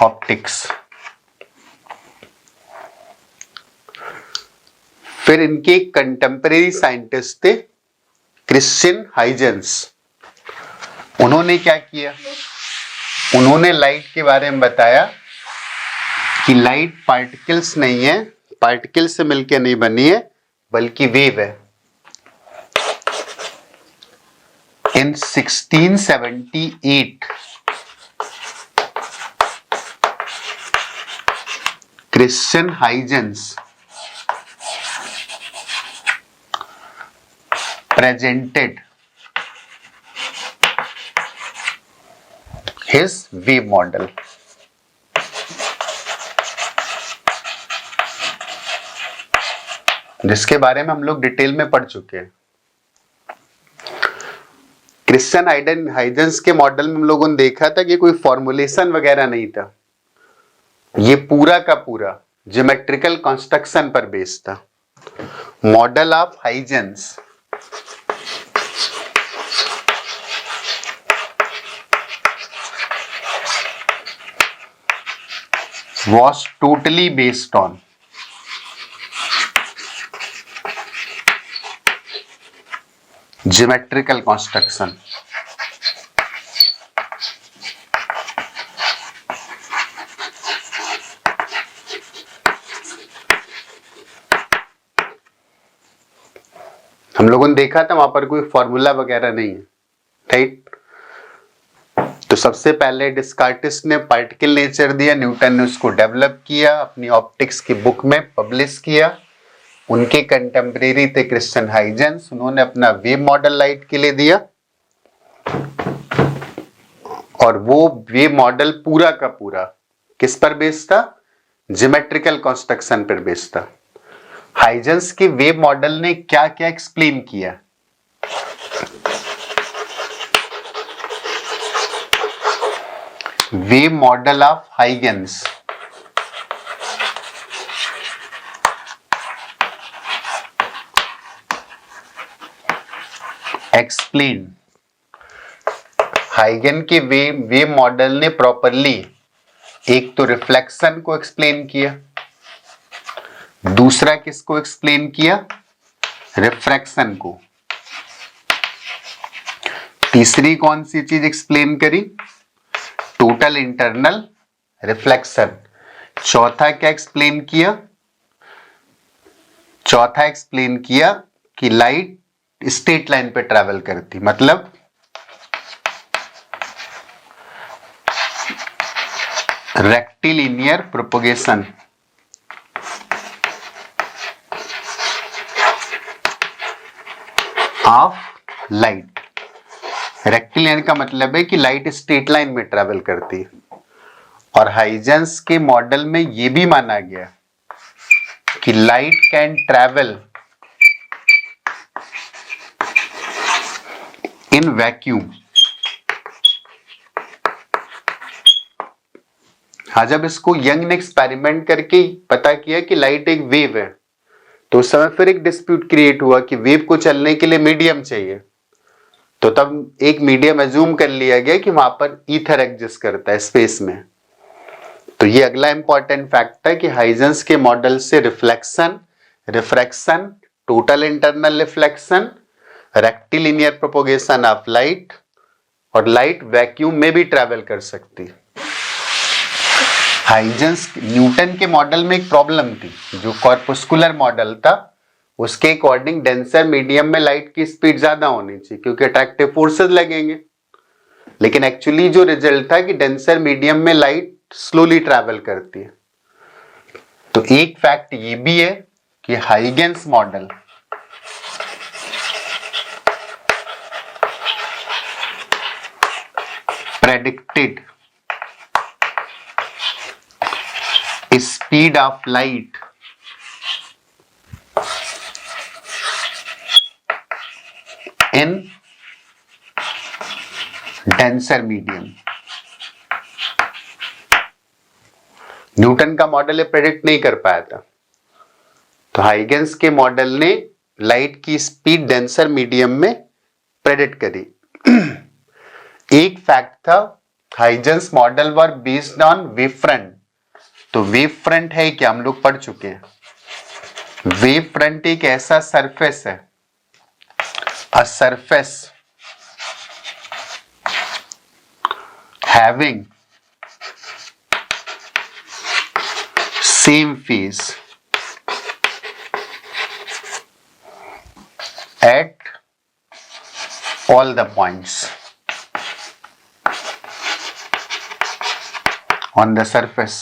ऑप्टिक्स। फिर इनके कंटेम्परेरी साइंटिस्ट थे क्रिश्चियन हाइजेंस। उन्होंने क्या किया, उन्होंने लाइट के बारे में बताया कि लाइट पार्टिकल्स नहीं है, पार्टिकल से मिलकर नहीं बनी है, बल्कि वेव है। In 1678 Christian Huygens presented his wave model. जिसके बारे में हम लोग डिटेल में पढ़ चुके हैं। क्रिश्चियन हाइजेंस के मॉडल में हम लोगों ने देखा था कि कोई फॉर्मुलेशन वगैरह नहीं था, ये पूरा का पूरा ज्योमेट्रिकल कंस्ट्रक्शन पर बेस्ड था। Model of Huygens was totally based on geometrical construction. हम लोगों ने देखा था वहां पर कोई फॉर्मूला वगैरह नहीं है, राइट। तो सबसे पहले डिस्कार्टिस ने पार्टिकल नेचर दिया, न्यूटन ने उसको डेवलप किया, अपनी ऑप्टिक्स की बुक में पब्लिश किया। उनके कंटेम्परेरी थे क्रिश्चियन हाइजेंस, उन्होंने अपना वेव मॉडल लाइट के लिए दिया, और वो वेव मॉडल पूरा का पूरा किस पर बेस्ड था, ज्योमेट्रिकल कंस्ट्रक्शन पर बेस्ड था। हाइजेंस के वेव मॉडल ने क्या क्या एक्सप्लेन किया, wave model of Huygens explain। हाइगन के वेव मॉडल ने प्रॉपरली एक तो रिफ्लेक्शन को एक्सप्लेन किया, दूसरा किसको एक्सप्लेन किया, रिफ्रैक्शन को, तीसरी कौन सी चीज एक्सप्लेन करी, टोटल इंटरनल रिफ्लेक्शन। चौथा क्या एक्सप्लेन किया, चौथा एक्सप्लेन किया कि लाइट स्ट्रेट लाइन पे ट्रैवल करती, मतलब rectilinear propagation. Of light, rectilinear का मतलब है कि लाइट स्ट्रेट लाइन में ट्रैवल करती है। और हाइजेंस के मॉडल में यह भी माना गया कि light can travel in vacuum. हाँ, जब इसको यंग ने एक्सपेरिमेंट करके पता किया कि लाइट एक वेव है, तो उस समय फिर एक डिस्प्यूट क्रिएट हुआ कि वेव को चलने के लिए मीडियम चाहिए। तो तब एक मीडियम अज्यूम कर लिया गया कि वहां पर ईथर एग्जिस्ट करता है स्पेस में। तो ये अगला इंपॉर्टेंट फैक्ट है कि हाइजेंस के मॉडल से reflection, refraction, total internal reflection, rectilinear propagation of light, और लाइट वैक्यूम में भी ट्रैवल कर सकती है। हाइजेंस न्यूटन के मॉडल में एक प्रॉब्लम थी, जो कॉर्पुस्कुलर मॉडल था उसके अकॉर्डिंग डेंसर मीडियम में लाइट की स्पीड ज्यादा होनी चाहिए क्योंकि अट्रैक्टिव फोर्सेस लगेंगे। लेकिन एक्चुअली जो रिजल्ट था कि डेंसर मीडियम में लाइट स्लोली ट्रैवल करती है। तो एक फैक्ट ये भी है कि Huygens model predicted speed of light in denser medium. Newton का मॉडल ये प्रेडिक्ट नहीं कर पाया था, तो हाइगेंस के मॉडल ने लाइट की स्पीड डेंसर मीडियम में प्रेडिक्ट करी। एक फैक्ट था, Huygens model were based on wave front. तो वेव फ्रंट है क्या, हम लोग पढ़ चुके हैं। वेव फ्रंट एक ऐसा सरफेस है, a surface having same phase at all the points on the surface।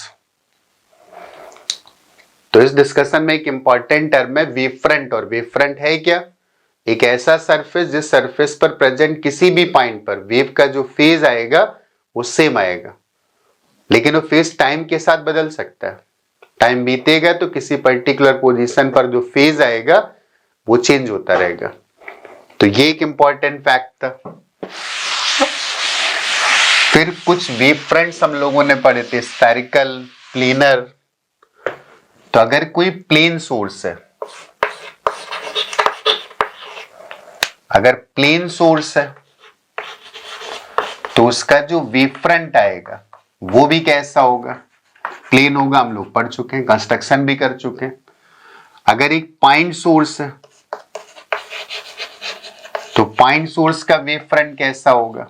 तो इस डिस्कशन में एक इंपॉर्टेंट टर्म है वेव फ्रंट। और वेव फ्रंट है क्या, एक ऐसा सरफेस जिस सरफेस पर प्रेजेंट किसी भी पॉइंट पर वेव का जो फेज आएगा वो सेम आएगा, लेकिन वो फेज टाइम के साथ बदल सकता है। टाइम बीतेगा तो किसी पर्टिकुलर पोजीशन पर जो फेज आएगा वो चेंज होता रहेगा। तो ये एक इंपॉर्टेंट फैक्ट था। फिर कुछ वेव फ्रंट्स हम लोगों ने पढ़े थे, स्फेरिकल, प्लेनर। तो अगर कोई प्लेन सोर्स है, अगर प्लेन सोर्स है तो उसका जो वेव फ्रंट आएगा वो भी कैसा होगा, प्लेन होगा। हम लोग पढ़ चुके हैं, कंस्ट्रक्शन भी कर चुके हैं। अगर एक पॉइंट सोर्स है तो पॉइंट सोर्स का वेव फ्रंट कैसा होगा,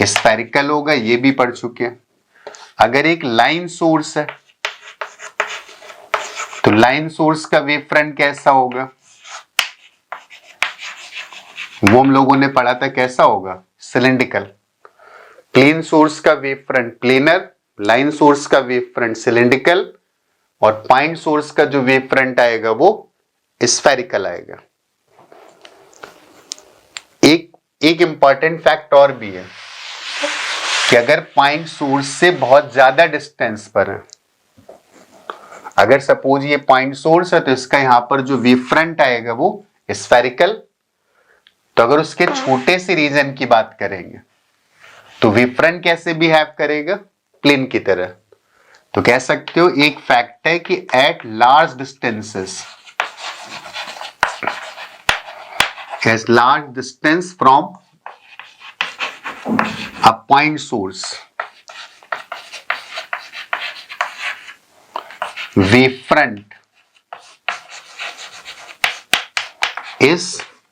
स्फेरिकल होगा, ये भी पढ़ चुके हैं। अगर एक लाइन सोर्स है तो लाइन सोर्स का वेव फ्रंट कैसा होगा, वो हम लोगों ने पढ़ा था, कैसा होगा, सिलिंड्रिकल। प्लेन सोर्स का wave front planar, line source का वेव फ्रंट सिलिंड्रिकल, और पॉइंट सोर्स का जो वेव फ्रंट आएगा वो स्फेरिकल आएगा। एक इंपॉर्टेंट फैक्ट और भी है कि अगर पॉइंट सोर्स से बहुत ज्यादा डिस्टेंस पर है, अगर सपोज ये पॉइंट सोर्स है तो इसका यहां पर जो वेव फ्रंट आएगा वो स्फेरिकल। तो अगर उसके छोटे से रीजन की बात करेंगे तो वेव फ्रंट कैसे बिहेव करेगा, प्लेन की तरह। तो कह सकते हो एक फैक्ट है कि at large distances, as large distance from a point source, wavefront is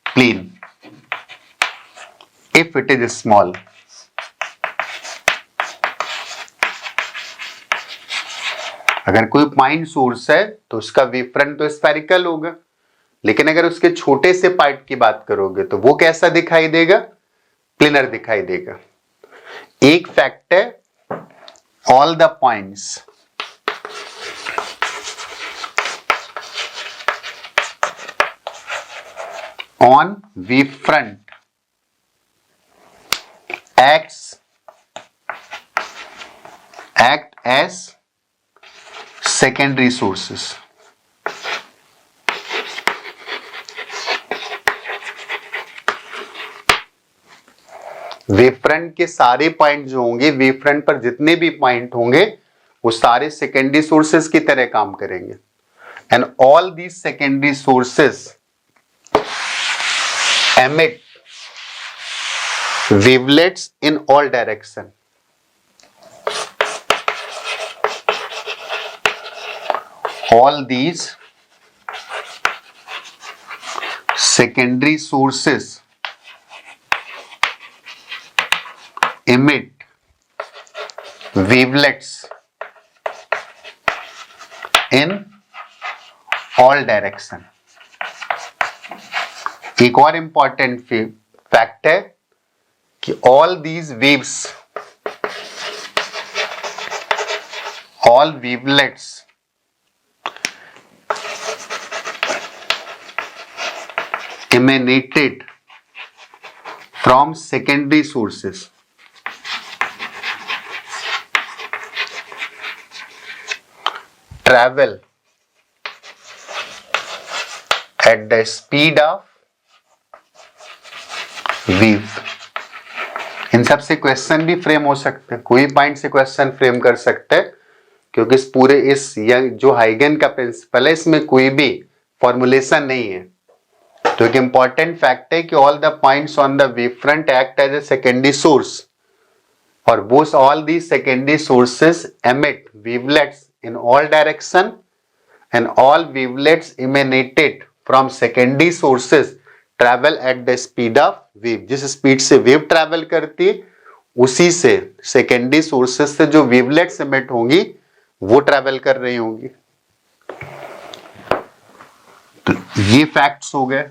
plane if it is small। अगर कोई पॉइंट सोर्स है तो उसका वेव फ्रंट तो स्फेरिकल होगा, लेकिन अगर उसके छोटे से पार्ट की बात करोगे तो वो कैसा दिखाई देगा, प्लेनर दिखाई देगा। एक फैक्ट है, all the points on wave front act as secondary sources। Wave front के सारे पॉइंट जो होंगे, वेव फ्रंट पर जितने भी पॉइंट होंगे वो सारे सेकेंडरी सोर्सेस की तरह काम करेंगे। And all these secondary sources emit wavelets in all direction। all these secondary sources emit wavelets in all direction। एक और इंपॉर्टेंट फैक्ट है कि all these waves, all wavelets emanated from secondary sources। travel at the speed of wave। इन सब से क्वेश्चन भी फ्रेम हो सकते हैं, कोई पॉइंट से क्वेश्चन फ्रेम कर सकते हैं, क्योंकि इस पूरे इस जो हाइगन का प्रिंसिपल है इसमें कोई भी फॉर्मुलेशन नहीं है। तो एक इंपॉर्टेंट फैक्ट है कि all the points on the wave front act as a secondary source, और both all the secondary sources emit wavelets in all direction, and all wavelets emanated from secondary sources travel at the speed of wave। जिस स्पीड से वेव ट्रैवल करती है उसी से सेकेंडरी सोर्सेस से जो वेवलेट्स एमिट होंगी वो ट्रैवल कर रही होंगी। तो ये फैक्ट्स हो गए।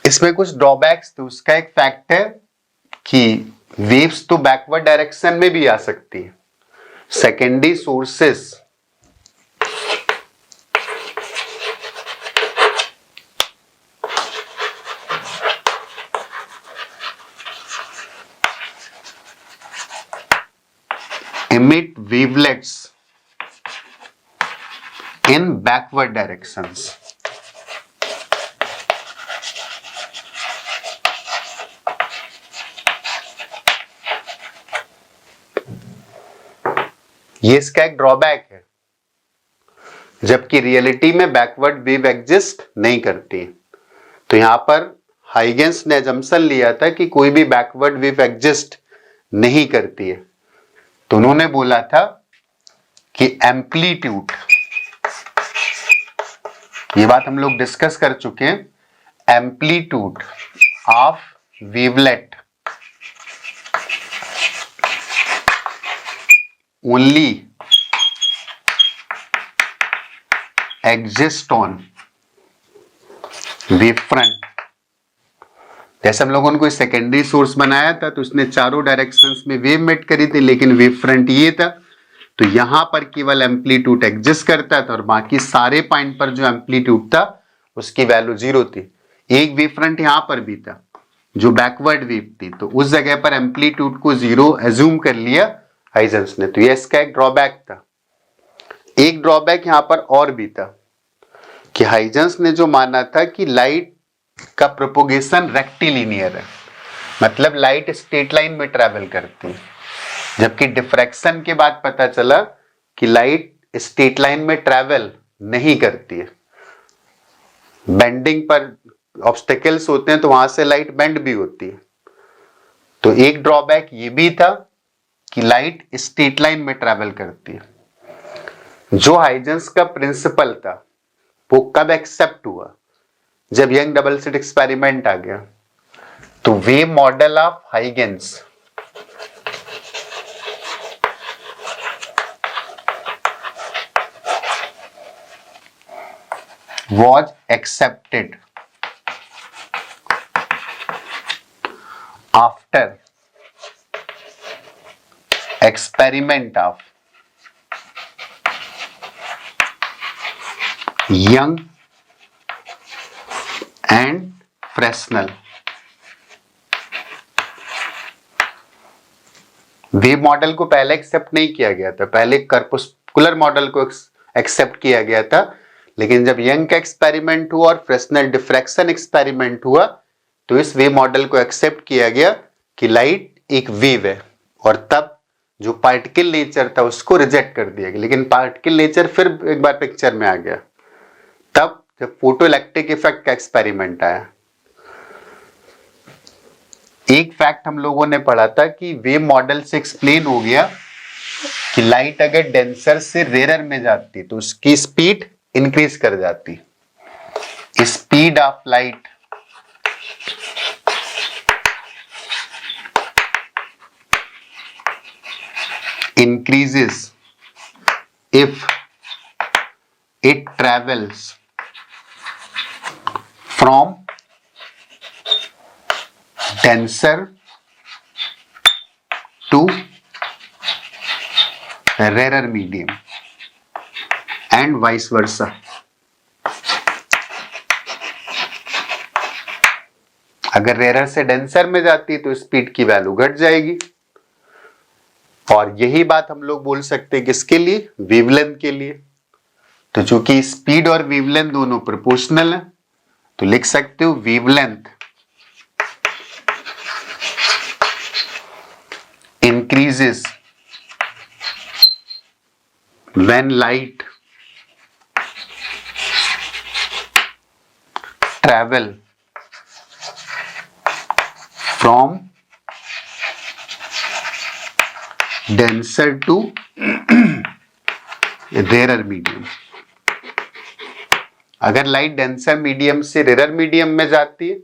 इसमें कुछ ड्रॉबैक्स, तो उसका एक फैक्ट है कि वेव्स तो बैकवर्ड डायरेक्शन में भी आ सकती है। Secondary sources emit wavelets in backward directions। ये इसका एक ड्रॉबैक है, जबकि रियलिटी में बैकवर्ड वेव एग्जिस्ट नहीं करती। तो यहां पर हाइगेंस ने अजम्पशन लिया था कि कोई भी बैकवर्ड वेव एग्जिस्ट नहीं करती है, तो उन्होंने बोला था कि एम्पलीट्यूड, ये बात हम लोग डिस्कस कर चुके हैं, amplitude of wavelet only exist on wave front. जैसे हम लोगों ने कोई सेकेंडरी सोर्स बनाया था तो उसने चारों डायरेक्शंस में वेव मेट करी थी, लेकिन वेव फ्रंट ये था, तो यहां पर केवल एम्पलीट्यूड एग्जिस्ट करता था और बाकी सारे पॉइंट पर जो एम्पलीट्यूड था उसकी वैल्यू 0 थी। एक वेव फ्रंट यहां पर भी था जो बैकवर्ड वेव थी, तो उस जगह पर एम्पलीट्यूड को 0 एज्यूम कर लिया हाइजेंस ने, तो ये इसका एक ड्रॉबैक था। एक ड्रॉबैक यहां पर और भी था कि हाइजेंस ने जो माना था कि लाइट का प्रोपोगेशन रेक्टिलिनियर है, मतलब लाइट स्ट्रेट लाइन में ट्रैवल करती है, जबकि डिफ्रैक्शन के बाद पता चला कि लाइट स्ट्रेट लाइन में ट्रैवल नहीं करती है। बेंडिंग पर ऑब्स्टेकल्स होते हैं तो वहां से लाइट बेंड भी होती है। तो एक ड्रॉबैक ये भी था कि लाइट स्ट्रेट लाइन में ट्रैवल करती है। जो हाइजेंस का प्रिंसिपल था वो कब एक्सेप्ट हुआ? जब यंग डबल स्लिट एक्सपेरिमेंट आ गया। तो wave model of Huygens was accepted after experiment of Young and Fresnel। Wave model को पहले एक्सेप्ट नहीं किया गया था, पहले कर्पुस्कुलर मॉडल को एक्सेप्ट किया गया था, लेकिन जब यंग का एक्सपेरिमेंट हुआ और फ्रेस्नेल डिफ्रैक्शन एक्सपेरिमेंट हुआ तो इस वेव मॉडल को एक्सेप्ट किया गया कि लाइट एक वेव है, और तब जो पार्टिकल नेचर था उसको रिजेक्ट कर दिया गया। लेकिन पार्टिकल नेचर फिर एक बार पिक्चर में आ गया तब जब फोटो इलेक्ट्रिक इफेक्ट का एक्सपेरिमेंट आया। एक फैक्ट हम लोगों ने पढ़ा था कि वेव मॉडल से एक्सप्लेन हो गया कि लाइट अगर डेंसर से रेयर में जाती तो उसकी स्पीड इंक्रीज कर जाती। Speed of light increases if it travels from denser to rarer medium। And vice versa. अगर रेयर से डेंसर में जाती है तो स्पीड की वैल्यू घट जाएगी। और यही बात हम लोग बोल सकते हैं किसके लिए, वेवलेंथ के लिए। तो चूंकि स्पीड और वेवलेंथ दोनों प्रोपोर्शनल है तो लिख सकते हो wavelength increases when light travel from denser to rarer medium। अगर लाइट डेंसर मीडियम से रेयर मीडियम में जाती है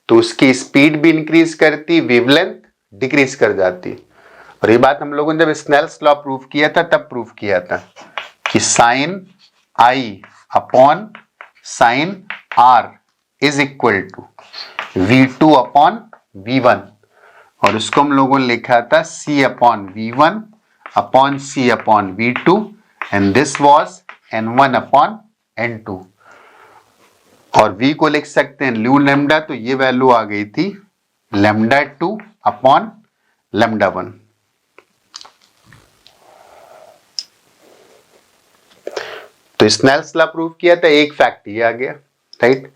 तो उसकी स्पीड भी इंक्रीज करती, वेवलेंथ डिक्रीज कर जाती। और ये बात हम लोगों ने जब स्नेल्स लॉ प्रूव किया था तब प्रूव किया था कि sine I upon sine R is equal to V2 upon V1, और उसको हम लोगों ने लिखा था C upon V1 upon C upon V2 and this was N1 upon N2। और V को लिख सकते हैं ल्यू लैम्डा, तो ये वैल्यू आ गई थी λ2 अपॉन λ1। तो स्नेल्स लॉ प्रूव किया था, एक फैक्ट ये आ गया, राइट।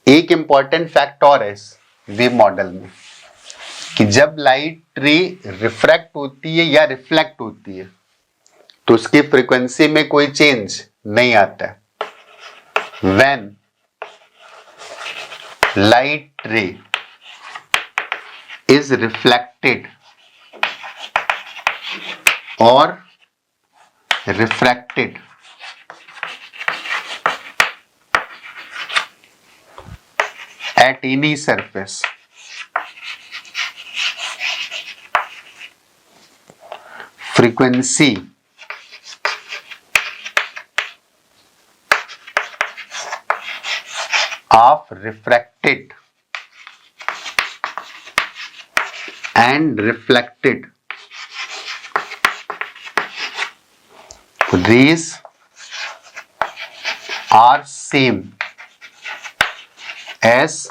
एक इंपॉर्टेंट फैक्ट और है इस वेव मॉडल में कि जब लाइट रे रिफ्रैक्ट होती है या रिफ्लेक्ट होती है तो उसकी फ्रीक्वेंसी में कोई चेंज नहीं आता है। When light ray is reflected or refracted at any surface, frequency of refracted and reflected rays are same as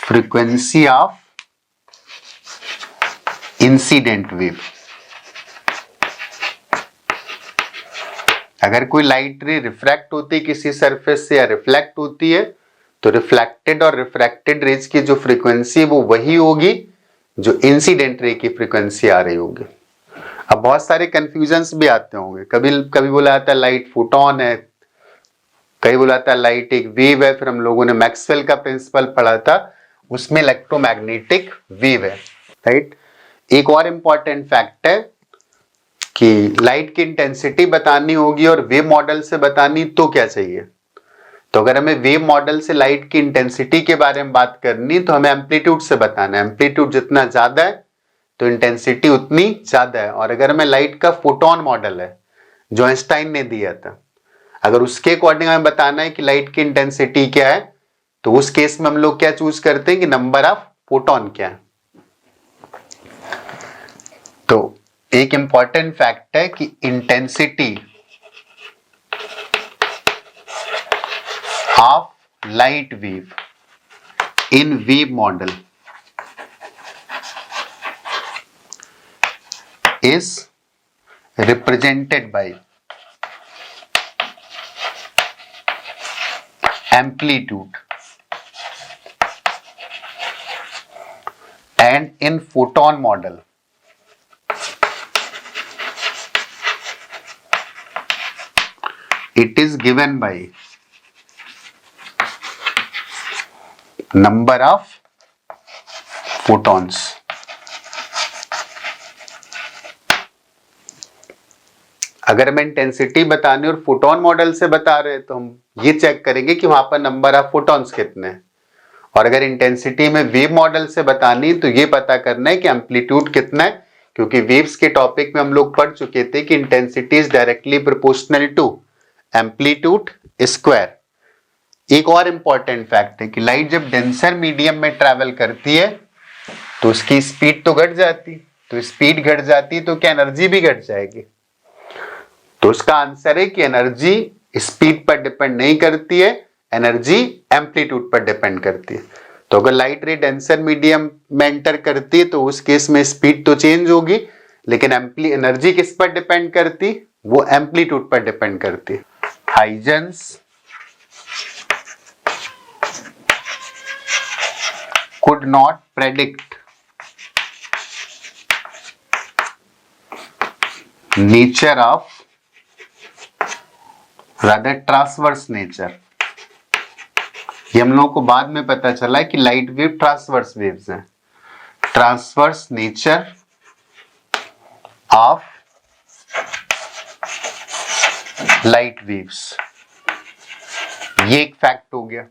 frequency of incident wave। अगर कोई लाइट रे रिफ्रैक्ट होती है किसी सरफेस से या रिफ्लेक्ट होती है तो रिफ्लेक्टेड और रिफ्रैक्टेड रेज की जो फ्रीक्वेंसी है वो वही होगी जो इंसिडेंट रे की फ्रीक्वेंसी आ रही होगी। अब बहुत सारे कंफ्यूजन्स भी आते होंगे, कभी कभी बोला जाता है लाइट फोटोन है, कभी बोला जाता है लाइट एक वेव है। फिर हम लोगों ने मैक्सवेल का प्रिंसिपल पढ़ा था, उसमें इलेक्ट्रोमैग्नेटिक वेव है, राइट। एक और इंपॉर्टेंट फैक्ट है कि लाइट की इंटेंसिटी बतानी होगी और वेव मॉडल से बतानी तो क्या चाहिए। तो अगर हमें वेव मॉडल से लाइट की इंटेंसिटी के बारे में बात करनी तो हमें एम्पलीट्यूड से बताना है। एम्पलीट्यूड जितना ज्यादा है तो इंटेंसिटी उतनी ज्यादा है। और अगर हमें लाइट का फोटोन मॉडल है जो आइंस्टाइन ने दिया था, अगर उसके अकॉर्डिंग हमें बताना है कि लाइट की इंटेंसिटी क्या है तो उस केस में हम लोग क्या चूज करते हैं कि नंबर ऑफ फोटोन क्या है। तो एक इंपॉर्टेंट फैक्ट है कि intensity of light wave in wave model is represented by amplitude, and in photon model it is given by number of photons। अगर हमें इंटेंसिटी बतानी और फोटोन मॉडल से बता रहे हैं तो हम ये चेक करेंगे कि वहां पर नंबर ऑफ फोटॉन्स कितने हैं। और अगर इंटेंसिटी में वेव मॉडल से बतानी तो ये पता करना है कि एम्पलीट्यूड कितना है, क्योंकि वेव्स के टॉपिक में हम लोग पढ़ चुके थे कि intensity is directly proportional to amplitude square. एक और इंपॉर्टेंट फैक्ट है कि लाइट जब डेंसर मीडियम में ट्रेवल करती है तो उसकी स्पीड तो घट जाती, तो स्पीड घट जाती तो क्या एनर्जी भी घट जाएगी। तो उसका आंसर है कि एनर्जी स्पीड पर डिपेंड नहीं करती है, एनर्जी एम्पलीट्यूड पर डिपेंड करती है। तो अगर लाइट रे डेंसर मीडियम में एंटर करती है तो उस केस में स्पीड तो चेंज होगी, लेकिन एनर्जी किस पर डिपेंड करती, वो एम्पलीट्यूड पर डिपेंड करती है। Huygens could not predict nature of rather transverse nature। ये हम लोगों को बाद में पता चला है कि लाइट वेव ट्रांसवर्स वेव्स हैं। Transverse nature of light waves, ये एक फैक्ट हो गया।